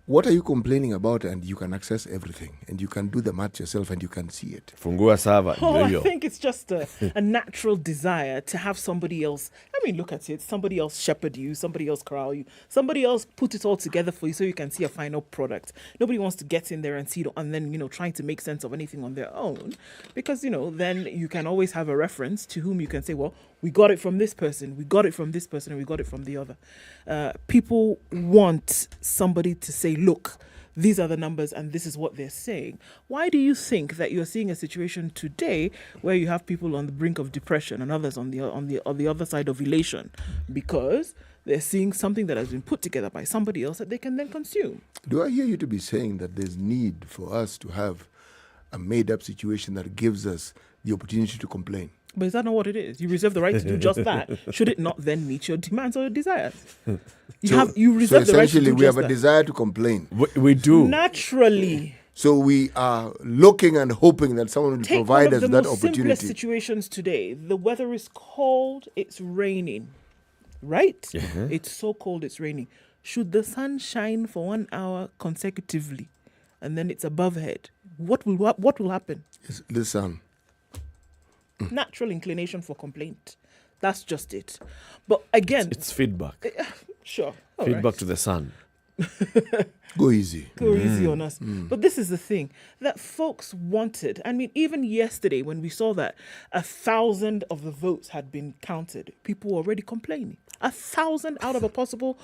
what are you complaining about? And you can access everything, and you can do the math yourself, and you can see it. Fungua server. I think it's just a natural desire to have somebody else. I mean, look at it. Somebody else shepherd you. Somebody else corral you. Somebody else put it all together for you so you can see a final product. Nobody wants to get in there and see it, and then, trying to make sense of anything on their own. Because, then you can always have a reference to whom you can say, well, we got it from this person, we got it from this person, and we got it from the other. People want somebody to say, look, these are the numbers and this is what they're saying. Why do you think that you're seeing a situation today where you have people on the brink of depression and others on the other side of elation? Because they're seeing something that has been put together by somebody else that they can then consume. Do I hear you to be saying that there's need for us to have a made-up situation that gives us the opportunity to complain? But is that not what it is? You reserve the right to do just that. Should it not then meet your demands or your desires? You reserve the right to do essentially, we have just a desire to complain. We do. Naturally. So we are looking and hoping that someone will provide us that opportunity. Take one of the most simplest situations today. The weather is cold, it's raining. Right? It's so cold, it's raining. Should the sun shine for 1 hour consecutively and then it's above head, what will happen? It's the sun. Natural inclination for complaint. That's just it. But again, it's feedback. Sure. All feedback right. to the sun. Go easy. Go easy on us. But this is the thing that folks wanted. I mean, even yesterday when we saw that 1,000 of the votes had been counted, people were already complaining. 1,000 out of a possible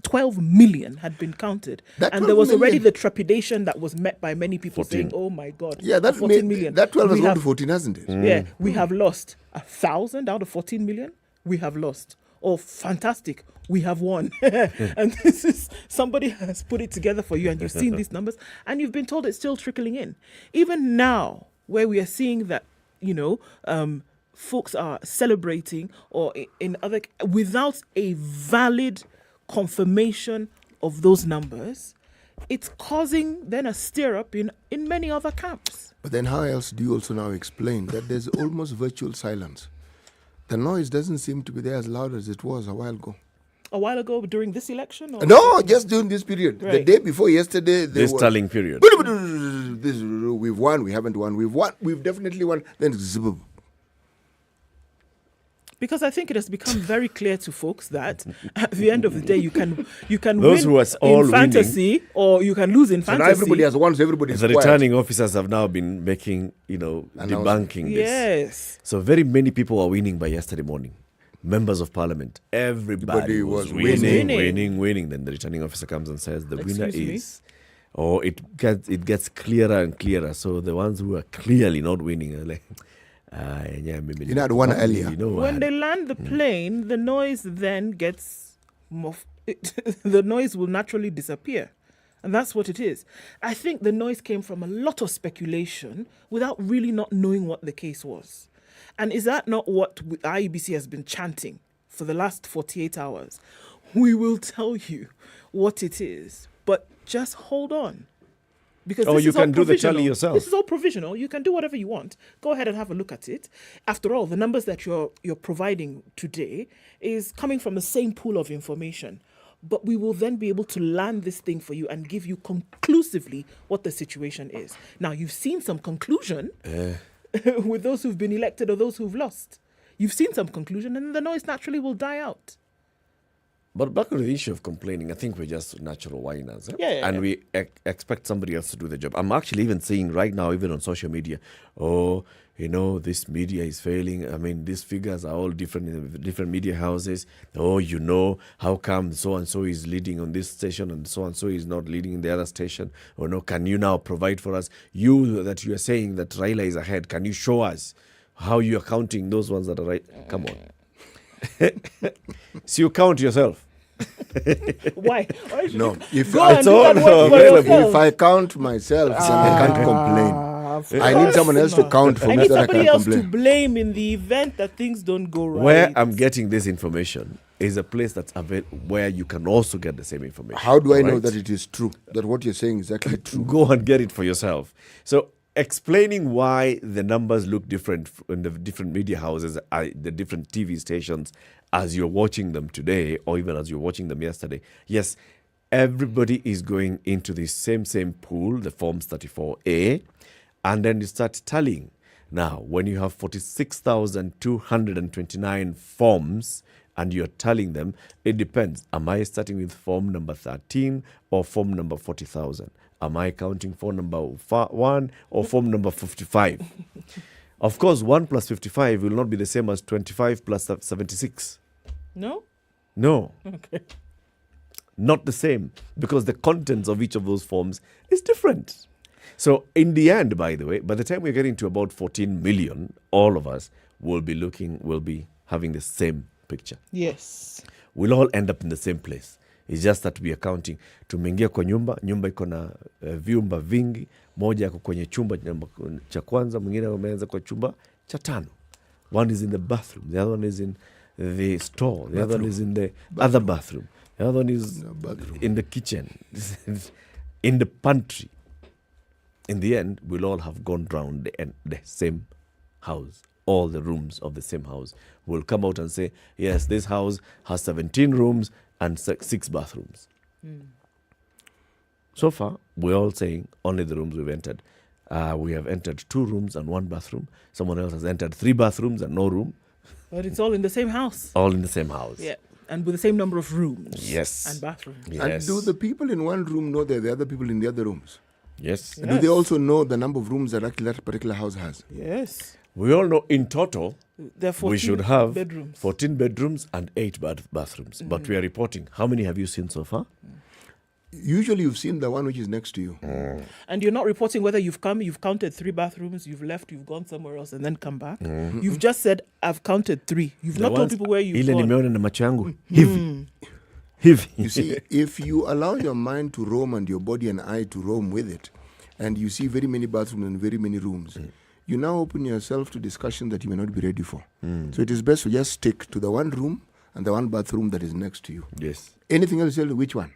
12 million had been counted. And there was already the trepidation that was met by many people 14. saying, oh my God, yeah, that 14 million. That 12 has gone to 14, hasn't it? Yeah, we have lost 1,000 out of 14 million. We have lost. Oh, fantastic. We have won. And this is, somebody has put it together for you and you've seen these numbers and you've been told it's still trickling in. Even now, where we are seeing that, folks are celebrating or in other, without a valid confirmation of those numbers, it's causing then a stir-up in many other camps. But then how else do you also now explain that there's almost virtual silence? The noise doesn't seem to be there as loud as it was a while ago. A while ago during this election? Or no, just during this period. Right. The day before yesterday. This telling period. We've won, we haven't won. We've won, we've definitely won. Then Because I think it has become very clear to folks that at the end of the day, you can Those win who are all in fantasy or you can lose in So now fantasy. everybody has won, so everybody's The quiet. returning officers have now been making, debunking this. Yes. So very many people were winning by yesterday morning. Members of parliament, everybody was winning. Then the returning officer comes and says the winner Excuse me? is, or it gets clearer and clearer. So the ones who are clearly not winning are like, You know, I had one earlier. When they land the plane, the noise then gets the noise will naturally disappear. And that's what it is. I think the noise came from a lot of speculation without really not knowing what the case was. And is that not what IEBC has been chanting for the last 48 hours? We will tell you what it is, but just hold on. Because this you is all can do the provisional. tally yourself. This is all provisional. You can do whatever you want. Go ahead and have a look at it. After all, the numbers that you're providing today is coming from the same pool of information. But we will then be able to land this thing for you and give you conclusively what the situation is. Now, you've seen some conclusion with those who've been elected or those who've lost. You've seen some conclusion, and the noise naturally will die out. But back on the issue of complaining, I think we're just natural whiners. Yeah. We expect somebody else to do the job. I'm actually even seeing right now, even on social media, this media is failing. I mean, these figures are all different in different media houses. How come so-and-so is leading on this station and so-and-so is not leading in the other station? Or no, can you now provide for us? You are saying that Raila is ahead. Can you show us how you are counting those ones that are right? Come on. So you count yourself. Why? No, if if I count myself, then I can't complain. I need someone else to count for I me need so that I somebody can else complain. to blame in the event that things don't go right. Where I'm getting this information is a place that's where you can also get the same information. How do I know that it is true? That what you're saying is actually true? Go and get it for yourself. So explaining why the numbers look different in the different media houses, the different TV stations, as you're watching them today, or even as you're watching them yesterday. Yes, everybody is going into the same pool, the Forms 34A, and then you start tallying. Now, when you have 46,229 forms and you're tallying them, it depends. Am I starting with form number 13 or form number 40,000? Am I counting form number 1 or form number 55? Of course, 1 plus 55 will not be the same as 25 plus 76. No? No. Okay. Not the same, because the contents of each of those forms is different. So in the end, by the way, by the time we're getting to about 14 million, all of us will be having the same picture. Yes. We'll all end up in the same place. It's just that we are counting. Tumeingia kwa nyumba iko na vyumba vingi, moja yako kwenye chumba cha kwanza, mwingine ameanza kwa chumba cha 5. One is in the bathroom, the other one is in the store, the other one is in the other bathroom, the other one is in the kitchen, in the pantry. In the end, we'll all have gone round the same house. All the rooms of the same house will come out and say, yes, this house has 17 rooms and 6 bathrooms. So far, we're all saying only the rooms we've entered. We have entered 2 rooms and 1 bathroom. Someone else has entered 3 bathrooms and no room. But it's all in the same house. All in the same house. Yeah. And with the same number of rooms. Yes. And bathrooms. Yes. And do the people in one room know that the other people in the other rooms? Yes. And do they also know the number of rooms that actually that particular house has? Yes. We all know in total, there are 14 we should have bedrooms. 14 bedrooms and 8 bathrooms. Mm-hmm. But we are reporting. How many have you seen so far? Usually you've seen the one which is next to you. And you're not reporting whether you've counted 3 bathrooms, you've left, you've gone somewhere else and then come back. You've just said, I've counted 3. You've not told people where you've gone. Nimeona na macho yangu hivi. You see, if you allow your mind to roam and your body and eye to roam with it, and you see very many bathrooms and very many rooms, you now open yourself to discussion that you may not be ready for. So it is best to just stick to the one room and the one bathroom that is next to you. Yes. Anything else, which one?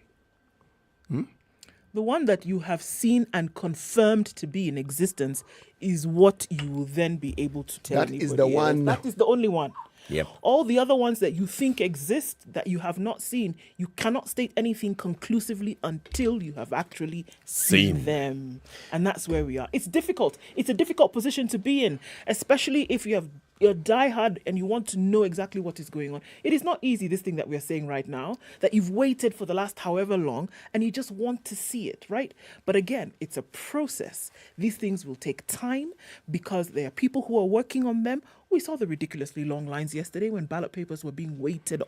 The one that you have seen and confirmed to be in existence is what you will then be able to tell That anybody is the else. one. That is the only one. Yep. All the other ones that you think exist, that you have not seen, you cannot state anything conclusively until you have actually seen them. And that's where we are. It's difficult. It's a difficult position to be in, especially if you have you're diehard and you want to know exactly what is going on. It is not easy, this thing that we're saying right now, that you've waited for the last however long and you just want to see it, right? But again, it's a process. These things will take time because there are people who are working on them. We saw the ridiculously long lines yesterday when ballot papers were being waited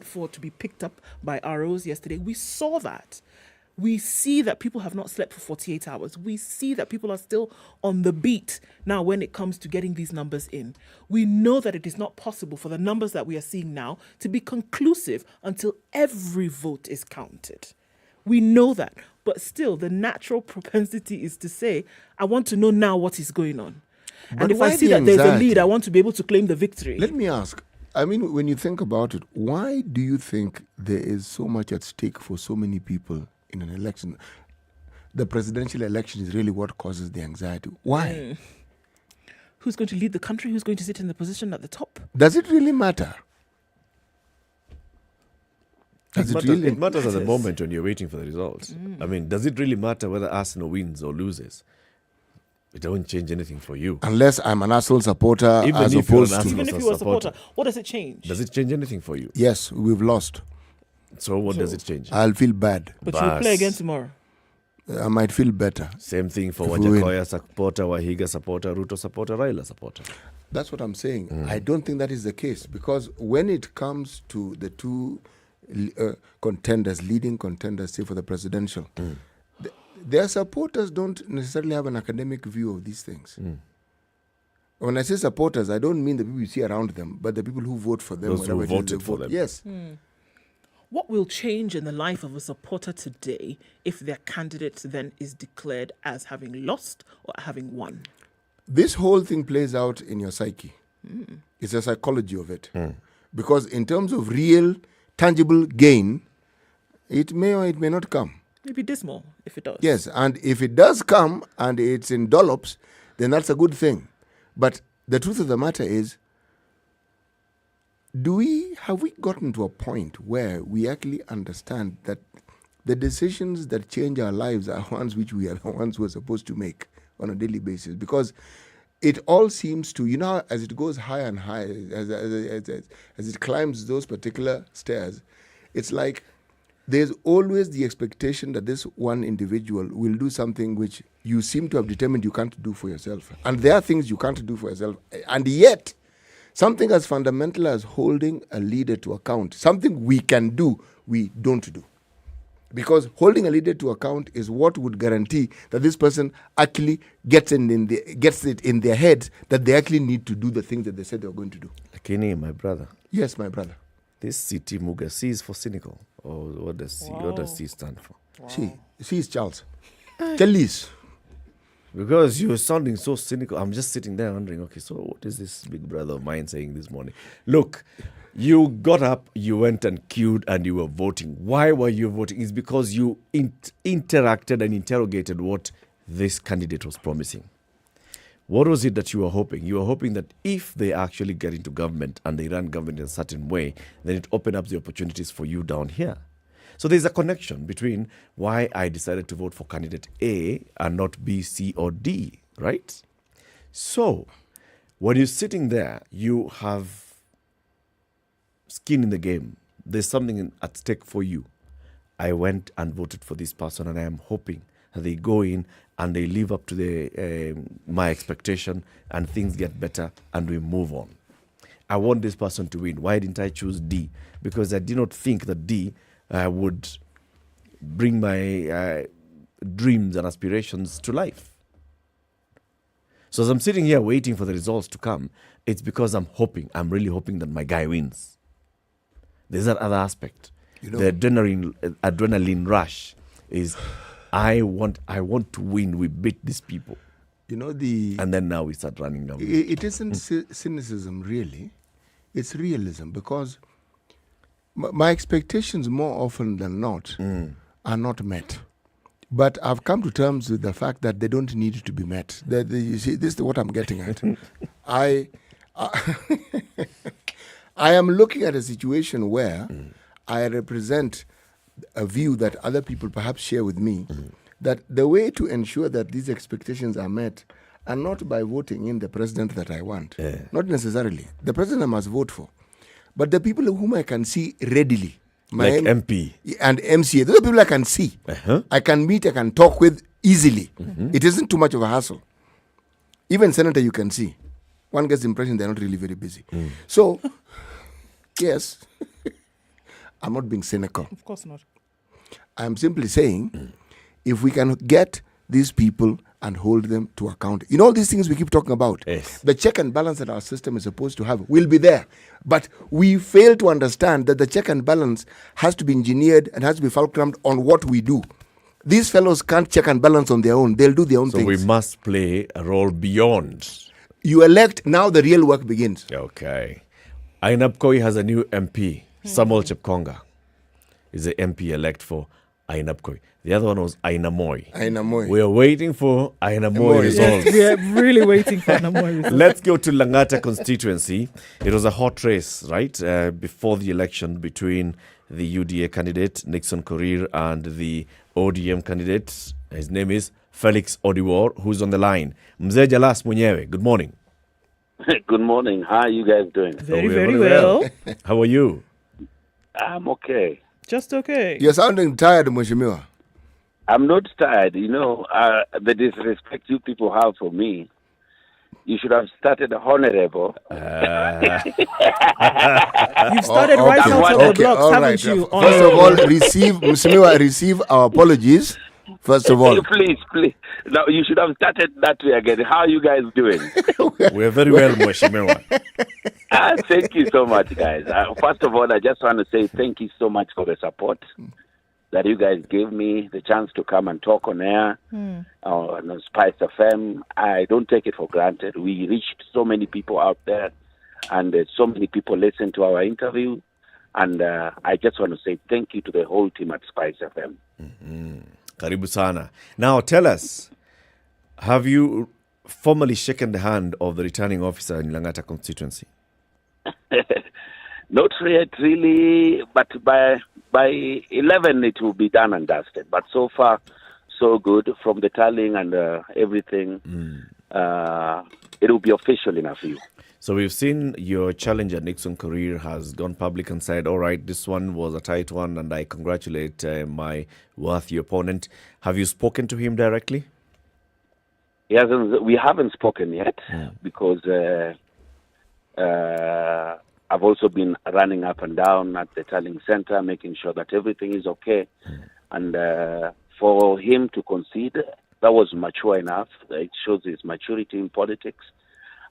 for to be picked up by ROs yesterday. We saw that. We see that people have not slept for 48 hours. We see that people are still on the beat now when it comes to getting these numbers in. We know that it is not possible for the numbers that we are seeing now to be conclusive until every vote is counted. We know that. But still, the natural propensity is to say, I want to know now what is going on. But and if why I see the that there's a anxiety? lead, I want to be able to claim the victory. Let me ask. I mean, when you think about it, why do you think there is so much at stake for so many people in an election? The presidential election is really what causes the anxiety. Why? Who's going to lead the country? Who's going to sit in the position at the top? Does it really matter? It matters at the moment when you're waiting for the results. I mean, does it really matter whether Arsenal wins or loses? It don't change anything for you. Unless I'm an Arsenal supporter, Even as if you're opposed an to... Even if you are a supporter, what does it change? Does it change anything for you? Yes, we've lost. So what does it change? I'll feel bad. But you'll play again tomorrow. I might feel better. Same thing for if we win. Wajakoya supporter, Wahiga supporter, Ruto supporter, Raila supporter. That's what I'm saying. I don't think that is the case, because when it comes to the two leading contenders, say for the presidential, their supporters don't necessarily have an academic view of these things. When I say supporters, I don't mean the people you see around them, but the people who vote for them. Those who voted for them. Yes. What will change in the life of a supporter today if their candidate then is declared as having lost or having won? This whole thing plays out in your psyche. It's a psychology of it. Because in terms of real, tangible gain, it may or it may not come. Maybe dismal if it does. Yes, and if it does come and it's in dollops, then that's a good thing. But the truth of the matter is, have we gotten to a point where we actually understand that the decisions that change our lives are ones which we are the ones who are supposed to make on a daily basis? Because it all seems to, as it goes higher and higher, as it climbs those particular stairs, it's like there's always the expectation that this one individual will do something which you seem to have determined you can't do for yourself. And there are things you can't do for yourself. And yet, something as fundamental as holding a leader to account, something we can do, we don't do. Because holding a leader to account is what would guarantee that this person actually gets it in their head that they actually need to do the things that they said they were going to do. Lakini, my brother. Yes, my brother. This city Muga, C is for cynical. Or what does C stand for? C is Charles. Charles. Because you're sounding so cynical. I'm just sitting there wondering, okay, so what is this big brother of mine saying this morning? Look, you got up, you went and queued, and you were voting. Why were you voting? It's because you interacted and interrogated what this candidate was promising. What was it that you were hoping? You were hoping that if they actually get into government and they run government in a certain way, then it opens up the opportunities for you down here. So there's a connection between why I decided to vote for candidate A and not B, C, or D, right? So when you're sitting there, you have skin in the game. There's something at stake for you. I went and voted for this person, and I am hoping that they go in and they live up to my expectation, and things get better and we move on. I want this person to win. Why didn't I choose D? Because I did not think that D would bring my dreams and aspirations to life. So as I'm sitting here waiting for the results to come, it's because I'm really hoping that my guy wins. There's that other aspect. The adrenaline rush is, I want to win. We beat these people. And then now we start running down. It isn't cynicism, really. It's realism, because my expectations more often than not are not met. But I've come to terms with the fact that they don't need to be met. You see, this is what I'm getting at. I am looking at a situation where I represent a view that other people perhaps share with me, that the way to ensure that these expectations are met and not by voting in the president that I want. Not necessarily. The president I must vote for. But the people whom I can see readily. Like MP. And MCA. Those are people I can see. I can meet, I can talk with easily. It isn't too much of a hassle. Even senator you can see. One gets the impression they're not really very busy. So, yes, I'm not being cynical. Of course not. I'm simply saying, if we can get these people and hold them to account. In all these things we keep talking about, the check and balance that our system is supposed to have will be there. But we fail to understand that the check and balance has to be engineered and has to be fulcrumed on what we do. These fellows can't check and balance on their own. They'll do their own things. So we must play a role beyond. You elect, now the real work begins. Okay. Ainabkoi has a new MP. Samuel Chepkonga is the MP elect for Ainabkoi. The other one was Ainamoi. We are waiting for Ainamoi results. Yes, we are really waiting for Ainamoi results. Let's go to Langata constituency. It was a hot race, right, before the election between the UDA candidate, Nixon Korir, and the ODM candidate. His name is Felix Odiwar, who's on the line. Mzee Jalas Munyewe, good morning. Good morning. How are you guys doing? Very well. How are you? I'm okay. Just okay. You're sounding tired, Mheshimiwa. I'm not tired. You know, the disrespect you people have for me, you should have started honorable. You've started right out of the blocks, haven't you? First of all, receive our apologies. First of all. Please. Now, you should have started that way again. How are you guys doing? We're very well, Mheshimiwa. Thank you so much, guys. First of all, I just want to say thank you so much for the support that you guys gave me the chance to come and talk on air on SpiceFM. I don't take it for granted. We reached so many people out there, and so many people listened to our interview. And I just want to say thank you to the whole team at SpiceFM. Karibu sana. Now tell us, have you formally shaken the hand of the returning officer in Langata constituency? Not yet, really, but by 11 it will be done and dusted. But so far, so good. From the tallying and everything, it will be official in a few. So we've seen your challenger, Nixon Korir, has gone public and said, all right, this one was a tight one, and I congratulate my worthy opponent. Have you spoken to him directly? He hasn't. We haven't spoken yet because I've also been running up and down at the tallying center, making sure that everything is okay. And for him to concede, that was mature enough. It shows his maturity in politics.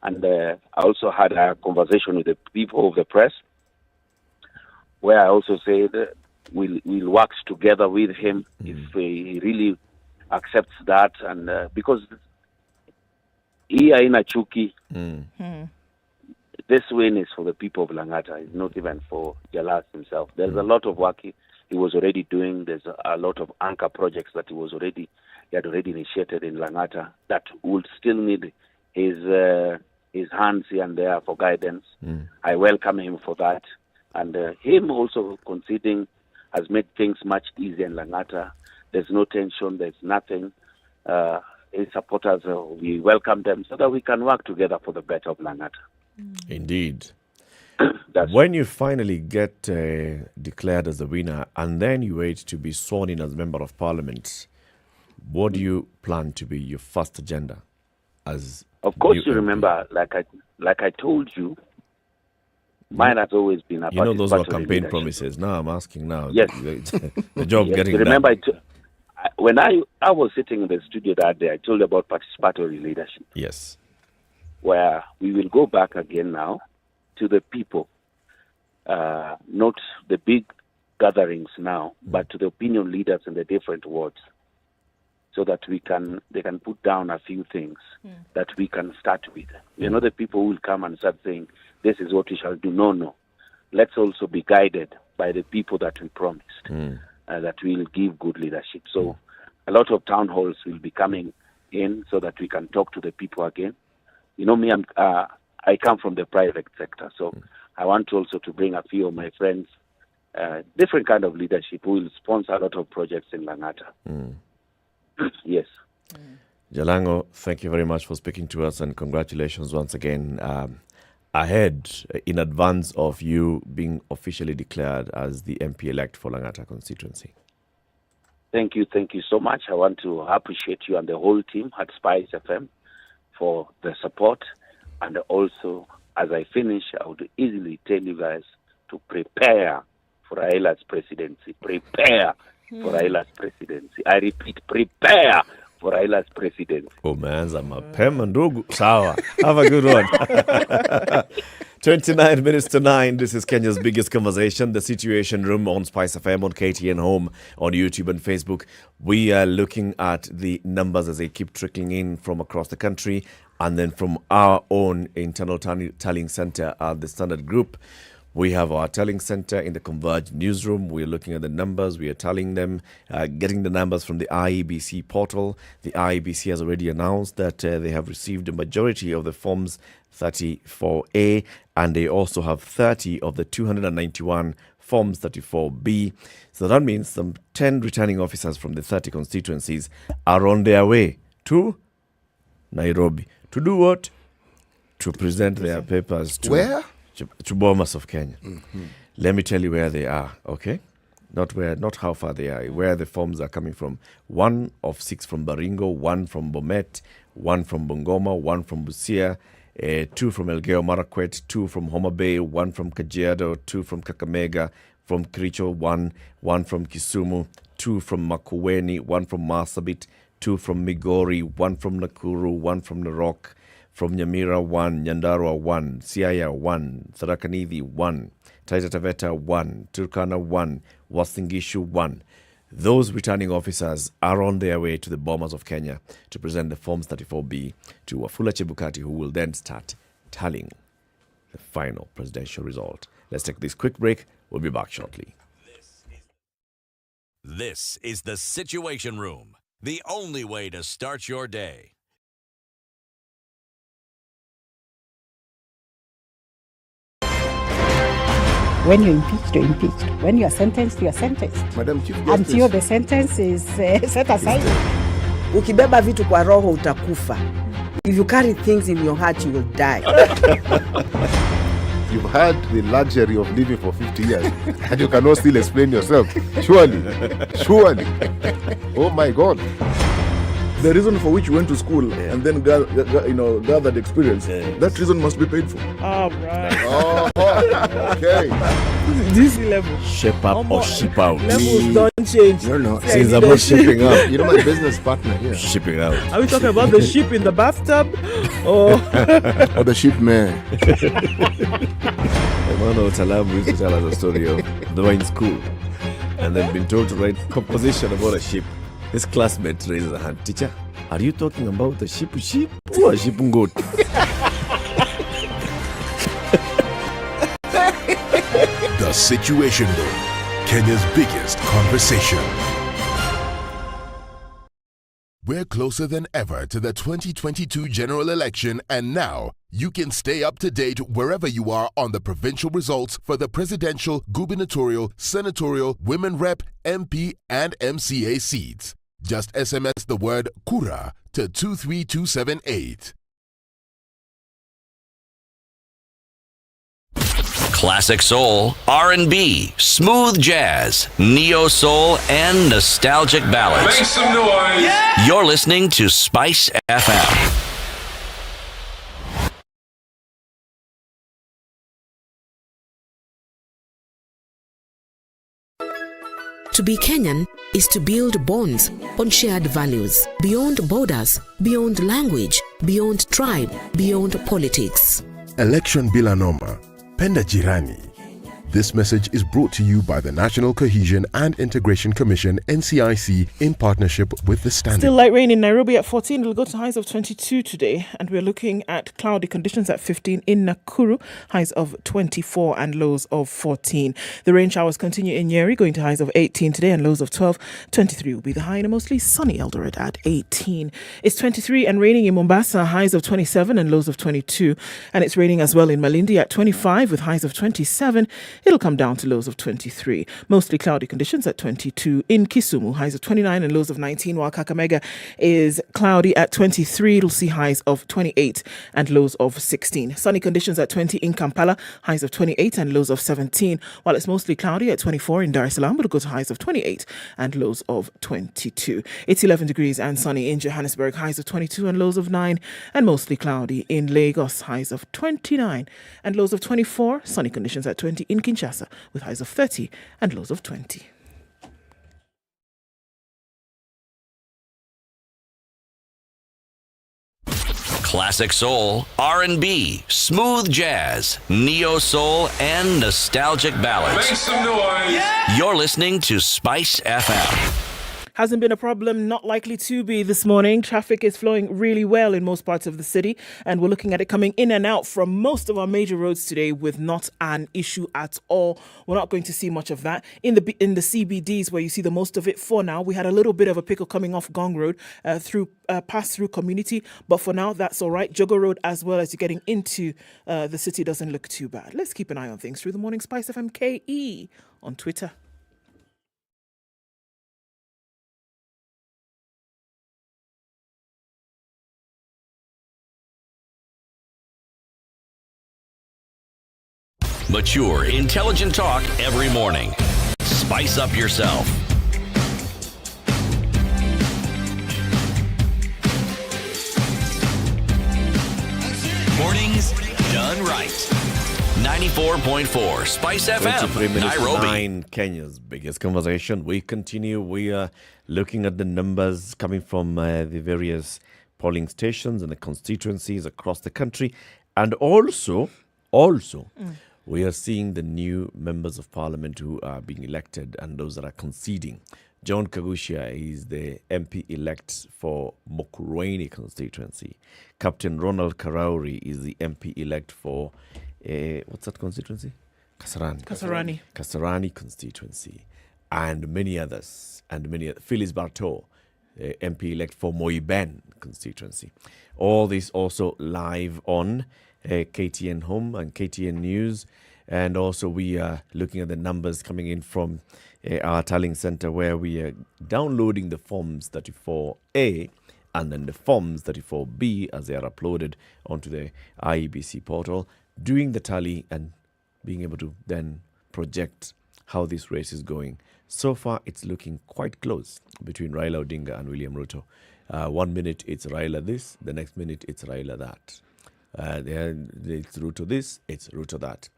And I also had a conversation with the people of the press where I also said we'll work together with him if he really accepts that. And because he aina chuki, this win is for the people of Langata. It's not even for Jalas himself. There's a lot of work he was already doing. There's a lot of anchor projects that he had already initiated in Langata that would still need his hands here and there for guidance. I welcome him for that. And him also conceding has made things much easier in Langata. There's no tension, there's nothing. His supporters, we welcome them so that we can work together for the better of Langata. Indeed. When you finally get declared as the winner and then you wait to be sworn in as Member of Parliament, what do you plan to be your first agenda? Of course, you remember, like I told you, mine has always been about. You know, those were campaign promises. Now I'm asking now. Yes, the job yes. getting remember done. When I was sitting in the studio that day, I told you about participatory leadership. Yes, where we will go back again now to the people, not the big gatherings now, but to the opinion leaders in the different wards, so that they can put down a few things that we can start with. You know, the people who will come and start saying, this is what we shall do. No. Let's also be guided by the people that we promised, that will give good leadership. So a lot of town halls will be coming in so that we can talk to the people again. You know me, I come from the private sector, so I want also to bring a few of my friends, different kind of leadership who will sponsor a lot of projects in Langata. Yes. Jalango, thank you very much for speaking to us, and congratulations once again ahead in advance of you being officially declared as the MP-elect for Langata constituency. Thank you so much. I want to appreciate you and the whole team at SpiceFM for the support. And also, as I finish, I would easily tell you guys to prepare for Raila's presidency. Prepare for Raila's presidency. I repeat, prepare for Raila's presidency. Umeanza mapema ndugu. Sawa. Have a good one. 29 minutes to 9. This is Kenya's biggest conversation, The Situation Room on Spice FM, on KTN Home, on YouTube and Facebook. We are looking at the numbers as they keep trickling in from across the country and then from our own internal tallying center at the Standard Group. We have our tallying center in the Converge newsroom. We are looking at the numbers. We are tallying them, getting the numbers from the IEBC portal. The IEBC has already announced that they have received a majority of the forms 34A, and they also have 30 of the 291 forms 34B. So that means some 10 returning officers from the 30 constituencies are on their way to Nairobi. To do what? To present their papers to... Where? To Bomas of Kenya. Mm-hmm. Let me tell you where they are, okay? Not how far they are, where the forms are coming from. 1 of 6 from Baringo, 1 from Bomet, 1 from Bungoma, 1 from Busia, 2 from Elgeyo Marakwet, 2 from Homa Bay, 1 from Kajiado, 2 from Kakamega, from Kericho, 1 from Kisumu, 2 from Makueni, 1 from Marsabit, 2 from Migori, 1 from Nakuru, 1 from Narok, from Nyamira 1, Nyandarua 1, Siaya 1, Tharaka Nithi 1, Taita Taveta 1, Turkana 1, Uasin Gishu 1. Those returning officers are on their way to the Bomas of Kenya to present the Forms 34B to Wafula Chebukati, who will then start tallying the final presidential result. Let's take this quick break. We'll be back shortly. This is the Situation Room, the only way to start your day. When you're impeached, you're impeached. When you're sentenced, you're sentenced. Madam Chief Justice. Until the sentence is set aside. Ukibeba vitu kwa roho utakufa. If you carry things in your heart, you will die. You've had the luxury of living for 50 years and you cannot still explain yourself. Surely. Oh my God. The reason for which you went to school and then gathered experience, that reason must be paid for. All right. Oh, okay. This level. Shape up or ship out. Levels don't change. No. Since I'm not shipping up. You know my business partner here. Shipping out. Are we talking about the ship in the bathtub? Or the ship man. Emmanuel Talabu used to tell us a story of they were in school and then been told to write composition about a ship. His classmate raises a hand. Teacher, are you talking about the ship or a ship goat? The Situation Room, Kenya's biggest conversation. We're closer than ever to the 2022 general election, and now you can stay up to date wherever you are on the provincial results for the presidential, gubernatorial, senatorial, women rep, MP, and MCA seats. Just SMS the word Kura to 23278. Classic soul, R&B, smooth jazz, neo soul, and nostalgic ballads. Make some noise. Yeah! You're listening to Spice FM. To be Kenyan is to build bonds on shared values, beyond borders, beyond language, beyond tribe, beyond politics. Election bila noma, penda jirani. This message is brought to you by the National Cohesion and Integration Commission, NCIC, in partnership with the Standard. Still light rain in Nairobi at 14. It'll go to highs of 22 today. And we're looking at cloudy conditions at 15 in Nakuru, highs of 24 and lows of 14. The rain showers continue in Nyeri, going to highs of 18 today and lows of 12. 23 will be the high in a mostly sunny Eldoret at 18. It's 23 and raining in Mombasa, highs of 27 and lows of 22. And it's raining as well in Malindi at 25 with highs of 27. It'll come down to lows of 23. Mostly cloudy conditions at 22 in Kisumu, highs of 29 and lows of 19, while Kakamega is cloudy at 23. It'll see highs of 28 and lows of 16. Sunny conditions at 20 in Kampala, highs of 28 and lows of 17, while it's mostly cloudy at 24 in Dar es Salaam, but it'll go to highs of 28 and lows of 22. It's 11 degrees and sunny in Johannesburg, highs of 22 and lows of 9, and mostly cloudy in Lagos, highs of 29 and lows of 24. Sunny conditions at 20 in Kinshasa, with highs of 30 and lows of 20. Classic soul, R&B, smooth jazz, neo soul, and nostalgic ballads. Make some noise. Yeah. You're listening to Spice FM. Hasn't been a problem, not likely to be this morning. Traffic is flowing really well in most parts of the city, and we're looking at it coming in and out from most of our major roads today with not an issue at all. We're not going to see much of that. In the CBDs, where you see the most of it for now, we had a little bit of a pickle coming off Gong Road through pass-through community, but for now, that's all right. Jogo Road, as well as you're getting into the city, doesn't look too bad. Let's keep an eye on things through the morning. Spice FM KE on Twitter. Mature, intelligent talk every morning. Spice up yourself. Mornings done right. 94.4 Spice FM, Nairobi. 9, Kenya's biggest conversation. We continue. We are looking at the numbers coming from the various polling stations and the constituencies across the country. And also, we are seeing the new members of parliament who are being elected and those that are conceding. John Kagushia is the MP-elect for Mokurueni constituency. Captain Ronald Karauri is the MP-elect for, what's that constituency? Kasarani constituency. And many others. Phyllis Bartow, MP-elect for Moiben constituency. All this also live on KTN Home and KTN News. And also we are looking at the numbers coming in from our tallying center, where we are downloading the forms 34A and then the forms 34B as they are uploaded onto the IEBC portal, doing the tally and being able to then project how this race is going. So far, it's looking quite close between Raila Odinga and William Ruto. 1 minute it's Raila this, the next minute it's Raila that. It's Ruto this, it's Ruto that.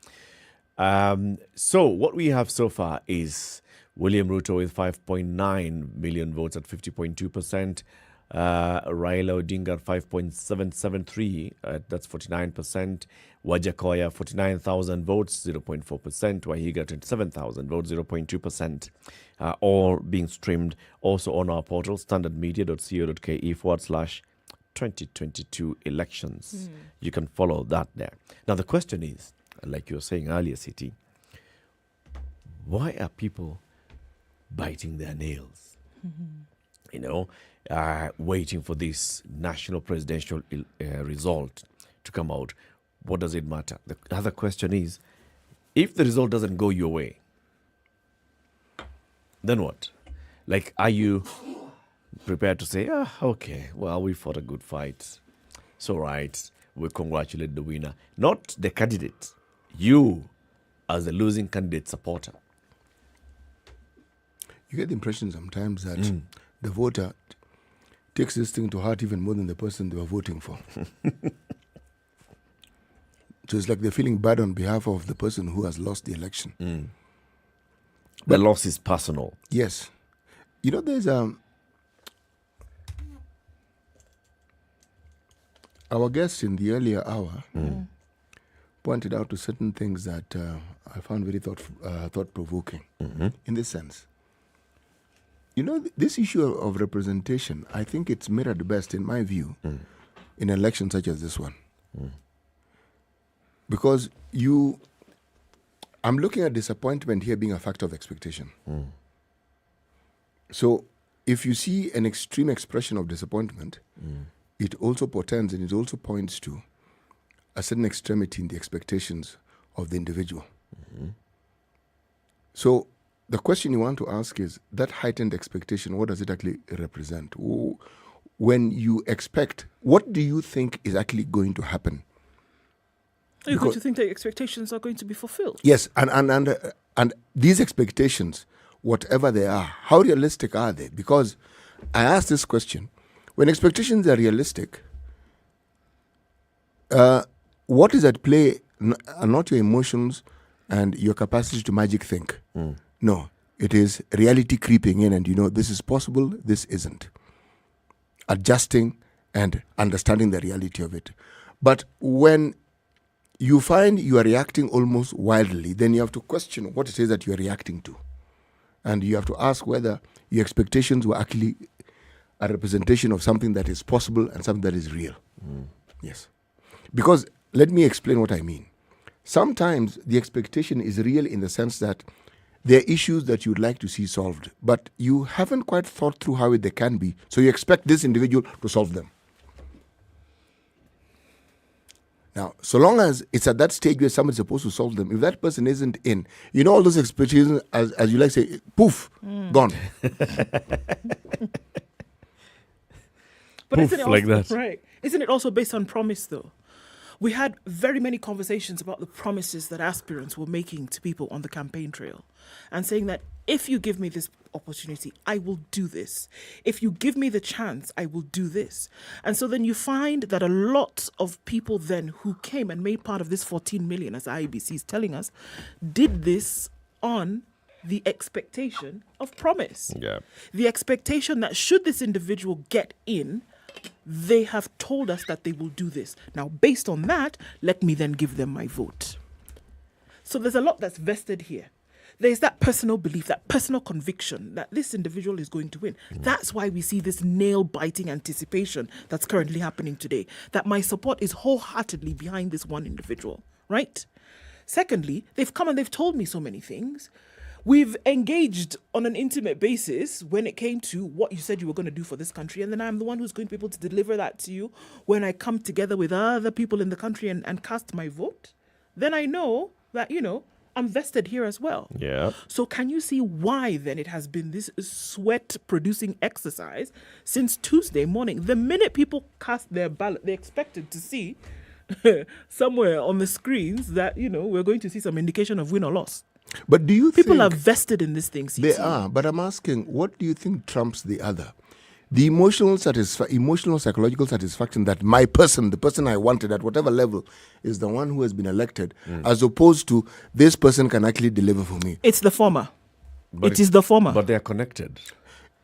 So what we have so far is William Ruto with 5.9 million votes at 50.2%. Raila Odinga at 5.773, that's 49%. Wajakoya 49,000 votes, 0.4%. Wahiga 27,000 votes, 0.2%. All being streamed also on our portal, standardmedia.co.ke/2022 elections. You can follow that there. Now the question is, like you were saying earlier, City, why are people biting their nails? Waiting for this national presidential result to come out. What does it matter? The other question is, if the result doesn't go your way, then what? Like, are you prepared to say, okay, well, we fought a good fight. It's all right. We congratulate the winner. Not the candidate. You, as the losing candidate supporter. You get the impression sometimes that the voter takes this thing to heart even more than the person they were voting for. So it's like they're feeling bad on behalf of the person who has lost the election. The loss is personal. Yes. There's our guest in the earlier hour pointed out to certain things that I found very thought-provoking in this sense. This issue of representation, I think it's mirrored best, in my view, in elections such as this one. Because I'm looking at disappointment here being a factor of expectation. So if you see an extreme expression of disappointment, it also portends and it also points to a certain extremity in the expectations of the individual. So the question you want to ask is, that heightened expectation, what does it actually represent? When you expect, what do you think is actually going to happen? Are you going to think that expectations are going to be fulfilled? Yes, and these expectations, whatever they are, how realistic are they? Because I asked this question, when expectations are realistic, what is at play are not your emotions and your capacity to magic think. No, it is reality creeping in, and this is possible, this isn't. Adjusting and understanding the reality of it. But when you find you are reacting almost wildly, then you have to question what it is that you are reacting to. And you have to ask whether your expectations were actually a representation of something that is possible and something that is real. Yes. Because let me explain what I mean. Sometimes the expectation is real in the sense that there are issues that you'd like to see solved, but you haven't quite thought through how they can be, so you expect this individual to solve them. Now, so long as it's at that stage where someone's supposed to solve them, if that person isn't in, all those expectations, as you like to say, poof, gone. But isn't it also, like that. Right? Isn't it also based on promise, though? We had very many conversations about the promises that aspirants were making to people on the campaign trail and saying that if you give me this opportunity, I will do this. If you give me the chance, I will do this. And so then you find that a lot of people then who came and made part of this 14 million, as IEBC is telling us, did this on the expectation of promise. Yeah. The expectation that should this individual get in, they have told us that they will do this. Now, based on that, let me then give them my vote. So there's a lot that's vested here. There's that personal belief, that personal conviction that this individual is going to win. That's why we see this nail-biting anticipation that's currently happening today, that my support is wholeheartedly behind this one individual, right? Secondly, they've come and they've told me so many things. We've engaged on an intimate basis when it came to what you said you were going to do for this country. And then I'm the one who's going to be able to deliver that to you when I come together with other people in the country and cast my vote. Then I know that, I'm vested here as well. Yeah. So can you see why then it has been this sweat-producing exercise since Tuesday morning? The minute people cast their ballot, they expected to see somewhere on the screens that, we're going to see some indication of win or loss. But do you People are vested in this thing, CT. They are, but I'm asking, what do you think trumps the other? The emotional psychological satisfaction that my person, the person I wanted at whatever level, is the one who has been elected, as opposed to this person can actually deliver for me. It's the former. But it is the former. But they are connected.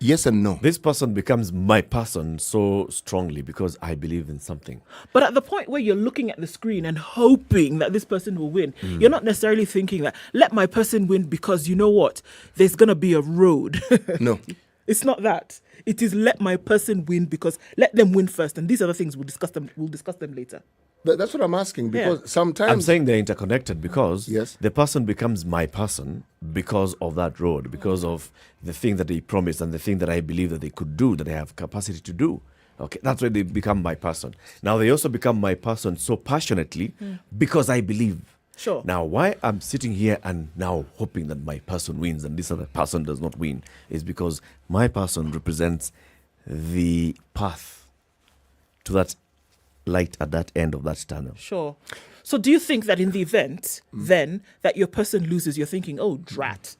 Yes and no. This person becomes my person so strongly because I believe in something. But at the point where you're looking at the screen and hoping that this person will win, you're not necessarily thinking that, let my person win because you know what? There's going to be a road. No. It's not that. It is let my person win because let them win first. And these other things, we'll discuss them later. That's what I'm asking, because sometimes... I'm saying they're interconnected because the person becomes my person because of that road, because of the thing that they promised and the thing that I believe that they could do, that they have capacity to do. Okay, that's why they become my person. Now, they also become my person so passionately because I believe. Sure. Now, why I'm sitting here and now hoping that my person wins and this other person does not win is because my person represents the path to that light at that end of that tunnel. Sure. So do you think that in the event, then, that your person loses, you're thinking, oh, drat,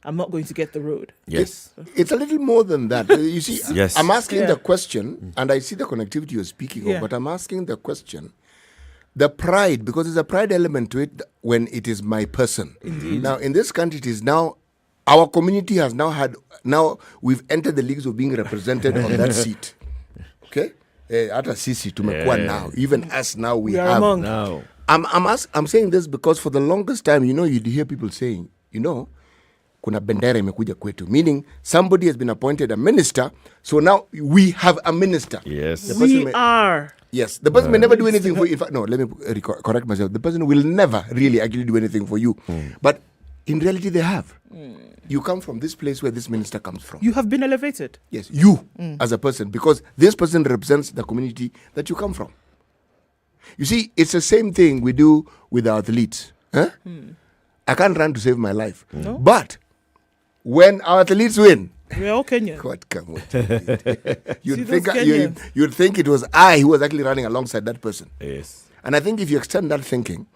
I'm not going to get the road? Yes. It's a little more than that. You see, Yes. I'm asking the question, and I see the connectivity you're speaking of, but I'm asking the question, the pride, because there's a pride element to it when it is my person. Indeed. Now, in this country, it is now, our community has now we've entered the leagues of being represented on that seat. Okay? At a CC tumekuwa now. Even us now, we are have. among. Now. I'm saying this because for the longest time, you'd hear people saying, kuna bendera imekuja kwetu, meaning somebody has been appointed a minister, so now we have a minister. Yes. We are. Yes, the person may never do anything for you. In fact, no, let me correct myself. The person will never really actually do anything for you. But in reality, they have. You come from this place where this minister comes from. You have been elevated. Yes, you as a person, because this person represents the community that you come from. You see, it's the same thing we do with our athletes. I can't run to save my life. No. But when our athletes win, we're all Kenyan. God, come on. Kenyans. You'd think it was I who was actually running alongside that person. Yes. And I think if you extend that thinking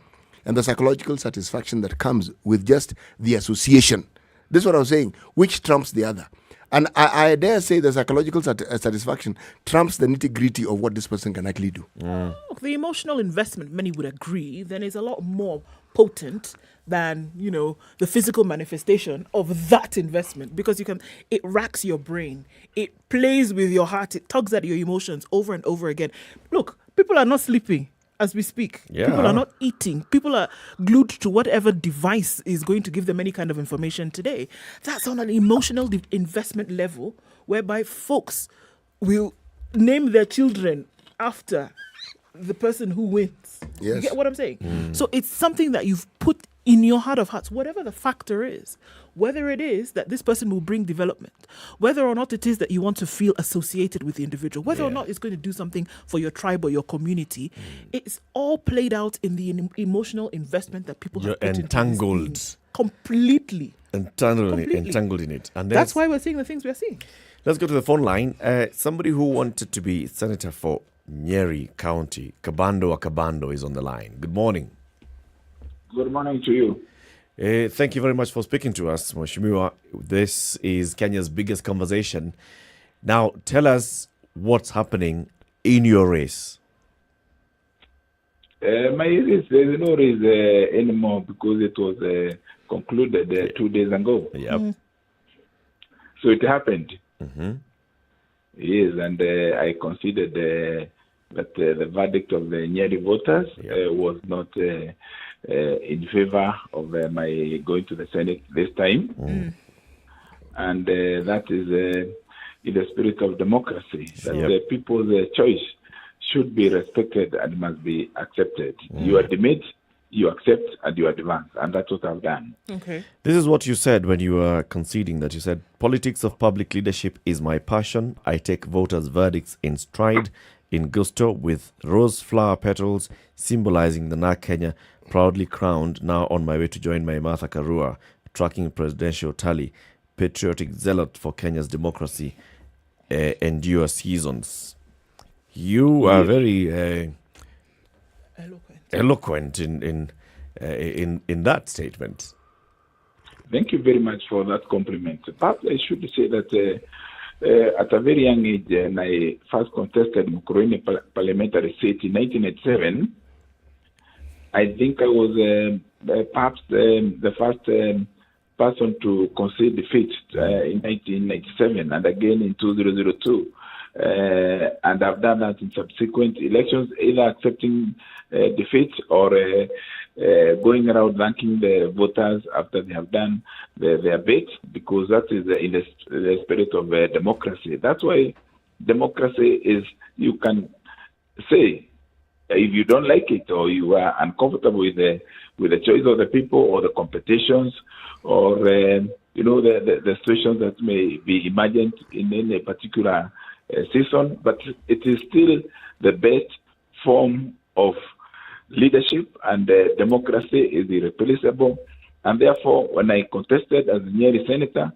and the psychological satisfaction that comes with just the association, this is what I was saying, which trumps the other. And I dare say the psychological satisfaction trumps the nitty-gritty of what this person can actually do. Look, the emotional investment, many would agree, then is a lot more potent than, the physical manifestation of that investment, because it racks your brain, it plays with your heart, it tugs at your emotions over and over again. Look, people are not sleeping as we speak. Yeah. People are not eating. People are glued to whatever device is going to give them any kind of information today. That's on an emotional investment level, whereby folks will name their children after the person who wins. Yes. You get what I'm saying? So it's something that you've put in your heart of hearts, whatever the factor is, whether it is that this person will bring development, whether or not it is that you want to feel associated with the individual, whether or not it's going to do something for your tribe or your community, it's all played out in the emotional investment that people have put entangled. into this completely. Entangled in it. And that's why we're seeing the things we're seeing. Let's go to the phone line. Somebody who wanted to be senator for Nyeri County, Kabando is on the line. Good morning. Good morning to you. Thank you very much for speaking to us, Mheshimiwa. This is Kenya's biggest conversation. Now, tell us what's happening in your race. My race, there's no race anymore because it was concluded 2 days ago. Yep. So it happened. Mm-hmm. Yes, and I considered that the verdict of the Nyeri voters was not in favor of my going to the Senate this time. And that is in the spirit of democracy, that the people's choice should be respected and must be accepted. You admit, you accept, and you advance. And that's what I've done. Okay. This is what you said when you were conceding that. You said, politics of public leadership is my passion. I take voters' verdicts in stride, in gusto, with rose flower petals symbolizing the NARC Kenya, proudly crowned, now on my way to join my Martha Karua, tracking presidential tally, patriotic zealot for Kenya's democracy, endure seasons. You are very eloquent in that statement. Thank you very much for that compliment. Perhaps I should say that at a very young age, when I first contested Mukurweini parliamentary seat in 1987, I think I was perhaps the first person to concede defeat in 1997 and again in 2002. And I've done that in subsequent elections, either accepting defeat or going around ranking the voters after they have done their bit, because that is in the spirit of democracy. That's why democracy is, you can say, if you don't like it or you are uncomfortable with the choice of the people or the competitions or the situations that may be emergent in any particular season, but it is still the best form of leadership, and democracy is irreplaceable. And therefore, when I contested as Nyeri senator,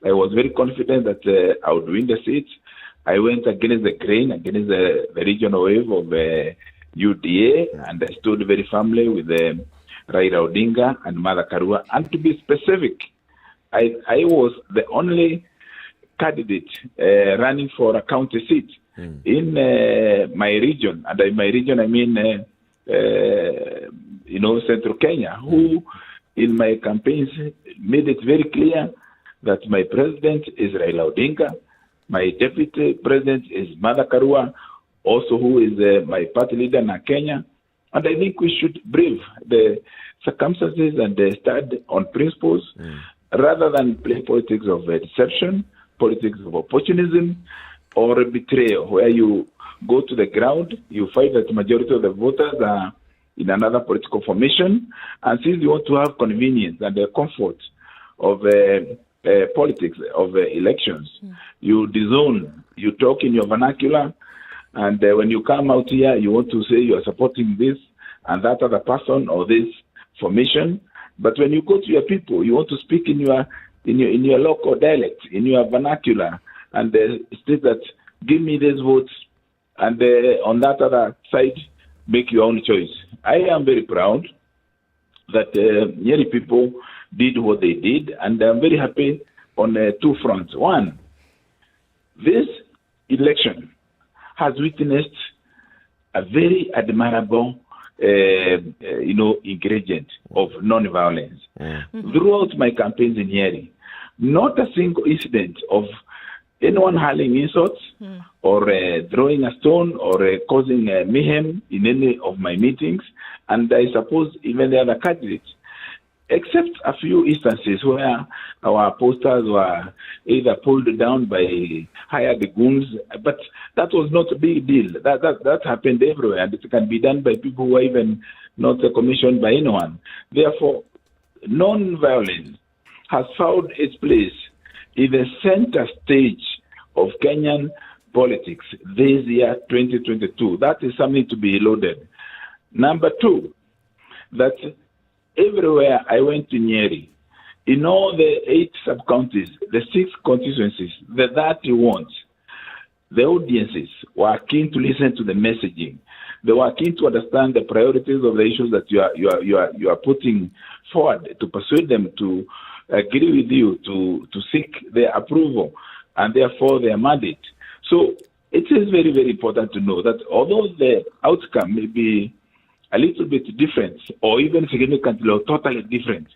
I was very confident that I would win the seat. I went against the grain, against the regional wave of UDA, and I stood very firmly with Raila Odinga and Martha Karua. And to be specific, I was the only candidate running for a county seat in my region. And in my region, I mean, Central Kenya, who in my campaigns made it very clear that my president is Raila Odinga, my deputy president is Martha Karua, also who is my party leader in Kenya. And I think we should brave the circumstances and stand on principles rather than play politics of deception, politics of opportunism, or betrayal, where you go to the ground, you find that the majority of the voters are in another political formation, and since you want to have convenience and the comfort of politics, of elections, you disown, you talk in your vernacular, and when you come out here, you want to say you are supporting this and that other person or this formation, But when you go to your people, you want to speak in your local dialect, in your vernacular, and state that give me these votes, and on that other side, make your own choice. I am very proud that Nyeri people did what they did, and I'm very happy on two fronts. One, this election has witnessed a very admirable, ingredient of non-violence. Throughout my campaigns in Nyeri, not a single incident of anyone hurling insults or throwing a stone or causing mayhem in any of my meetings, and I suppose even the other candidates, except a few instances where our posters were either pulled down by hired goons, but that was not a big deal. That happened everywhere, and it can be done by people who are even not commissioned by anyone. Therefore, non-violence has found its place in the center stage of Kenyan politics this year, 2022. That is something to be lauded. Number two, that everywhere I went to Nyeri, in all the 8 sub-counties, the 6 constituencies, the 30 wards, the audiences were keen to listen to the messaging. They were keen to understand the priorities of the issues that you are putting forward, to persuade them to agree with you, to seek their approval, and therefore their mandate. So it is very, very important to know that although the outcome may be a little bit different, or even significantly or totally different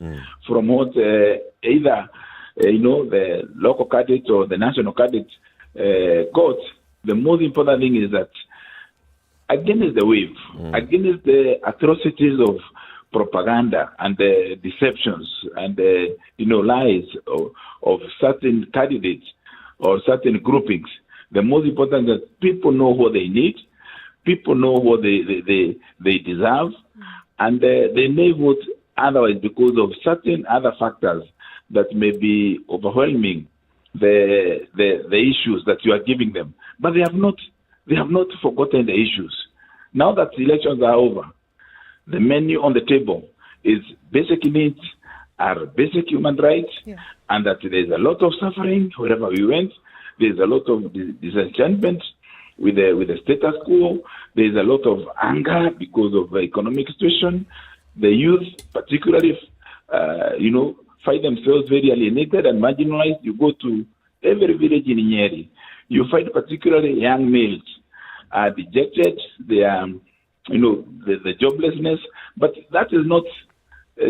from what either the local candidate or the national candidate got, the most important thing is that against the wave, against the atrocities of propaganda and the deceptions and lies of certain candidates or certain groupings, the most important is that people know what they need, people know what they deserve, and they may vote otherwise because of certain other factors that may be overwhelming the issues that you are giving them. But they have not forgotten the issues. Now that the elections are over, the menu on the table is basic needs are basic human rights, and that there is a lot of suffering wherever we went. There is a lot of disenchantment with the status quo. There is a lot of anger because of the economic situation. The youth, particularly, find themselves very alienated and marginalized. You go to every village in Nyeri, you find particularly young males are dejected. They are, the joblessness. But that is not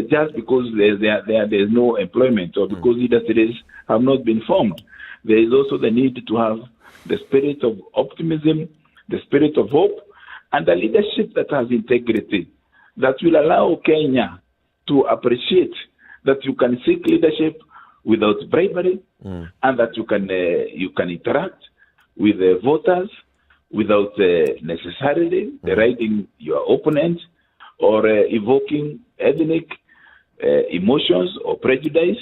just because there is no employment or because industries have not been formed. There is also the need to have the spirit of optimism, the spirit of hope, and a leadership that has integrity, that will allow Kenya to appreciate that you can seek leadership without bribery, and that you can interact with the voters without necessarily deriding your opponent or evoking ethnic emotions or prejudice.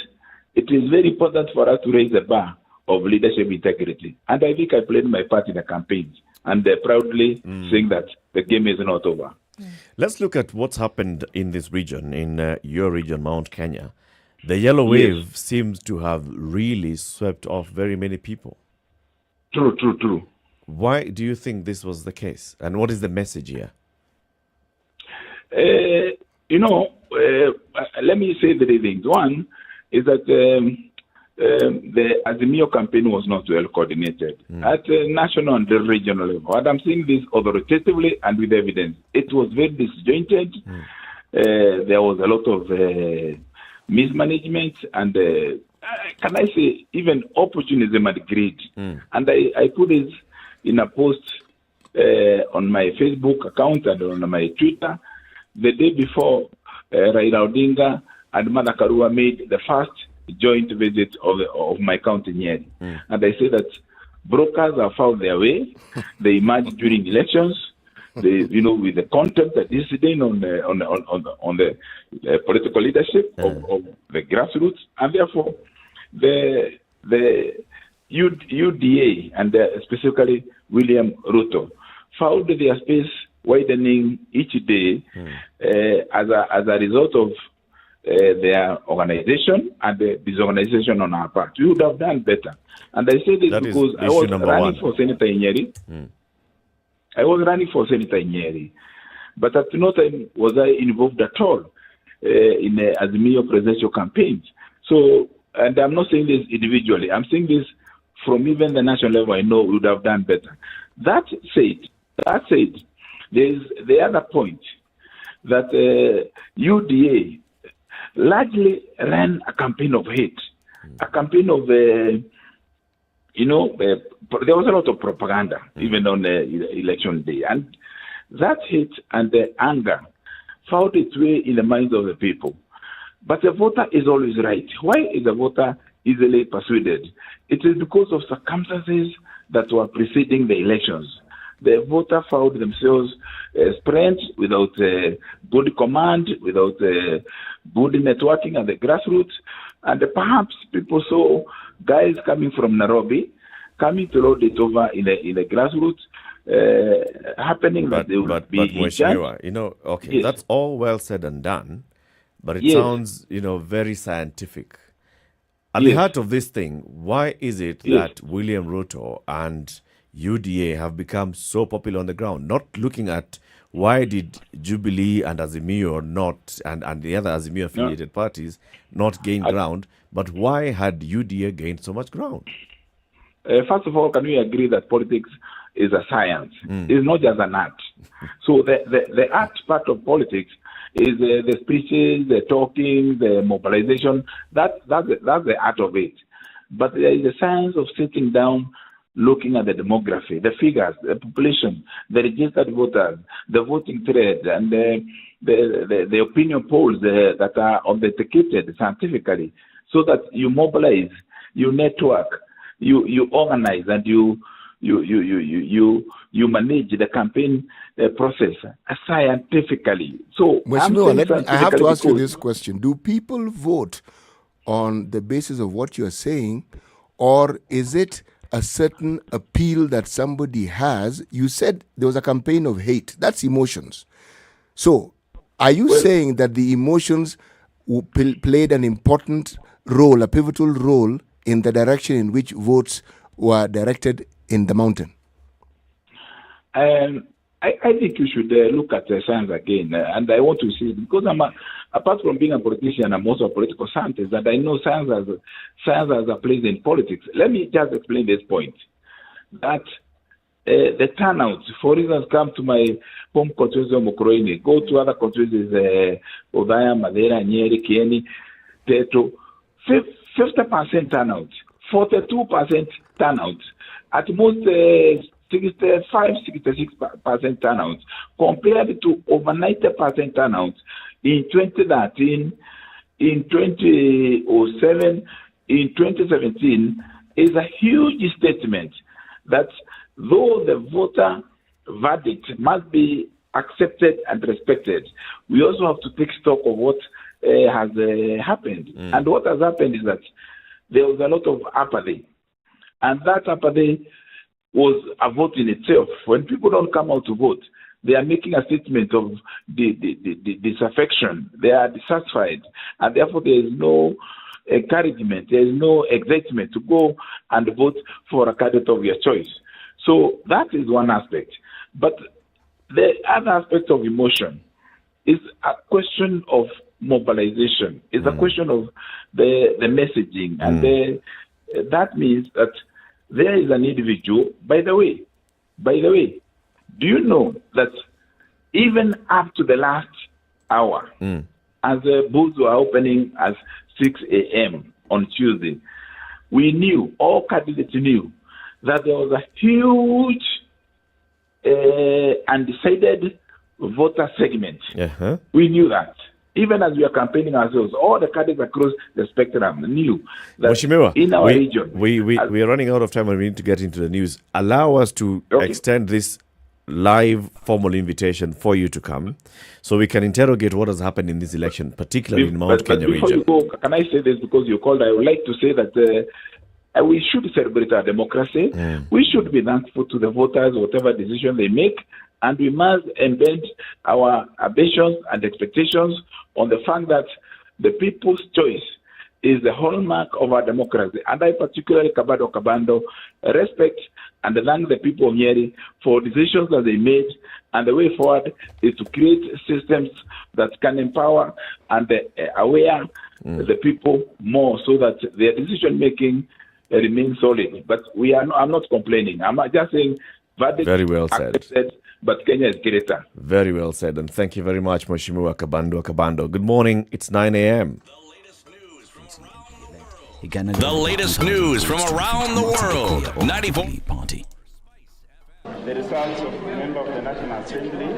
It is very important for us to raise the bar of leadership integrity. And I think I played my part in the campaigns and proudly saying that the game is not over. Let's look at what's happened in this region, in your region, Mount Kenya. The yellow wave seems to have really swept off very many people. True. Why do you think this was the case? And what is the message here? Let me say 3 things. One is that the Azimio campaign was not well coordinated at national and regional level. And I'm saying this authoritatively and with evidence. It was very disjointed. There was a lot of mismanagement and, can I say, even opportunism and greed. And I put this in a post on my Facebook account and on my Twitter the day before Raila Odinga and Nakuru made the first joint visit of my county, Nyeri. And I say that brokers have found their way. They emerged during elections. They, with the contempt that is sitting on the political leadership of the grassroots, and therefore the UDA and specifically William Ruto found their space widening each day as a result of their organization and the disorganization on our part. We would have done better. And I say this That because I was running for Senator in Nyeri. I was running for Senator in Nyeri. But at no time was I involved at all in the Azimio presidential campaigns. So, and I'm not saying this individually. I'm saying this from even the national level. I know we would have done better. That said, there's the other point that UDA largely ran a campaign of hate, a campaign of, there was a lot of propaganda even on election day. And that hate and the anger found its way in the minds of the people. But the voter is always right. Why is the voter easily persuaded? It is because of circumstances that were preceding the elections. The voter found themselves spread without good command, without good networking at the grassroots. And perhaps people saw guys coming from Nairobi, coming to load it over in the grassroots, happening that they would be in charge. Okay, that's all well said and done, but it sounds, very scientific. At the heart of this thing, why is it that William Ruto and UDA have become so popular on the ground? Not looking at why did Jubilee and Azimio not, and the other Azimio affiliated parties not gain ground, but why had UDA gained so much ground? First of all, can we agree that politics is a science? It's not just an art. So the art part of politics is the speeches, the talking, the mobilization. That's the art of it. But there is a science of sitting down, looking at the demography, the figures, the population, the registered voters, the voting thread, and the opinion polls that are authenticated scientifically, so that you mobilize, you network, you organize, and you manage the campaign process scientifically. So, I have to ask you this question: do people vote on the basis of what you are saying, or is it a certain appeal that somebody has? You said there was a campaign of hate. That's emotions. So, are you saying that the emotions played an important role, a pivotal role, in the direction in which votes were directed in the mountain? I think you should look at the science again, and I want to see, because apart from being a politician, I'm also a political scientist, and I know science has a place in politics. Let me just explain this point, that the turnout, for instance, come to my home constituency of Mukurweini, go to other constituencies, Odaya, Madeira, Nyeri, Kieni, Teto, 50% turnout, 42% turnout, at most 65-66% turnout, compared to over 90% turnout in 2013, in 2007, in 2017, is a huge statement that though the voter verdict must be accepted and respected, we also have to take stock of what has happened. And what has happened is that there was a lot of apathy. And that apathy was a vote in itself. When people don't come out to vote, they are making a statement of disaffection. They are dissatisfied. And therefore there is no encouragement, there is no excitement to go and vote for a candidate of your choice. So that is one aspect. But the other aspect of emotion is a question of mobilization. It's a question of the messaging. And that means that there is an individual, by the way, do you know that even up to the last hour, as the booths were opening at 6 a.m. on Tuesday, we knew, all candidates knew, that there was a huge undecided voter segment. We knew that. Even as we are campaigning ourselves, all the candidates across the spectrum knew that in our region. We are running out of time and we need to get into the news. Allow us to extend this live formal invitation for you to come so we can interrogate what has happened in this election, particularly in Mount Kenya region. Before you go, can I say this because you called? I would like to say that we should celebrate our democracy. We should be thankful to the voters, whatever decision they make. And we must embed our ambitions and expectations on the fact that the people's choice is the hallmark of our democracy. And I particularly, Kabando, respect and thank the people of Nyeri for decisions that they made. And the way forward is to create systems that can empower and aware the people more so that their decision-making remains solid. But I'm not complaining. I'm just saying, very well said. But Kenya is greater. Very well said. And thank you very much, Mheshimiwa Kabando. Good morning. It's 9 a.m. The latest news from around the world. 94 Party. The results of the member of the National Assembly,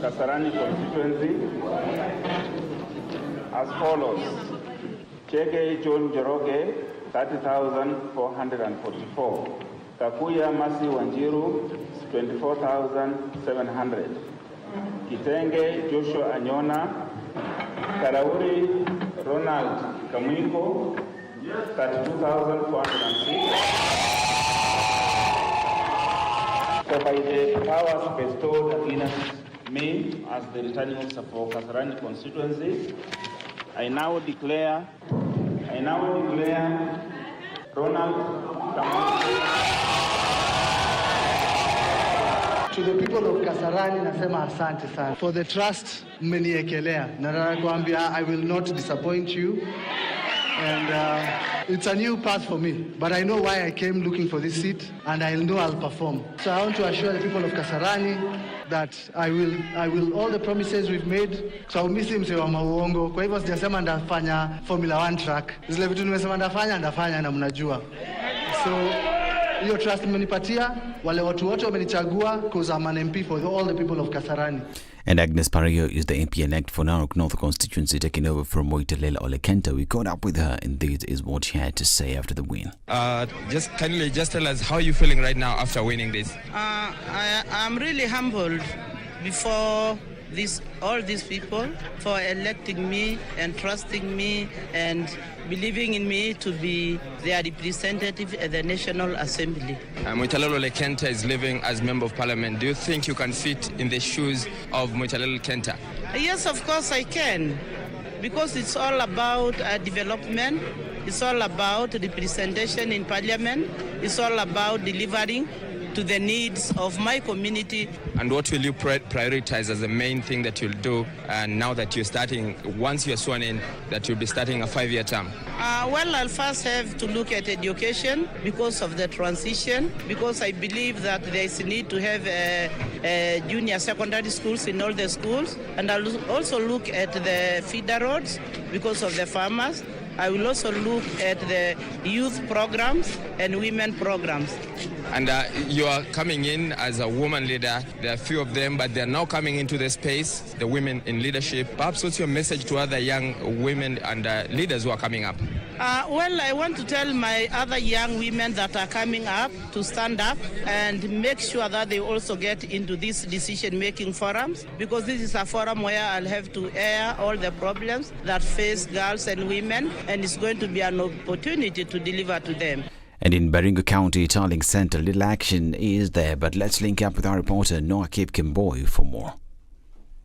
Kasarani constituency, as follows. Chege John Joroge, 30,444. Kakuya Masi Wanjiru, 24,700. Kitenge Joshua Anyona, Karauri Ronald Kamwiko, 32,406. So by the powers bestowed against me as the returning officer for Kasarani constituency, I now declare Ronald Kamwiko. To the people of Kasarani nasema asante sana for the trust mmeniekelea. Nataka kuambia I will not disappoint you, and it's a new path for me, but I know why I came looking for this seat, and I know I'll perform. So I want to assure the people of Kasarani that I will all the promises we've made. So mimi mse wa mauongo, kwa hivyo sijasema ndafanya Formula 1 track. Zile vitu nimesema ndafanya na mnajua. So hiyo trust mmenipatia, wale watu wote wamenichagua because I'm an MP for all the people of Kasarani. And Agnes Pario is the MP-elect for Narok North constituency, taking over from Moitalela Olekenta. We caught up with her, and this is what she had to say after the win. Just kindly tell us how you're feeling right now after winning this. I'm really humbled before all these people for electing me and trusting me and believing in me to be their representative at the National Assembly. Moitalelo Lekenta is living as Member of Parliament. Do you think you can fit in the shoes of Moitalelo Lekenta? Yes, of course I can, because it's all about development. It's all about representation in Parliament. It's all about delivering to the needs of my community. And what will you prioritize as the main thing that you'll do now that you're starting, once you're sworn in, that you'll be starting a 5-year term? Well, I'll first have to look at education because of the transition, because I believe that there is a need to have junior secondary schools in all the schools. And I'll also look at the feeder roads because of the farmers. I will also look at the youth programs and women programs. And you are coming in as a woman leader. There are a few of them, but they're now coming into the space, the women in leadership. Perhaps what's your message to other young women and leaders who are coming up? Well, I want to tell my other young women that are coming up to stand up and make sure that they also get into these decision-making forums, because this is a forum where I'll have to air all the problems that face girls and women, and it's going to be an opportunity to deliver to them. And in Baringo County, Tarling Centre, little action is there, but let's link up with our reporter Noah Cape Kimboy for more.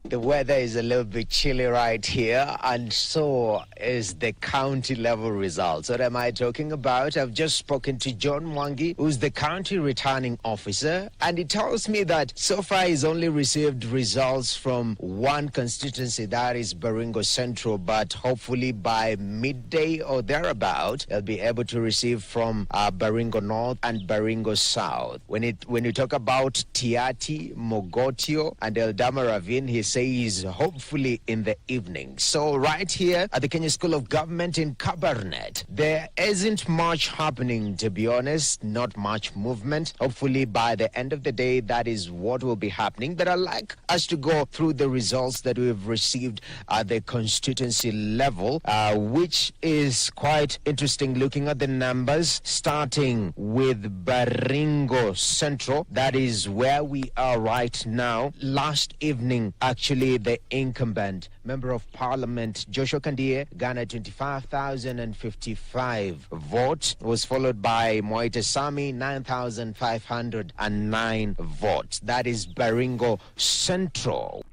The weather is a little bit chilly right here, and so is the county level results. What am I talking about? I've just spoken to John Mwangi, who's the county returning officer, and he tells me that so far he's only received results from one constituency, that is Baringo Central, but hopefully by midday or thereabout, he'll be able to receive from Baringo North and Baringo South. When you talk about Tiati, Mogotio, and Eldama Ravine, he says hopefully in the evening. So right here at the Kenya School of Government in Kabarnet, there isn't much happening, to be honest, not much movement. Hopefully by the end of the day, that is what will be happening. But I'd like us to go through the results that we've received at the constituency level, which is quite interesting looking at the numbers, starting with Baringo Central. That is where we are right now. Last evening, actually, the incumbent Member of Parliament Joshua Kandie garnered 25,055 votes, was followed by Moite Sami 9,509 votes. That is Baringo Central.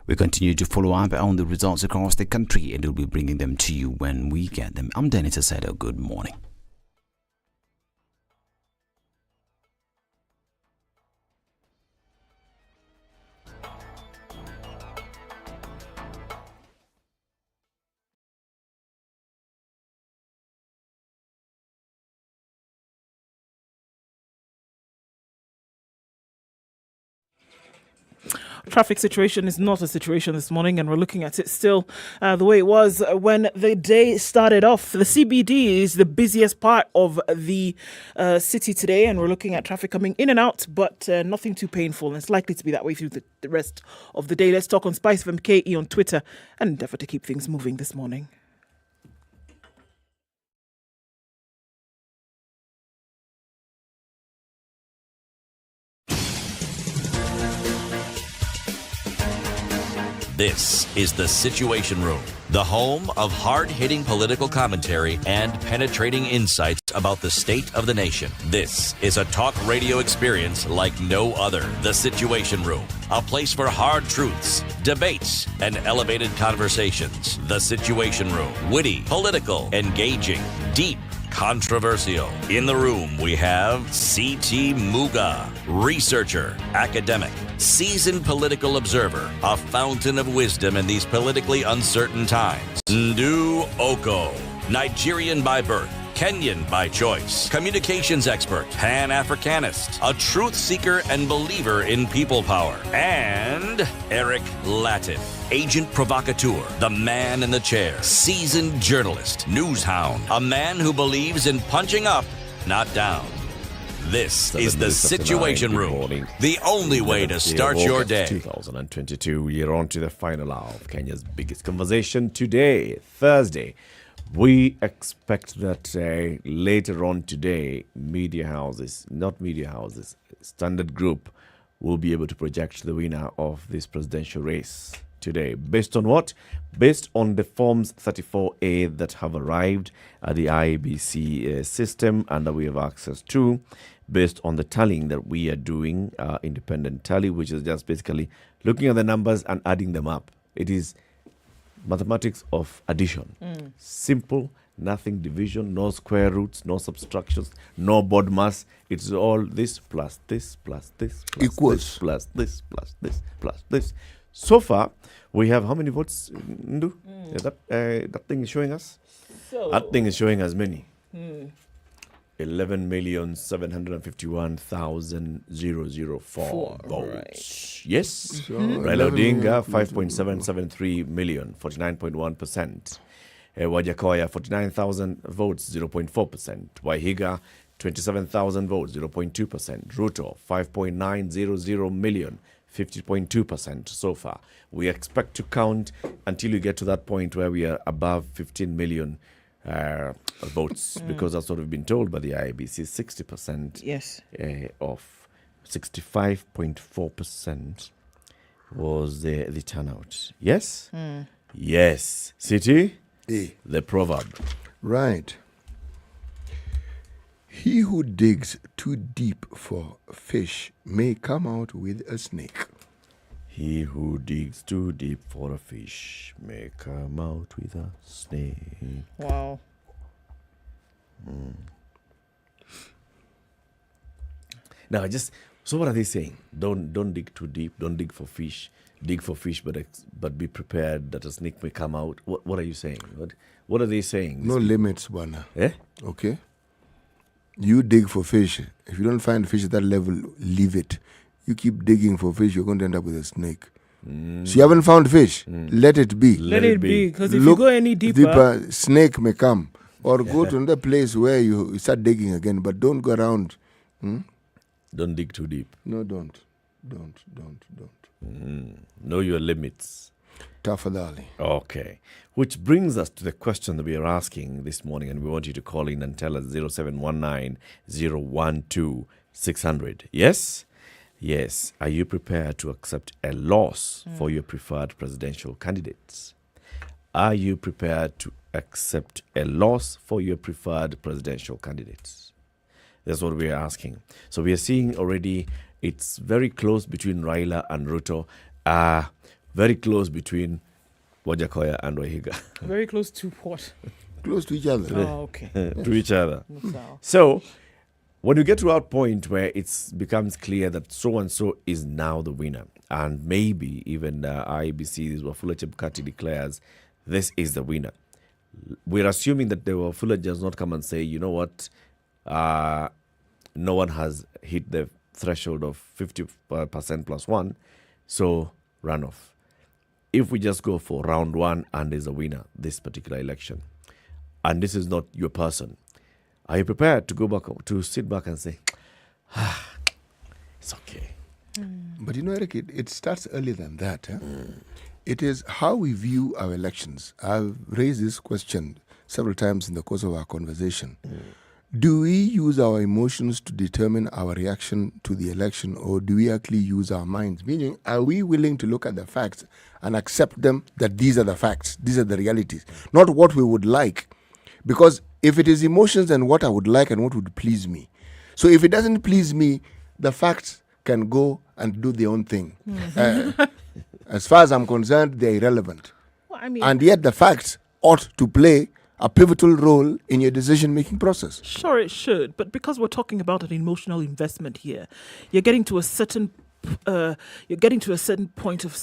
We continue to follow up on the results across the country, and we'll be bringing them to you when we get them. I'm Dennis Asedo. Good morning. Traffic situation is not a situation this morning, and we're looking at it still the way it was when the day started off. The CBD is the busiest part of the city today, and we're looking at traffic coming in and out, but nothing too painful, and it's likely to be that way through the rest of the day. Let's talk on SpiceFM KE on Twitter and endeavour to keep things moving this morning. This is the Situation Room, the home of hard-hitting political commentary and penetrating insights about the state of the nation. This is a talk radio experience like no other. The Situation Room, a place for hard truths, debates, and elevated conversations. The Situation Room, witty, political, engaging, deep, controversial. In the room, we have C.T. Muga, researcher, academic, seasoned political observer, a fountain of wisdom in these politically uncertain times. Ndu Oko, Nigerian by birth, Kenyan by choice, communications expert, Pan-Africanist, a truth seeker and believer in people power, and Eric Latif, agent provocateur, the man in the chair, seasoned journalist, news hound, a man who believes in punching up, not down. This is the Situation Room, the only way to start your day. 2022, we're on to the final hour of Kenya's biggest conversation today, Thursday. We expect that later on today, Standard Group will be able to project the winner of this presidential race today. Based on what? Based on the Forms 34A that have arrived at the IEBC system and that we have access to, based on the tallying that we are doing, independent tally, which is just basically looking at the numbers and adding them up. It is mathematics of addition. Simple, nothing division, no square roots, no subtractions, no board mass. It's all this plus this plus this plus equals this plus this plus this plus this. So far, we have how many votes, Ndu? That thing is showing us? That thing is showing us many. 11,751,004 votes. Right. Yes. Raila Odinga, 5.773 million, 49.1%. Wajakoya, 49,000 votes, 0.4%. Waihiga, 27,000 votes, 0.2%. Ruto, 5.900 million, 50.2% so far. We expect to count until we get to that point where we are above 15 million votes, because that's what we've been told by the IEBC. 60% of 65.4% was the turnout. Yes? Yes. City? The proverb. Right. He who digs too deep for fish may come out with a snake. He who digs too deep for a fish may come out with a snake. Wow. Now, so what are they saying? Don't dig too deep. Don't dig for fish. Dig for fish, but be prepared that a snake may come out. What are you saying? What are they saying? No limits, Bwana. Eh? Okay. You dig for fish. If you don't find fish at that level, leave it. You keep digging for fish, you're going to end up with a snake. So you haven't found fish. Let it be. Let it be. Because if you go any deeper, snake may come. Or go to another place where you start digging again. But don't go around. Don't dig too deep. No, don't. Don't. Know your limits. Tafadhali. Okay. Which brings us to the question that we are asking this morning, and we want you to call in and tell us 0719 012 600. Yes? Yes. Are you prepared to accept a loss for your preferred presidential candidates? Are you prepared to accept a loss for your preferred presidential candidates? That's what we are asking. So we are seeing already it's very close between Raila and Ruto. very close between Wajakoya and Wahiga. Very close to what? Close to each other. Oh, okay. To each other. So. So, when you get to that point where it becomes clear that so-and-so is now the winner, and maybe even IEBC, Wafula Chebukati declares this is the winner, we're assuming that the Wafula does not come and say, you know what, no one has hit the threshold of 50% plus one, so runoff. If we just go for round one and there's a winner this particular election, and this is not your person, are you prepared to go back, to sit back and say, it's okay? But you know, Eric, it starts earlier than that. It is how we view our elections. I've raised this question several times in the course of our conversation. Do we use our emotions to determine our reaction to the election, or do we actually use our minds? Meaning, are we willing to look at the facts and accept them, that these are the facts, these are the realities, not what we would like? Because if it is emotions, then what I would like and what would please me. So if it doesn't please me, the facts can go and do their own thing. As far as I'm concerned, they're irrelevant. Well, I mean, and yet the facts ought to play a pivotal role in your decision-making process. Sure, it should, but because we're talking about an emotional investment here, you're getting to a certain point of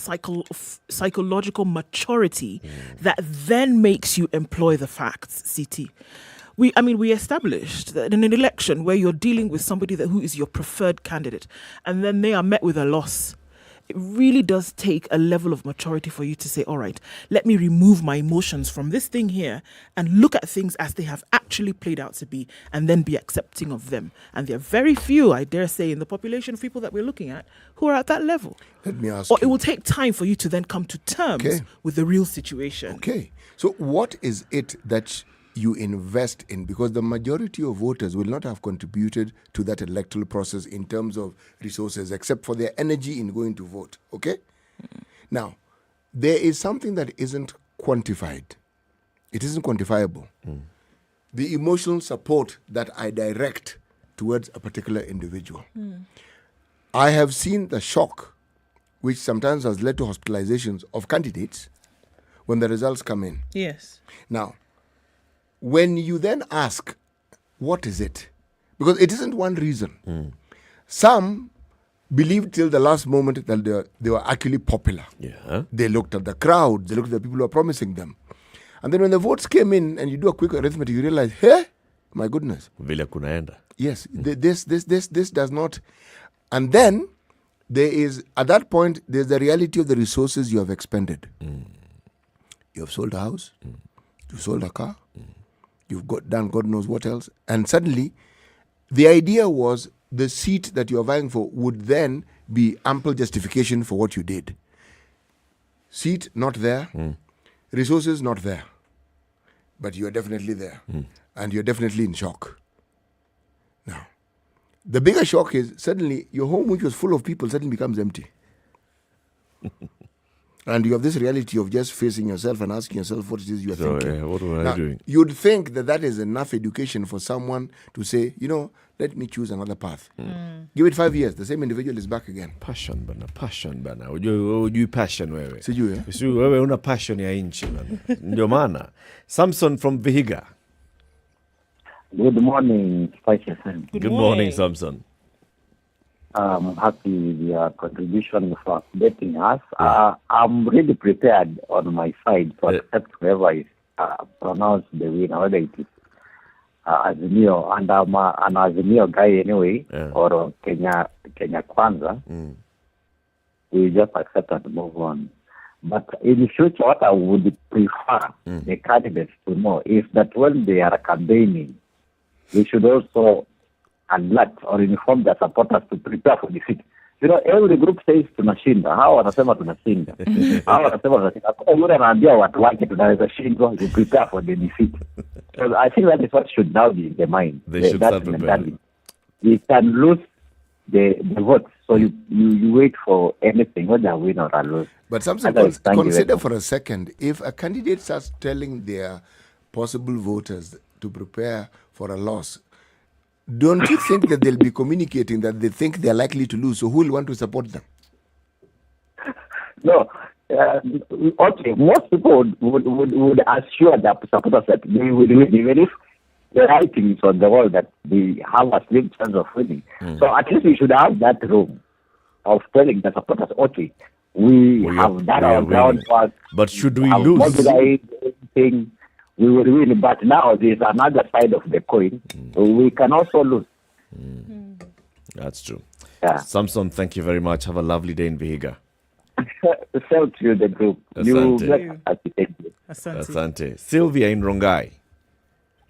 psychological maturity that then makes you employ the facts, CT. We established that in an election where you're dealing with somebody who is your preferred candidate, and then they are met with a loss, it really does take a level of maturity for you to say, all right, let me remove my emotions from this thing here and look at things as they have actually played out to be, and then be accepting of them. And there are very few, I dare say, in the population of people that we're looking at who are at that level. Let me ask Or it will take time for you to then come to terms with the real situation. Okay. So what is it that you invest in? Because the majority of voters will not have contributed to that electoral process in terms of resources, except for their energy in going to vote. Okay? Now, there is something that isn't quantified. It isn't quantifiable. The emotional support that I direct towards a particular individual. I have seen the shock, which sometimes has led to hospitalizations of candidates when the results come in. Yes. Now, when you then ask, what is it? Because it isn't one reason. Some believed till the last moment that they were actually popular. Yeah. They looked at the crowd, they looked at the people who were promising them. And then when the votes came in and you do a quick arithmetic, you realize, hey, my goodness. Vile kunaenda. Yes, this does not. And then there is, at that point, there's the reality of the resources you have expended. You have sold a house, you've sold a car, you've done God knows what else. And suddenly, the idea was the seat that you're vying for would then be ample justification for what you did. Seat not there, resources not there. But you're definitely there. And you're definitely in shock. Now, the bigger shock is suddenly your home, which was full of people, suddenly becomes empty. And you have this reality of just facing yourself and asking yourself what it is you are thinking. What am I doing? You'd think that is enough education for someone to say, let me choose another path. Give it 5 years, the same individual is back again. Passion bana. Ujui passion wewe. Sijui, eh? Wewe una passion ya inchi bana. Ndio maana. Samson from Vihiga. Good morning, SpiceFM. Good morning, Samson. I'm happy with your contribution for updating us. I'm really prepared on my side to accept whoever is pronounced the winner, whether it is Azimio, and I'm an Azimio guy anyway, or Kenya Kwanza. We just accept and move on. But in the future, what I would prefer the candidates to know is that when they are campaigning, they should also alert or inform their supporters to prepare for defeat. Every group says tunashinda. Hao wanasema tunashinda. Hao wanasema tunashinda. Yule anaambia watu wake tunaweza shindwa, you prepare for the defeat. So I think that is what should now be in the mind. They should start preparing. You can lose the votes, so you wait for anything, whether win or lose. But something consider for a second, if a candidate starts telling their possible voters to prepare for a loss, don't you think that they'll be communicating that they think they're likely to lose, so who will want to support them? No, okay, most people would assure the supporters that they will win, even if the writing is on the wall that they have a slim chance of winning. So at least we should have that room of telling the supporters, okay, we have done our groundwork. But should we lose? Everything, we will win. But now there's another side of the coin. We can also lose. That's true. Yeah. Samson, thank you very much. Have a lovely day in Vihiga. Sell to the group. Asante. Asante. Asante. Sylvia in Rongai.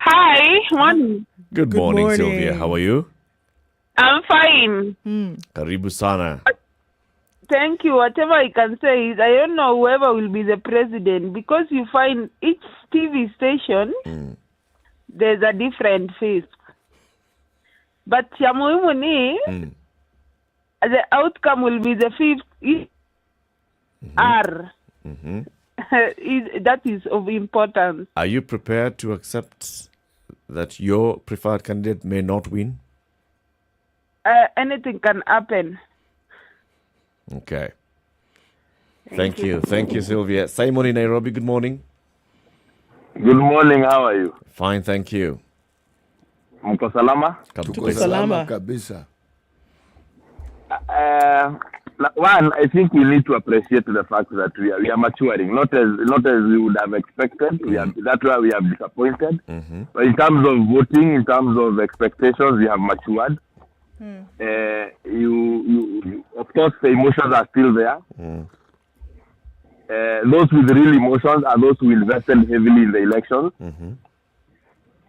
Hi, morning. Good morning, Sylvia. How are you? I'm fine. Karibu sana. Thank you. Whatever I can say is, I don't know whoever will be the president, because you find each TV station, there's a different face. But ya muhimu ni, the outcome will be the fifth R. That is of importance. Are you prepared to accept that your preferred candidate may not win? Anything can happen. Okay. Thank you. Thank you, Sylvia. Simon in Nairobi, good morning. Good morning, how are you? Fine, thank you. Mko salama? Tuko salama kabisa. One, I think we need to appreciate the fact that we are maturing, not as we would have expected. That's why we are disappointed. But in terms of voting, in terms of expectations, we have matured. You of course, the emotions are still there. Those with real emotions are those who invested heavily in the elections.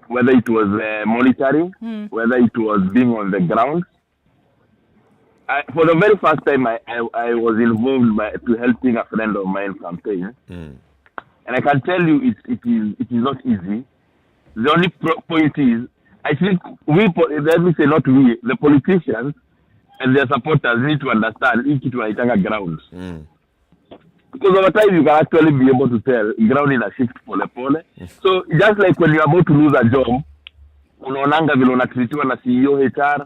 Whether it was monitoring, whether it was being on the ground. For the very first time, I was involved to helping a friend of mine campaign, and I can tell you it is not easy. The only point is, I think let me say not we, the politicians and their supporters need to understand each to a ground. Because over time you can actually be able to tell ground in a shift pole. So just like when you are about to lose a job, unaonanga vile unatritiwa na CEO, HR,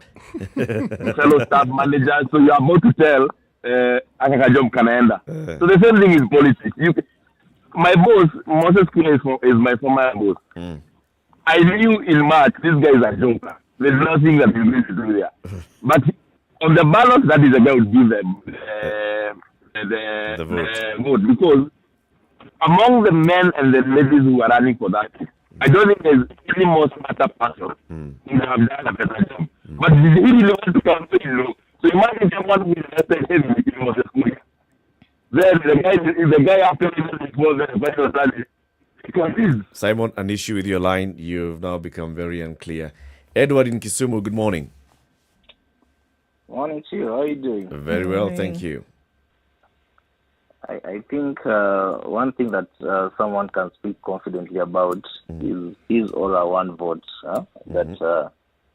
fellow staff managers, so you are about to tell aka job kanaenda. So the same thing is politics. My boss, Moses Kuna, is my former boss. I knew in March this guy is a joker. There's nothing that he's going to do there. But on the ballot, that is the guy who gives the vote. Because among the men and the ladies who are running for that, I don't think there's any more smarter person who would have done a better job. But he really want to campaign. So imagine someone who is invested heavily in Moses Kuna. Then the guy after it was the special study. Simon, an issue with your line. You've now become very unclear. Edward in Kisumu, good morning. Morning to you. How are you doing? Very well, thank you. I think one thing that someone can speak confidently about is his or her one vote that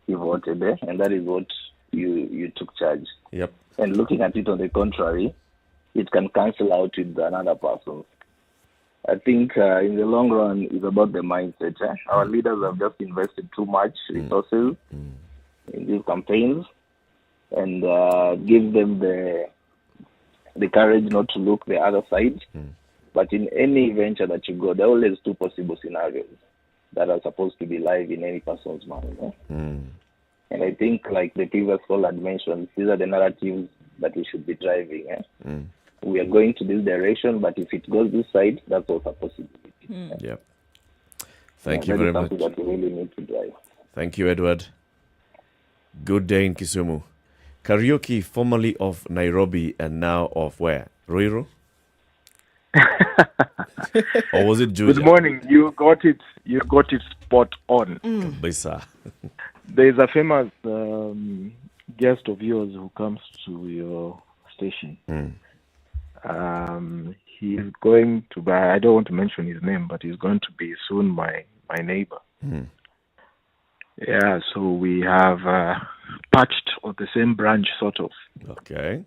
he voted, and that is what you took charge. Yep. And looking at it on the contrary, it can cancel out with another person. I think in the long run, it's about the mindset. Our leaders have just invested too much resources in these campaigns, and give them the courage not to look the other side. But in any venture that you go, there are always two possible scenarios that are supposed to be live in any person's mind. And I think, like the previous caller had mentioned, these are the narratives that we should be driving. We are going to this direction, but if it goes this side, that's also a possibility. Yep. Thank you very much. That we really need to drive. Thank you, Edward. Good day in Kisumu. Karaoke, formerly of Nairobi and now of where? Ruiru? Or was it Juja? Good morning. You got it spot on. Bisa. There is a famous guest of yours who comes to your station. He's going to be, I don't want to mention his name, but he's going to be soon my neighbor. Yeah, so we have patched on the same branch, sort of. Okay.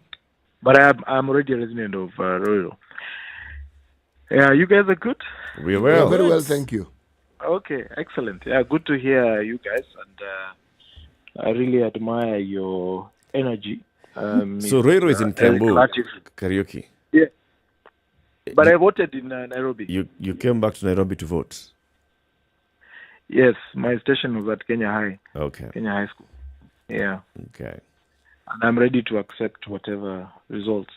But I'm already a resident of Royal. Yeah, you guys are good? We are well. Very well, thank you. Okay, excellent. Yeah, good to hear you guys, and I really admire your energy. So Royal is in Kiambu, karaoke. Yeah. But I voted in Nairobi. You came back to Nairobi to vote? Yes, my station was at Kenya High. Okay. Kenya High School. Yeah. Okay. And I'm ready to accept whatever results.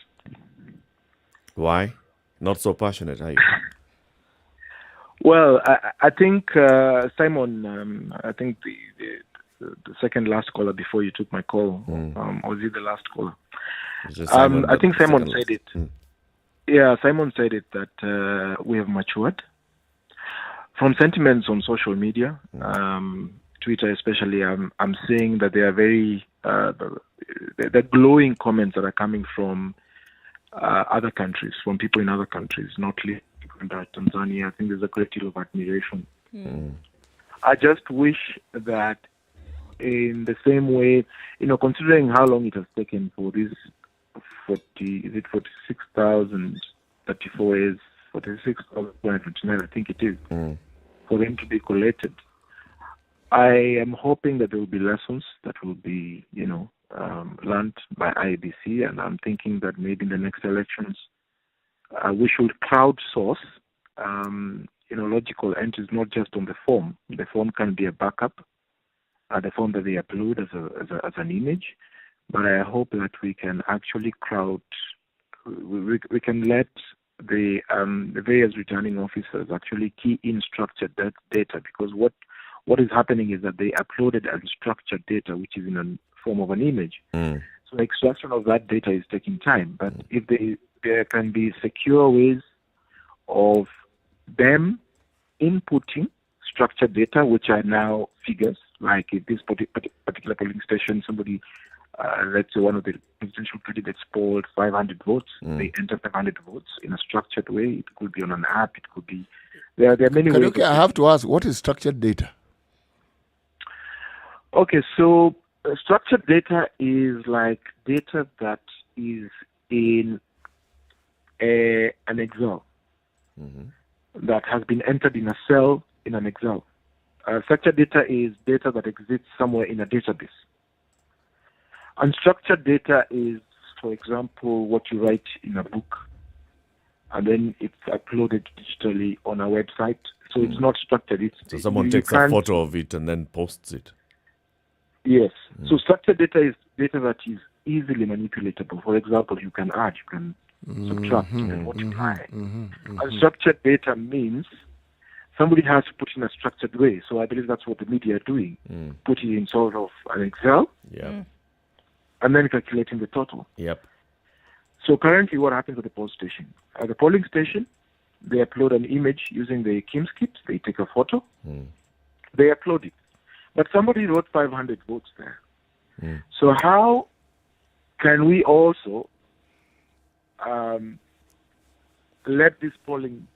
Why? Not so passionate, are you? Well, I think Simon, I think the second last caller before you took my call, was he the last caller? I think Simon said it. Yeah, Simon said it that we have matured. From sentiments on social media, Twitter especially, I'm seeing that they are very the glowing comments that are coming from other countries, from people in other countries, not least Tanzania. I think there's a great deal of admiration. I just wish that in the same way, considering how long it has taken for this 46,034 years, 46,429, I think it is, for them to be collected. I am hoping that there will be lessons that will be, learned by IEBC, and I'm thinking that maybe in the next elections, we should crowdsource, logical entries, not just on the form. The form can be a backup, the form that they upload as an image, but I hope that we can actually we can let the various returning officers actually key in structured data, because what is happening is that they uploaded unstructured data, which is in a form of an image. So extraction of that data is taking time. But if there can be secure ways of them inputting structured data, which are now figures, like if this particular polling station, somebody, let's say one of the presidential candidates polled 500 votes, they enter 500 votes in a structured way. It could be on an app. It could be... There are many ways. Okay, I have to ask, what is structured data? Okay, so structured data is like data that is in an Excel that has been entered in a cell in an Excel. Structured data is data that exists somewhere in a database. Unstructured data is, for example, what you write in a book, and then it's uploaded digitally on a website. So it's not structured. So someone takes a photo of it and then posts it. Yes. So structured data is data that is easily manipulatable. For example, you can add, you can subtract, you can multiply. Unstructured data means somebody has to put in a structured way. So I believe that's what the media are doing. Put it in sort of an Excel. And then calculating the total. So currently what happens at the poll station? At the polling station, they upload an image using the KIMSKit. They take a photo. They upload it. But somebody wrote 500 votes there. So how can we also let these polling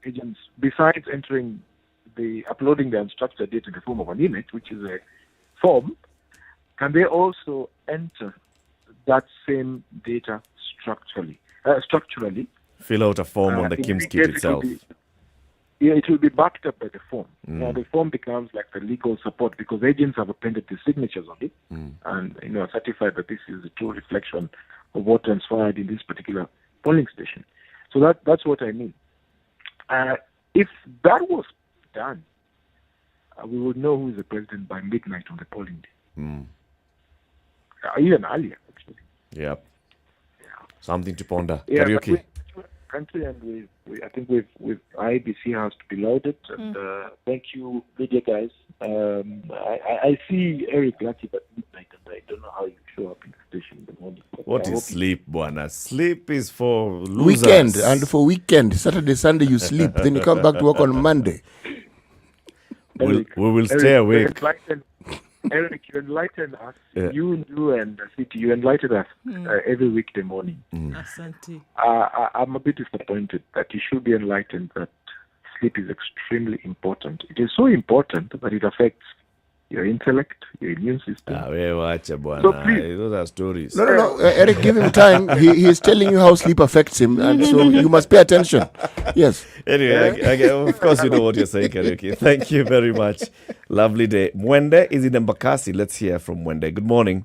agents, besides uploading the unstructured data in the form of an image, which is a form, can they also enter that same data structurally? Fill out a form on the KIMSKit itself. It will be backed up by the form. Now the form becomes like the legal support, because agents have appended the signatures on it and certified that this is a true reflection of what transpired in this particular polling station. So that's what I mean. If that was done, we would know who is the president by midnight on the polling day. Even earlier, actually. Something to ponder. Karaoke. Country, and I think IBC has to be lauded, and thank you, media guys. I see Eric Lucky at midnight, and I don't know how you show up in the station in the morning. What is sleep, Buana? Sleep is for losers. Weekend, and for weekend, Saturday, Sunday you sleep, then you come back to work on Monday. We will stay awake. Eric, you enlighten us. You and City, you enlighten us every weekday morning. Asante. I'm a bit disappointed that you should be enlightened that sleep is extremely important. It is so important that it affects your intellect, your immune system. So please, those are stories. No, Eric, give him time. He is telling you how sleep affects him, and so you must pay attention. Yes. Anyway, of course you know what you're saying, Karaoke. Thank you very much. Lovely day. Mwende is in Embakasi. Let's hear from Mwende. Good morning.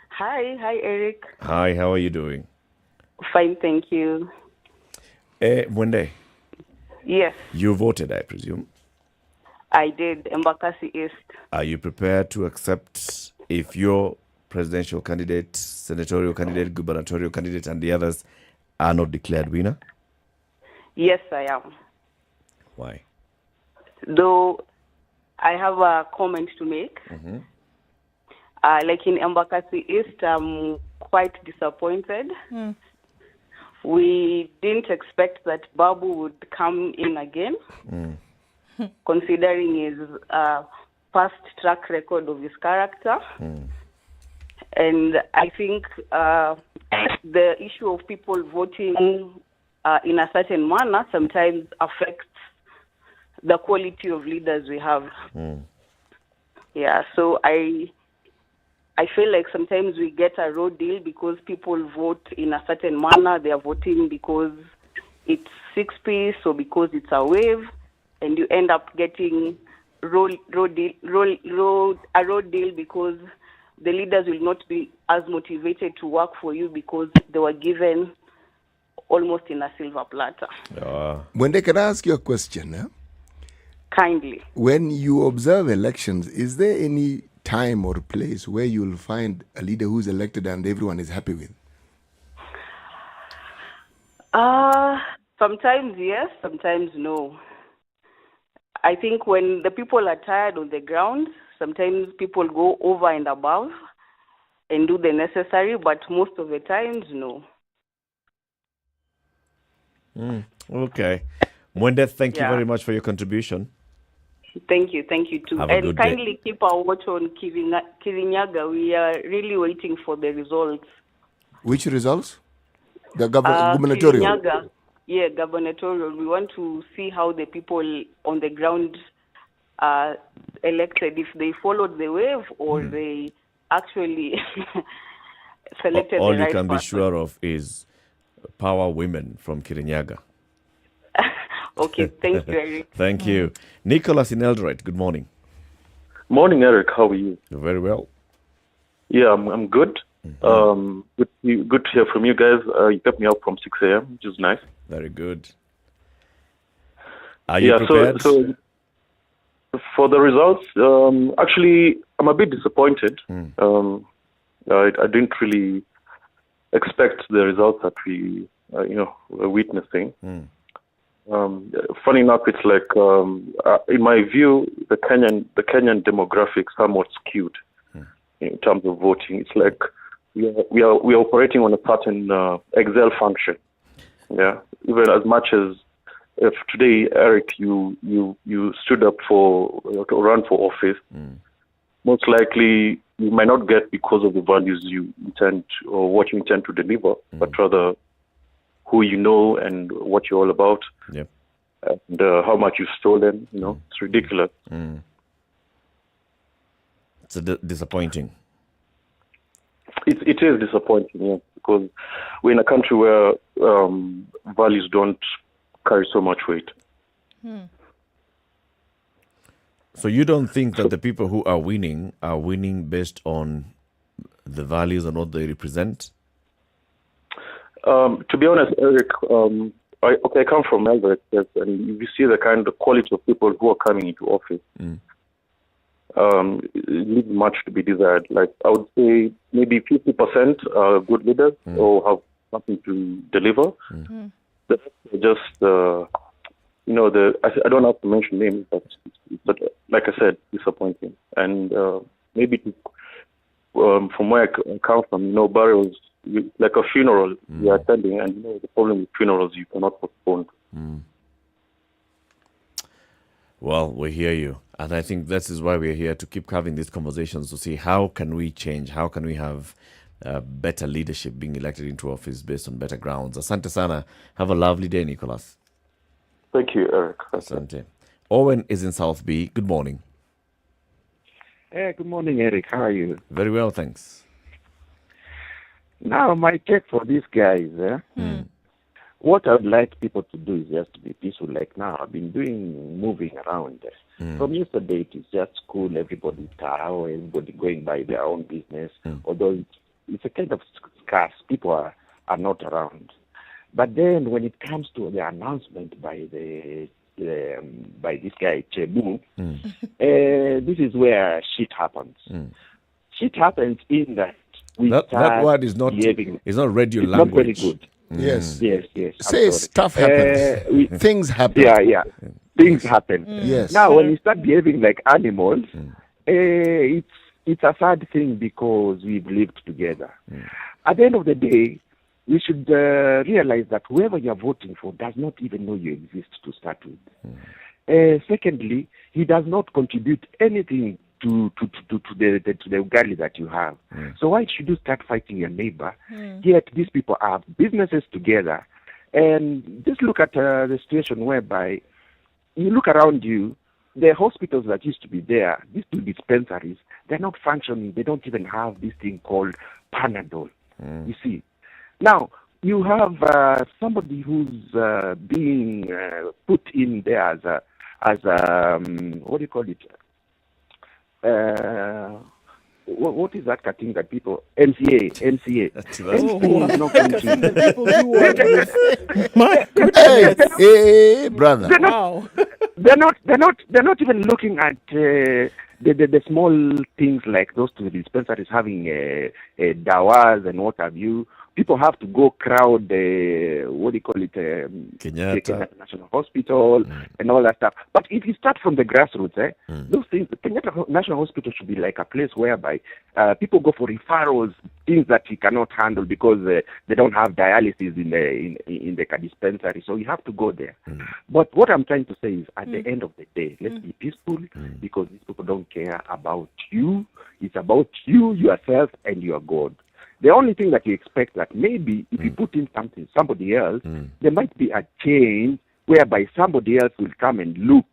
Hi, Eric. Hi, how are you doing? Fine, thank you. Mwende, Yes, you voted, I presume. I did. Embakasi East. Are you prepared to accept if your presidential candidate, senatorial candidate, gubernatorial candidate, and the others are not declared winner? Yes, I am. Why? Though I have a comment to make. Mm-hmm. Like in Embakasi East, I'm quite disappointed. We didn't expect that Babu would come in again, considering his past track record of his character. And I think the issue of people voting in a certain manner sometimes affects the quality of leaders we have. Yeah, so I feel like sometimes we get a raw deal because people vote in a certain manner. They are voting because it's 6-piece or because it's a wave, and you end up getting a raw deal because the leaders will not be as motivated to work for you because they were given almost in a silver platter. Wende, can I ask you a question? Kindly. When you observe elections, is there any time or place where you'll find a leader who's elected and everyone is happy with? Sometimes yes, sometimes no. I think when the people are tired on the ground, sometimes people go over and above and do the necessary, but most of the times, no. Okay. Mwende, thank you very much for your contribution. Thank you too. Have a And good kindly day. keep our watch on Kirinyaga. We are really waiting for the results. Which results? The gubernatorial? Kirinyaga, yeah, gubernatorial. We want to see how the people on the ground are elected, if they followed the wave or they actually selected All the you right can be person. sure of is power women from Kirinyaga. Okay, thank you, Eric. Thank you. Nicholas in Eldoret, good morning. Morning, Eric. How are you? Very well. Yeah, I'm good. Good to hear from you guys. You kept me up from 6 a.m., which is nice. Very good. Are you prepared? So for the results, actually, I'm a bit disappointed. I didn't really expect the results that we, were witnessing. Funny enough, it's like, in my view, the Kenyan demographics somewhat skewed in terms of voting. It's like we are operating on a certain Excel function. Yeah, even as much as if today, Eric, you stood up to run for office, most likely you might not get because of the values you intend or what you intend to deliver, but rather who you know and what you're all about, and how much you've stolen. It's ridiculous. It's disappointing. It is disappointing, yeah, because we're in a country where values don't carry so much weight. So you don't think that the people who are winning based on the values and what they represent? To be honest, Eric, I come from Eldoret, yes, and you see the kind of quality of people who are coming into office. It leaves much to be desired. Like I would say, maybe 50% are good leaders or have something to deliver. The rest are just, I don't have to mention names, but like I said, disappointing. And maybe from where I come from, burials, like a funeral you're attending, and the problem with funerals, you cannot postpone. Well, we hear you. And I think this is why we're here, to keep having these conversations, to see how can we change, how can we have better leadership being elected into office based on better grounds. Asante sana. Have a lovely day, Nicholas. Thank you, Eric. Asante. Owen is in South B. Good morning. Hey, good morning, Eric. How are you? Very well, thanks. Now, my take for these guys, what I would like people to do is just to be peaceful. Like now, I've been moving around. From yesterday, it is just school, everybody tao, everybody going by their own business. Although it's a kind of scarce, people are not around. But then when it comes to the announcement by by this guy Chebu, this is where shit happens. Shit happens in that that word is not behaving. It's not radio it's language. Not very good. Yes. Yes. Say stuff happens. Things happen. Yeah. Things happen. Yes. Now, when you start behaving like animals, it's a sad thing because we've lived together. At the end of the day, we should realize that whoever you're voting for does not even know you exist to start with. Secondly, he does not contribute anything to the ugali that you have. So why should you start fighting your neighbor? Yet these people have businesses together. And just look at the situation whereby you look around you, the hospitals that used to be there, these two dispensaries, they're not functioning. They don't even have this thing called Panadol. You see. Now, you have somebody who's being put in there as what do you call it? What is that thing that people MCA? MCA is not hey, brother. They're not even looking at the small things like those two dispensaries having dawas and what have you. People have to go crowd what do you call it? Kenyatta National Hospital and all that stuff. But if you start from the grassroots, those things, Kenyatta National Hospital should be like a place whereby people go for referrals, things that you cannot handle because they don't have dialysis in the dispensary. So you have to go there. But what I'm trying to say is, at the end of the day, let's be peaceful because these people don't care about you. It's about you, yourself, and your God. The only thing that you expect that maybe if you put in somebody else, there might be a change whereby somebody else will come and look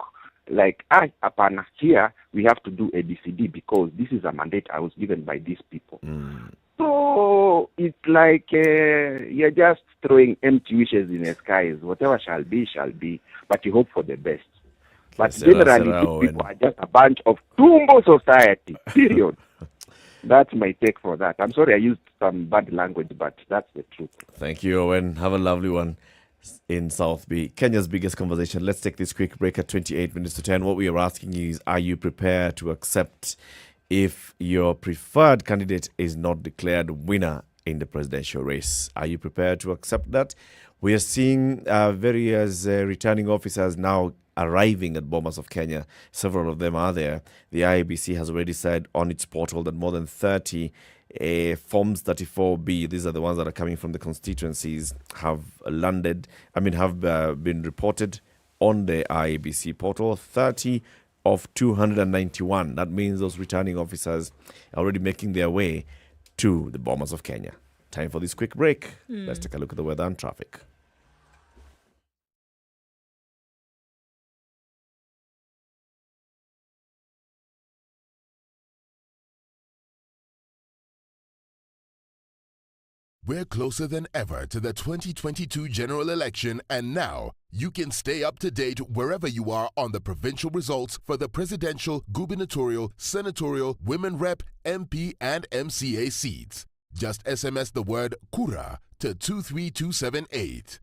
like, upon here, we have to do ABCD because this is a mandate I was given by these people. So it's like you're just throwing empty wishes in the skies. Whatever shall be, but you hope for the best. But generally, these people are just a bunch of Tumbo society, period. That's my take for that. I'm sorry I used some bad language, but that's the truth. Thank you, Owen. Have a lovely one in South B. Kenya's biggest conversation. Let's take this quick break at 28 minutes to 10. What we are asking is, are you prepared to accept if your preferred candidate is not declared winner in the presidential race? Are you prepared to accept that? We are seeing various returning officers now arriving at Bomas of Kenya. Several of them are there. The IEBC has already said on its portal that more than 30 Forms 34B, these are the ones that are coming from the constituencies, have been reported on the IEBC portal. 30 of 291. That means those returning officers are already making their way to the Bomas of Kenya. Time for this quick break. Let's take a look at the weather and traffic. We're closer than ever to the 2022 general election, and now you can stay up to date wherever you are on the provincial results for the presidential, gubernatorial, senatorial, women rep, MP, and MCA seats. Just SMS the word Kura to 23278.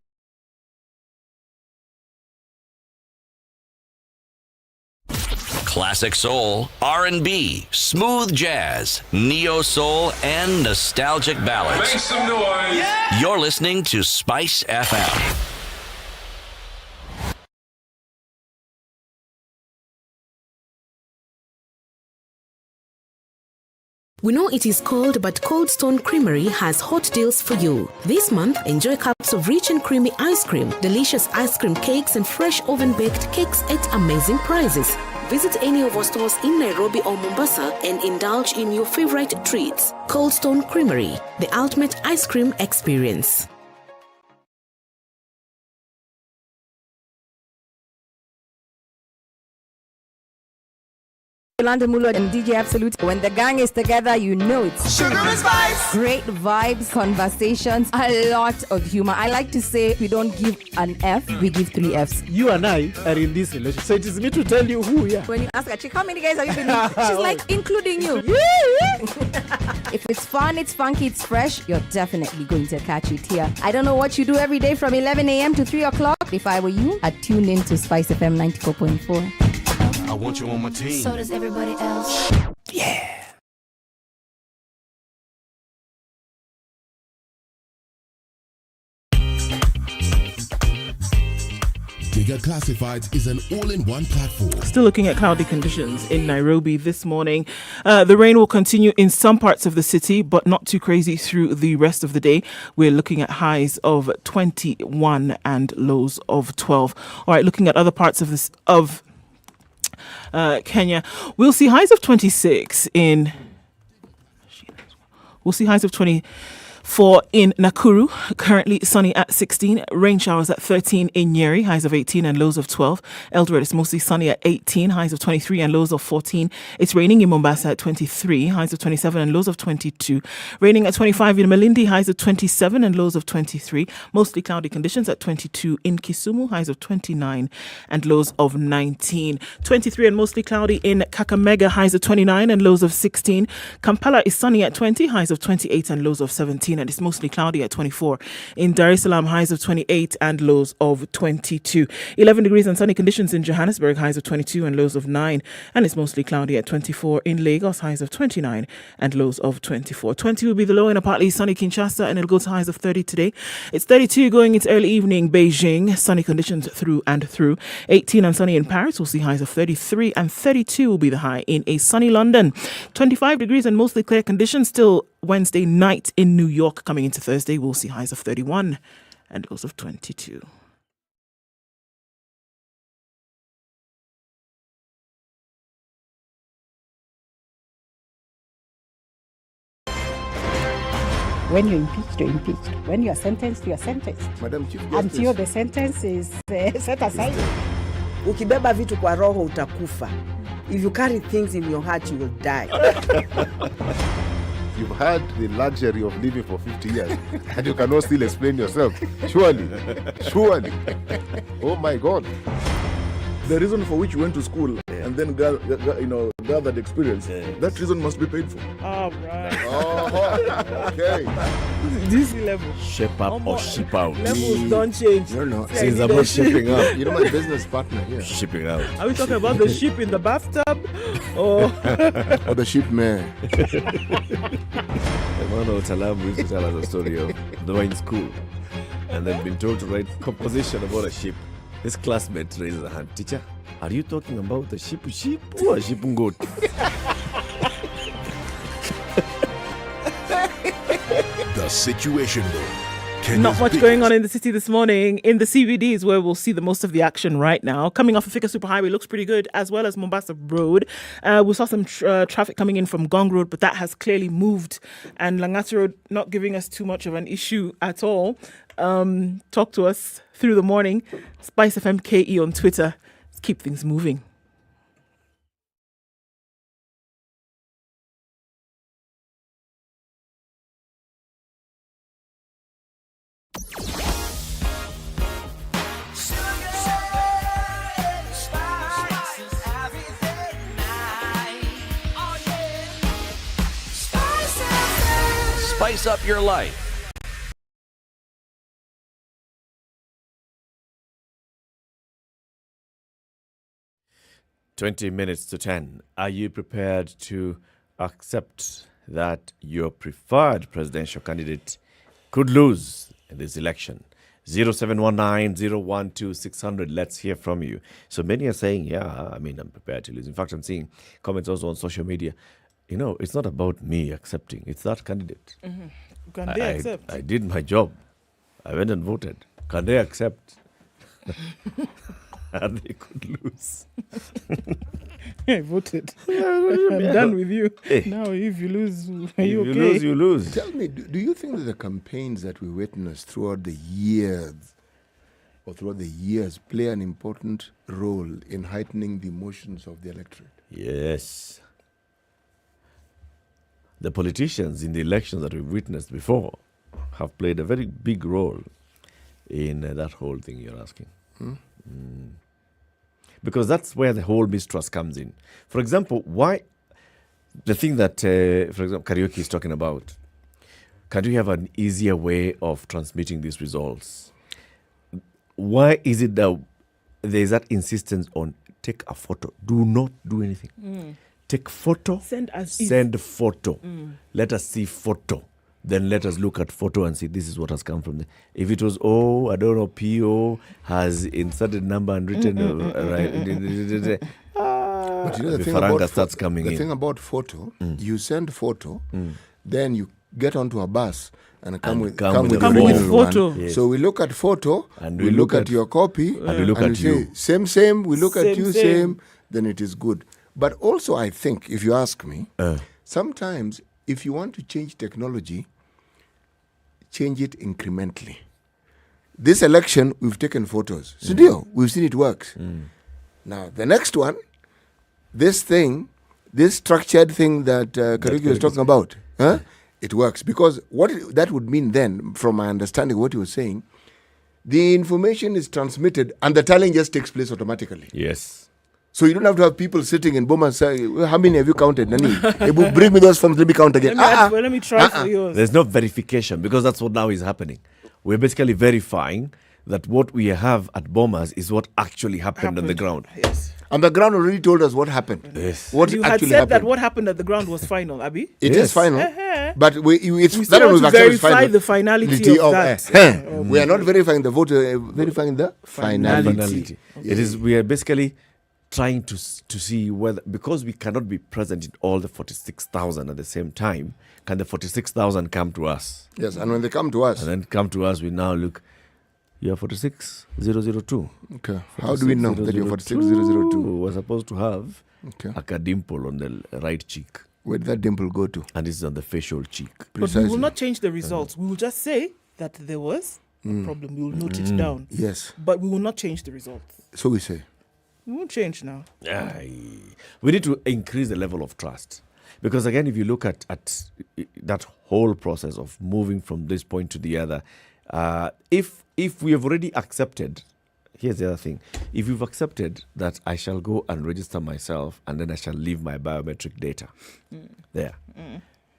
Classic soul, R&B, smooth jazz, neo soul, and nostalgic ballads. Make some noise. Yeah. You're listening to Spice FM. We know it is cold, but Cold Stone Creamery has hot deals for you. This month, enjoy cups of rich and creamy ice cream, delicious ice cream cakes, and fresh oven-baked cakes at amazing prices. Visit any of our stores in Nairobi or Mombasa and indulge in your favorite treats. Cold Stone Creamery, the ultimate ice cream experience. London Mulot and DJ Absolute. When the gang is together, you know it's Sugar and Spice. Great vibes, conversations, a lot of humor. I like to say we don't give an F, we give 3 Fs. You and I are in this relationship, so it is me to tell you who we are. When you ask a chick, how many guys have you been with? She's like, including you. If it's fun, it's funky, it's fresh, you're definitely going to catch it here. I don't know what you do every day from 11 a.m. to 3 o'clock. If I were you, I'd tune in to SpiceFM 94.4. I want you on my team. So does everybody else. Yeah. Giga Classifieds is an all-in-one platform. Still looking at cloudy conditions in Nairobi this morning. The rain will continue in some parts of the city, but not too crazy through the rest of the day. We're looking at highs of 21 and lows of 12. All right, looking at other parts of Kenya, we'll see highs of 26 in. We'll see highs of 24 in Nakuru, currently sunny at 16. Rain showers at 13 in Nyeri, highs of 18 and lows of 12. Eldoret is mostly sunny at 18, highs of 23 and lows of 14. It's raining in Mombasa at 23, highs of 27 and lows of 22. Raining at 25 in Malindi, highs of 27 and lows of 23. Mostly cloudy conditions at 22 in Kisumu, highs of 29 and lows of 19. 23 and mostly cloudy in Kakamega, highs of 29 and lows of 16. Kampala is sunny at 20, highs of 28 and lows of 17. And it's mostly cloudy at 24. In Dar es Salaam, highs of 28 and lows of 22. 11 degrees and sunny conditions in Johannesburg, highs of 22 and lows of 9. And it's mostly cloudy at 24. In Lagos, highs of 29 and lows of 24. 20 will be the low in a partly sunny Kinshasa, and it'll go to highs of 30 today. It's 32 going into early evening Beijing, sunny conditions through and through. 18 and sunny in Paris, we'll see highs of 33, and 32 will be the high in a sunny London. 25 degrees and mostly clear conditions still Wednesday night in New York. Coming into Thursday, we'll see highs of 31 and lows of 22. When you're impeached, you're impeached. When you're sentenced, you're sentenced. Madam Chief Justice. Until the sentence is set aside. Ukibeba vitu kwa roho utakufa. If you carry things in your heart, you will die. You've had the luxury of living for 50 years and you cannot still explain yourself. Surely. Oh my God. The reason for which you went to school and then gathered experience, that reason must be paid for. All right. Oh, okay. This level. Shape up or ship out. Levels don't change. No. Since I'm not shipping up. You know my business partner here. Shipping out. Are we talking about the ship in the bathtub? Or the ship man? Emmanuel Talam used to tell us a story of they were in school and they'd been told to write composition about a ship. His classmate raised a hand. Teacher, are you talking about the ship or a ship goat? The Situation Room. not much going on in the city this morning. In the CBD is where we'll see the most of the action right now. Coming off of Fika Superhighway looks pretty good, as well as Mombasa Road. We saw some traffic coming in from Gong Road, but that has clearly moved. And Langata Road not giving us too much of an issue at all. Talk to us through the morning. SpiceFM KE on Twitter. Let's keep things moving. Spice up your life. "20 to 10. Are you prepared to accept that your preferred presidential candidate could lose in this election?" 0719-012-600. Let's hear from you. So many are saying, yeah, I'm prepared to lose. In fact, I'm seeing comments also on social media. It's not about me accepting. It's that candidate. Mm-hmm. Can they accept? I did my job. I went and voted. Can they accept? And they could lose. I voted. I'm done with you. Hey. Now, if you lose, are you okay? If you lose, you lose. Tell me, do you think that the campaigns that we witnessed throughout the years play an important role in heightening the emotions of the electorate? Yes. The politicians in the elections that we've witnessed before have played a very big role in that whole thing you're asking. Because that's where the whole mistrust comes in. For example, why the thing that, for example, Karaoke is talking about, can we have an easier way of transmitting these results? Why is it that there is that insistence on take a photo? Do not do anything. Take photo, send photo. Let us see photo. Then let us look at photo and see this is what has come from there. If it was, I don't know, PO has inserted number and written, right. But you know the thing about photo, you send photo, then you get onto a bus and come with photo. Yes. So we look at photo, and we look at your copy, and we look at you. Same. We look at you, same. Then it is good. But also, I think, if you ask me, sometimes if you want to change technology, change it incrementally. This election, we've taken photos. So we've seen it works. Now, the next one, this structured thing that Karaoke was talking about, it works. Because what that would mean then, from my understanding of what you were saying, the information is transmitted and the tallying just takes place automatically. Yes. So you don't have to have people sitting in Boma saying, how many have you counted? Nani? Bring me those forms, let me count again. Let me try for yours. There's no verification because that's what now is happening. We're basically verifying that what we have at Bomas is what actually happened on the ground. Yes. And the ground already told us what happened. Yes. What you actually had said happened. that what happened at the ground was final, Abi. It is final. But we still want to verify the finality of that. We are not verifying the voter, verifying the finality. It is. We are basically trying to see whether, because we cannot be present in all the 46,000 at the same time, can the 46,000 come to us? Yes, and when they come to us. And then come to us, we now look, you're 46,002. Okay. How do we know that you're 46,002? We're supposed to have a dimple on the right cheek. Where did that dimple go to? And it's on the facial cheek. Precisely. But we will not change the results. We will just say that there was a problem. We will note it down. Yes. But we will not change the results. So we say. We won't change now. We need to increase the level of trust. Because again, if you look at that whole process of moving from this point to the other, if we have already accepted, here's the other thing. If you've accepted that I shall go and register myself and then I shall leave my biometric data there,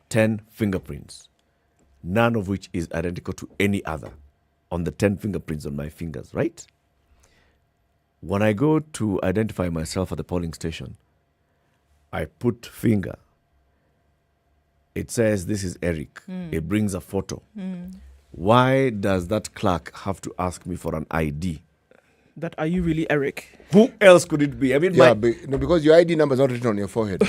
10 fingerprints, none of which is identical to any other on the 10 fingerprints on my fingers, right? When I go to identify myself at the polling station, I put finger. It says, this is Eric. It brings a photo. Why does that clerk have to ask me for an ID? That are you really Eric? Who else could it be? I mean, because your ID number is not written on your forehead.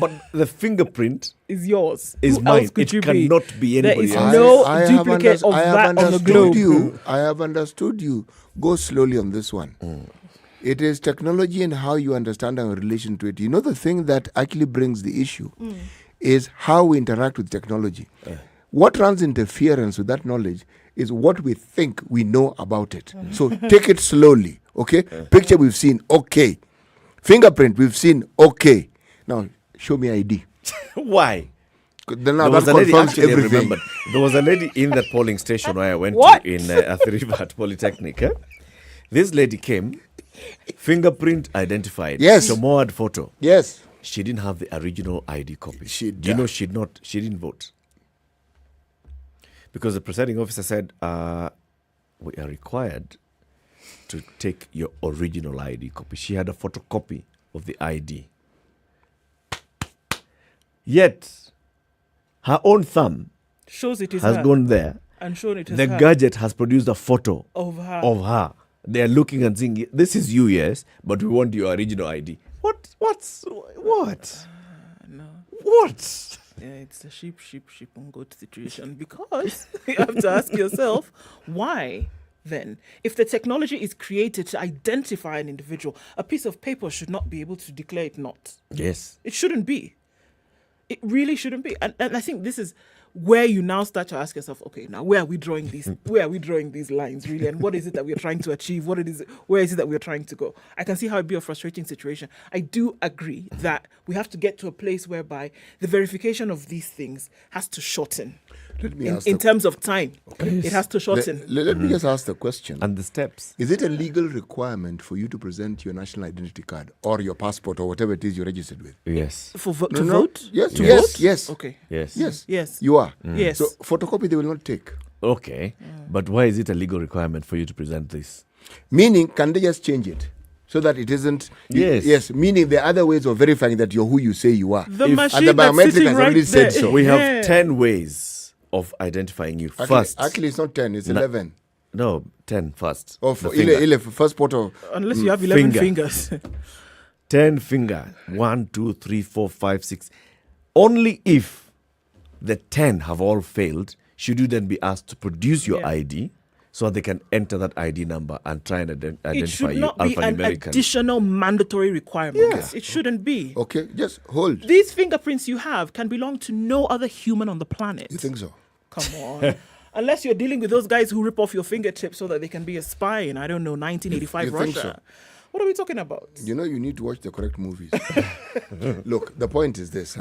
But the fingerprint is yours. Is mine. It cannot be anybody else. There is no duplicate of that on the globe. I have understood you. Go slowly on this one. It is technology and how you understand our relation to it. You know, the thing that actually brings the issue is how we interact with technology. What runs interference with that knowledge is what we think we know about it. So take it slowly, okay? Picture we've seen, okay. Fingerprint we've seen, okay. Now, show me ID. Why? Then now that confirms everything. There was a lady in that polling station where I went to in Athiriva Polytechnic. This lady came, fingerprint identified. Yes. Shomoad photo. Yes. She didn't have the original ID copy. She didn't vote. Because the presiding officer said, we are required to take your original ID copy. She had a photocopy of the ID. Yet, her own thumb shows it is has her. Gone there. And shown it is the her. gadget has produced a photo of her. They are looking and saying, this is you, yes, but we want your original ID. What? No. What? Yeah, it's a sheep on goat situation, because you have to ask yourself, why then? If the technology is created to identify an individual, a piece of paper should not be able to declare it not. Yes. It shouldn't be. It really shouldn't be. And I think this is where you now start to ask yourself, okay, now where are we drawing these lines really, and what is it that we're trying to achieve? Where is it that we're trying to go? I can see how it'd be a frustrating situation. I do agree that we have to get to a place whereby the verification of these things has to shorten. Let me ask in terms of time. Yes. It has to shorten. Let me just ask the question. And the steps. Is it a legal requirement for you to present your national identity card or your passport or whatever it is you're registered with? Yes. To vote? Yes. To yes. vote? Yes. Okay. Yes. Yes. Yes. You are. Yes. So photocopy they will not take. Okay. But why is it a legal requirement for you to present this? Meaning, can they just change it? So that it isn't. Yes. Yes. Meaning there are other ways of verifying that you're who you say you are. The and machine the that's biometric sitting has right already there. said so. We have 10 ways of identifying you. First. Actually, it's not 10, it's 11. No, 10 first. Oh, for 11, first photo. Unless you have 11 fingers. 10 finger. 1, 2, 3, 4, 5, 6. Only if the 10 have all failed, should you then be asked to produce your ID so they can enter that ID number and try and identify you. It should not be an additional mandatory requirement. Yes, it shouldn't be. Okay, just hold. These fingerprints you have can belong to no other human on the planet. You think so? Come on. Unless you're dealing with those guys who rip off your fingertips so that they can be a spy in, I don't know, 1985 You Russia. think so? What are we talking about? You know, you need to watch the correct movies. Look, the point is this.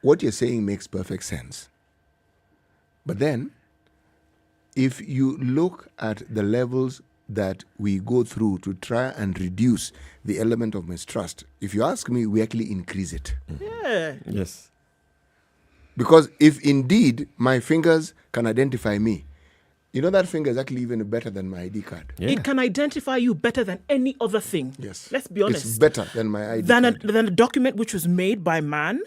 What you're saying makes perfect sense. But then, if you look at the levels that we go through to try and reduce the element of mistrust, if you ask me, we actually increase it. Yeah. Yes. Because if indeed my fingers can identify me, you know that finger is actually even better than my ID card. Yeah. It can identify you better than any other thing. Yes. Let's be honest. It's better than my ID card. Than a document which was made by man,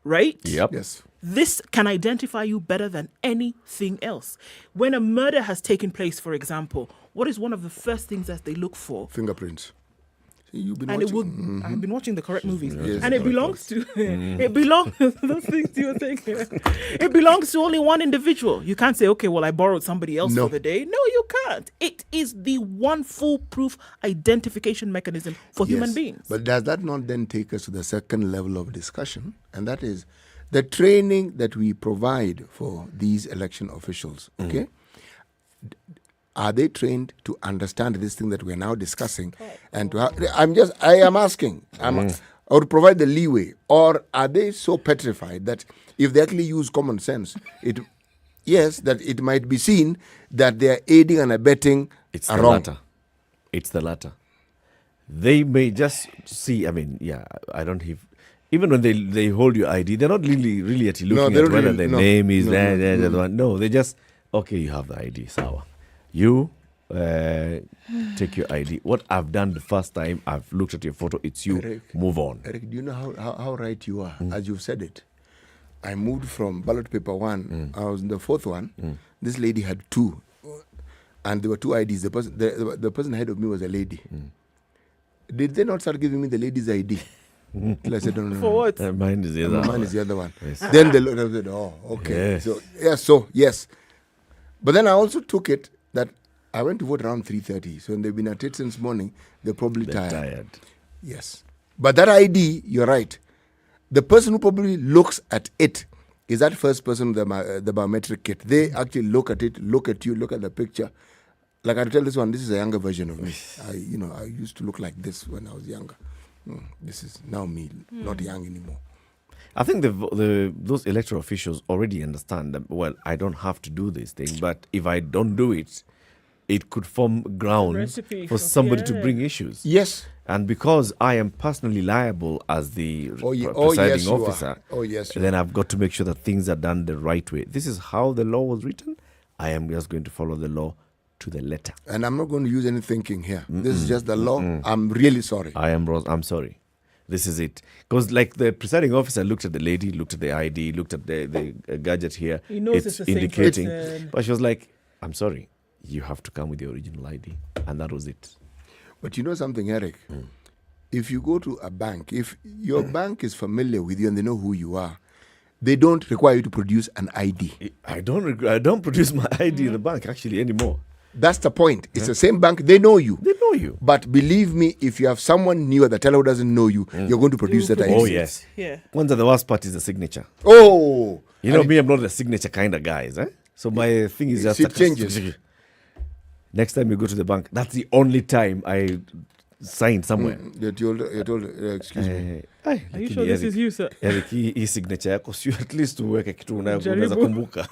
right? Yep. Yes. This can identify you better than anything else. When a murder has taken place, for example, what is one of the first things that they look for? Fingerprints. You've been and watching. I've been watching the correct movies, Yes, and it belongs to it belongs those things you were saying. It belongs to only one individual. You can't say, okay, well, I borrowed somebody else for the day. No, you can't. It is the one foolproof identification mechanism for human beings. But does that not then take us to the second level of discussion, and that is the training that we provide for these election officials? Okay. Are they trained to understand this thing that we're now discussing? And to I am asking. I would provide the leeway. Or are they so petrified that if they actually use common sense, that it might be seen that they are aiding and abetting It's a the wrong? latter. It's the latter. They may just see, I don't have... Even when they hold your ID, they're not really at looking at whether the name is the one. No, they just, okay, you have the ID, sawa. You take your ID. What I've done the first time, I've looked at your photo, it's you, Eric, move on. Eric, do you know how right you are? As you've said it, I moved from ballot paper 1. I was in the 4th one. This lady had 2. And there were 2 IDs. The person ahead of me was a lady. Did they not start giving me the lady's ID? I said, no. For what? Mine is the other one. Mine is the other one. Yes. Then they looked at it, oh, okay. Yes. Yes. But then I also took it that I went to vote around 3:30. So when they've been at it since morning, they're probably tired. Yes. But that ID, you're right. The person who probably looks at it is that first person with the biometric kit. They actually look at it, look at you, look at the picture. Like I tell this one, this is a younger version of me. I used to look like this when I was younger. This is now me, not young anymore. I think those electoral officials already understand that, well, I don't have to do this thing, but if I don't do it, it could form ground for somebody to bring issues. Yes. And because I am personally liable as the presiding officer, then I've got to make sure that things are done the right way. This is how the law was written. I am just going to follow the law to the letter. And I'm not going to use any thinking here. This is just the law. I'm really sorry. I'm sorry. This is it. Because like the presiding officer looked at the lady, looked at the ID, looked at the gadget here. He knows it's the same indicating. person. But she was like, I'm sorry. You have to come with your original ID. And that was it. But you know something, Eric? If you go to a bank, if your bank is familiar with you and they know who you are, they don't require you to produce an ID. I don't produce my ID in the bank actually anymore. That's the point. It's the same bank. They know you. They know you. But believe me, if you have someone new at the teller who doesn't know you, you're going to produce that ID. Oh, yes. Yeah. One of the worst part is the signature. Oh. You know me, I'm not the signature kind of guy. So my thing is just... It changes. Next time you go to the bank, that's the only time I signed somewhere. You're told, excuse me. Are you sure this is you, sir? Eric, hii signature yako sio at least uweke kitu unaweza kumbuka.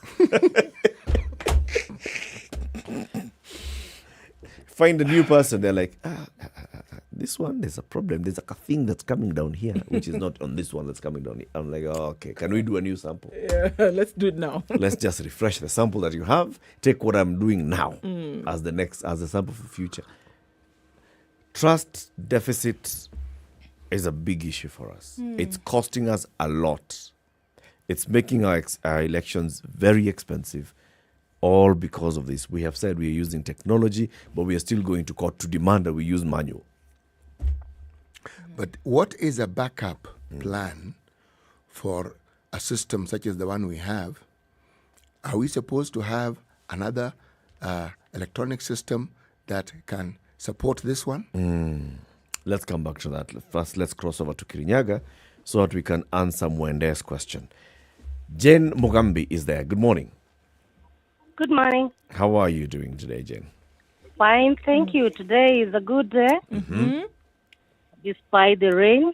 Find a new person, they're like, this one, there's a problem. There's like a thing that's coming down here, which is not on this one that's coming down here. I'm like, okay, can we do a new sample? Yeah, let's do it now. Let's just refresh the sample that you have. Take what I'm doing now as the sample for future. Trust deficit is a big issue for us. It's costing us a lot. It's making our elections very expensive, all because of this. We have said we are using technology, but we are still going to court to demand that we use manual. But what is a backup plan for a system such as the one we have? Are we supposed to have another electronic system that can support this one? Let's come back to that. First, let's cross over to Kirinyaga so that we can answer Mwende's question. Jane Mugambi is there. Good morning. Good morning. How are you doing today, Jane? Fine, thank you. Today is a good day. Despite the rain.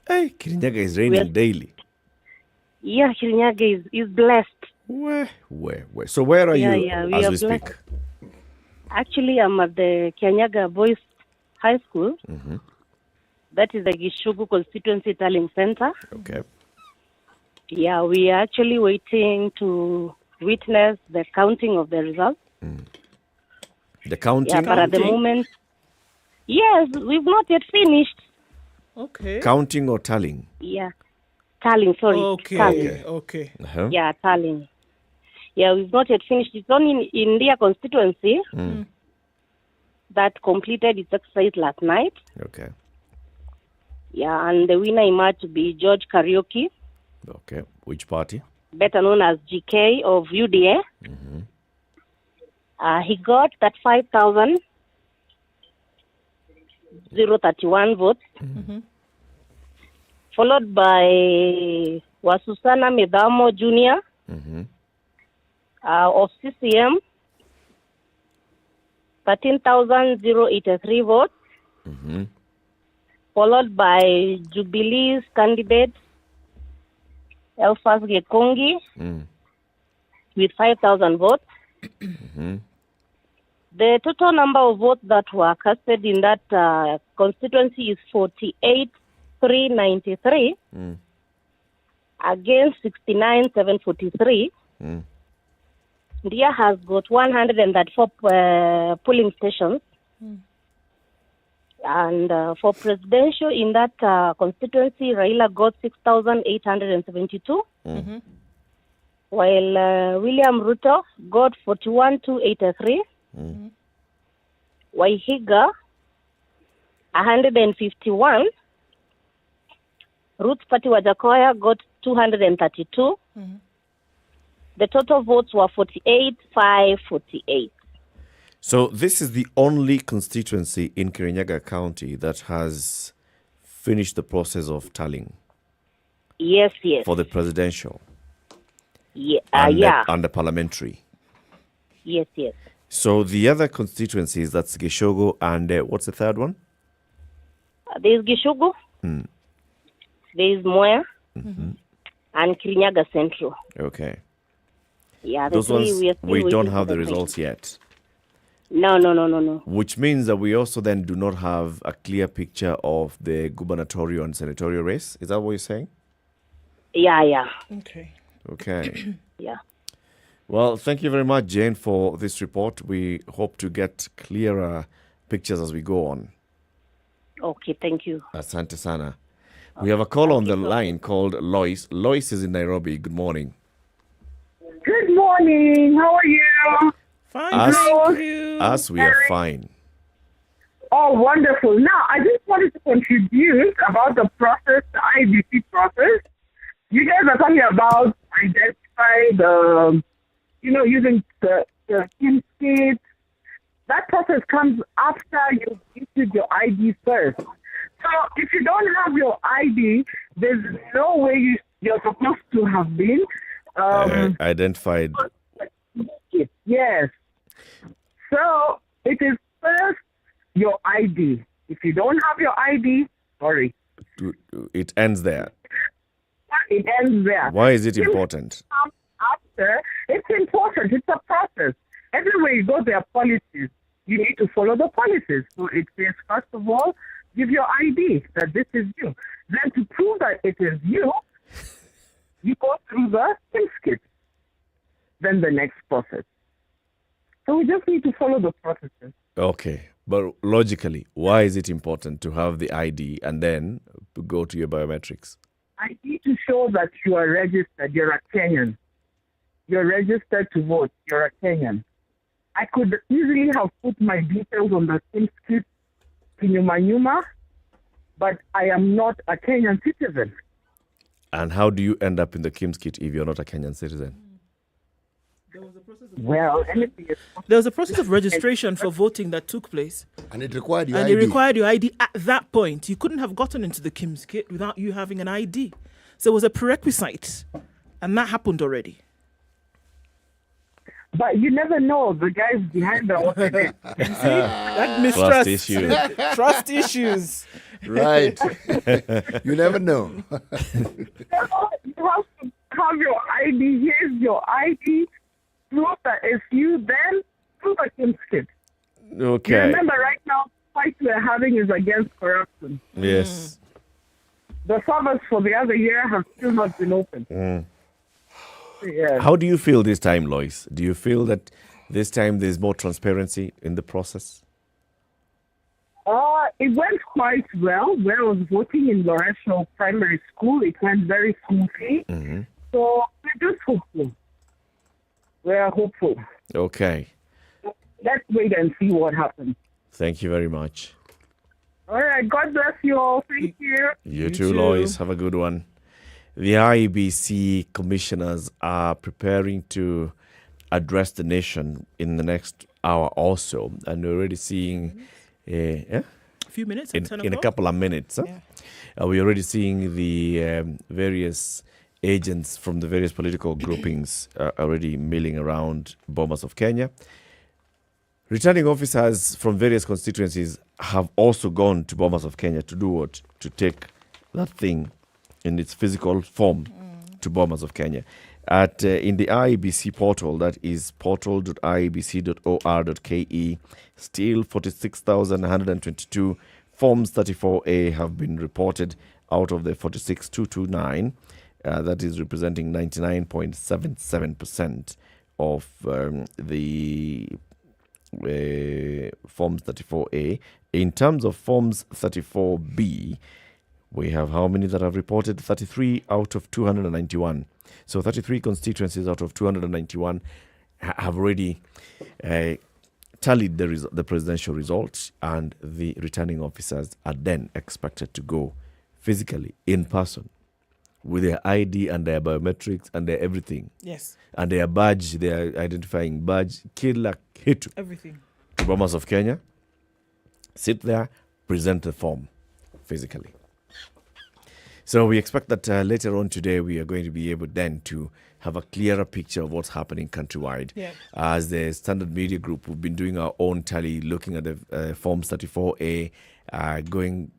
Hey, Kirinyaga is raining daily. Yeah, Kirinyaga is blessed. Where? So where are you as we speak? Actually, I'm at the Kirinyaga Boys High School. That is the Gishugu Constituency Tallying Center. Okay. Yeah, we are actually waiting to witness the counting of the results. The counting? Yeah, but at the moment, yes, we've not yet finished. Okay. Counting or tallying? Yeah. Tallying, sorry. Okay. Uh-huh. Yeah, tallying. Yeah, we've not yet finished. It's only in their constituency that completed its exercise last night. Okay. Yeah, and the winner emerged to be George Karaoke. Okay. Which party? Better known as GK of UDA. He got that 5,031 votes, followed by Wasusana Medamo Jr. Of CCM, 13,083 votes, followed by Jubilee's candidate Elfas Gekongi with 5,000 votes. The total number of votes that were casted in that constituency is 48,393 against 69,743. India has got 134 polling stations. And for presidential in that constituency, Raila got 6,872. While William Ruto got 41,283. Waihiga 151. Roots Party Wajakoya got 232. The total votes were 48,548. So this is the only constituency in Kirinyaga County that has finished the process of tallying. Yes. For the presidential. Yeah. And the parliamentary. Yes. So the other constituencies, that's Gishogo and what's the third one? There's Gishogo. There's Moya. And Kirinyaga Central. Okay. Yeah, those ones, we don't have the results yet. No. Which means that we also then do not have a clear picture of the gubernatorial and senatorial race. Is that what you're saying? Yeah. Okay. Yeah. Well, thank you very much, Jane, for this report. We hope to get clearer pictures as we go on. Okay, thank you. Asante sana. We have a call on the line called Lois. Lois is in Nairobi. Good morning. Good morning. How are you? Fine, thank you. Us, we are fine. Oh, wonderful. Now, I just wanted to contribute about the process, the IBC process. You guys are talking about identify the, using the team state. That process comes after you've issued your ID first. So if you don't have your ID, there's no way you're supposed to have been identified. Yes. So it is first your ID. If you don't have your ID, sorry. It ends there. It ends there. Why is it important? After, it's important. It's a process. Everywhere you go, there are policies. You need to follow the policies. So it says, first of all, give your ID that this is you. Then to prove that it is you, you go through the skit. Then the next process. So we just need to follow the processes. Okay. But logically, why is it important to have the ID and then go to your biometrics? I need to show that you are registered. You're a Kenyan. You're registered to vote. You're a Kenyan. I could easily have put my details on the same skip in Yuma, but I am not a Kenyan citizen. And how do you end up in the Kim's kit if you're not a Kenyan citizen? Well, anything is possible. There was a process of registration for voting that took place. And it required your and ID. it required your ID at that point. You couldn't have gotten into the Kim's kit without you having an ID. So it was a prerequisite. And that happened already. But you never know the guys behind the order. That mistrust. Trust issues. Right. You never know. You have to have your ID. Here's your ID. Prove that it's you, then prove a Kim's kit. Okay. You remember right now, the fight we're having is against corruption. Yes. The servers for the other year have still not been opened. Yeah. How do you feel this time, Lois? Do you feel that this time there's more transparency in the process? It went quite well. When I was voting in Loreto Primary School, it went very smoothly. Mm-hmm. So we're just hopeful. We are hopeful. Okay. Let's wait and see what happens. Thank you very much. All right. God bless you all. Thank you. You too, Lois. Have a good one. The IEBC commissioners are preparing to address the nation in the next hour or so. And we're already seeing... A few minutes, in a couple of minutes. Huh? Yeah. We're already seeing the various agents from the various political groupings already milling around Bomas of Kenya. Returning officers from various constituencies have also gone to Bomas of Kenya to do what? To take that thing in its physical form to Bomas of Kenya. In the IEBC portal, that is portal.iebc.or.ke, still 46,122 Forms 34A have been reported out of the 46,229. That is representing 99.77% of the Forms 34A. In terms of Forms 34B, we have how many that have reported? 33 out of 291. So 33 constituencies out of 291 have already tallied the presidential results, and the returning officers are then expected to go physically, in person, with their ID and their biometrics and their everything. Yes. And their badge, their identifying badge, kila kitu. Everything. To Bomas of Kenya, sit there, present the form physically. So we expect that later on today we are going to be able then to have a clearer picture of what's happening countrywide. Yeah. As the Standard Media Group, we've been doing our own tally, looking at the Forms 34A, going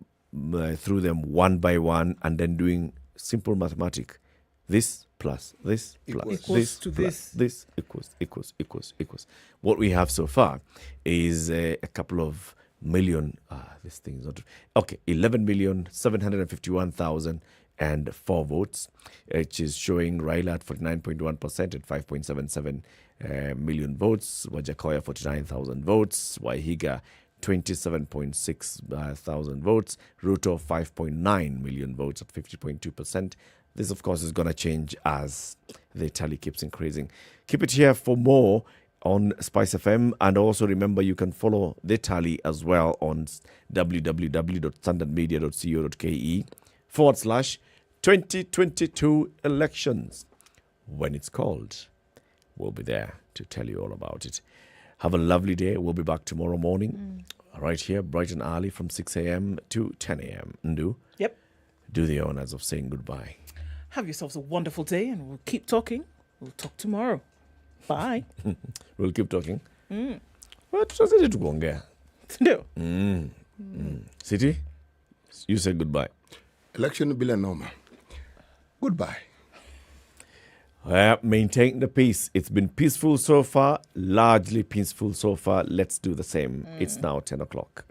through them one by one, and then doing simple mathematics. This plus this plus this plus this equals. What we have so far is a couple of million, this thing is not, okay, 11,751,004 votes, which is showing Raila at 49.1% at 5.77 million votes, Wajakoya 49,000 votes, Waihiga 27.6 thousand votes, Ruto 5.9 million votes at 50.2%. This, of course, is going to change as the tally keeps increasing. Keep it here for more on SpiceFM, and also remember you can follow the tally as well on www.standardmedia.co.ke/2022 elections. When it's called, we'll be there to tell you all about it. Have a lovely day. We'll be back tomorrow morning, right here, bright and early from 6 a.m. to 10 a.m. Ndu? Yep. Do the honors of saying goodbye. Have yourselves a wonderful day, and we'll keep talking. We'll talk tomorrow. Bye. We'll keep talking. Tutazidi tukuongea. Ndio. City, you say goodbye. Election bila noma. Goodbye. Maintain the peace. It's been peaceful so far, largely peaceful so far. Let's do the same. It's now 10 o'clock.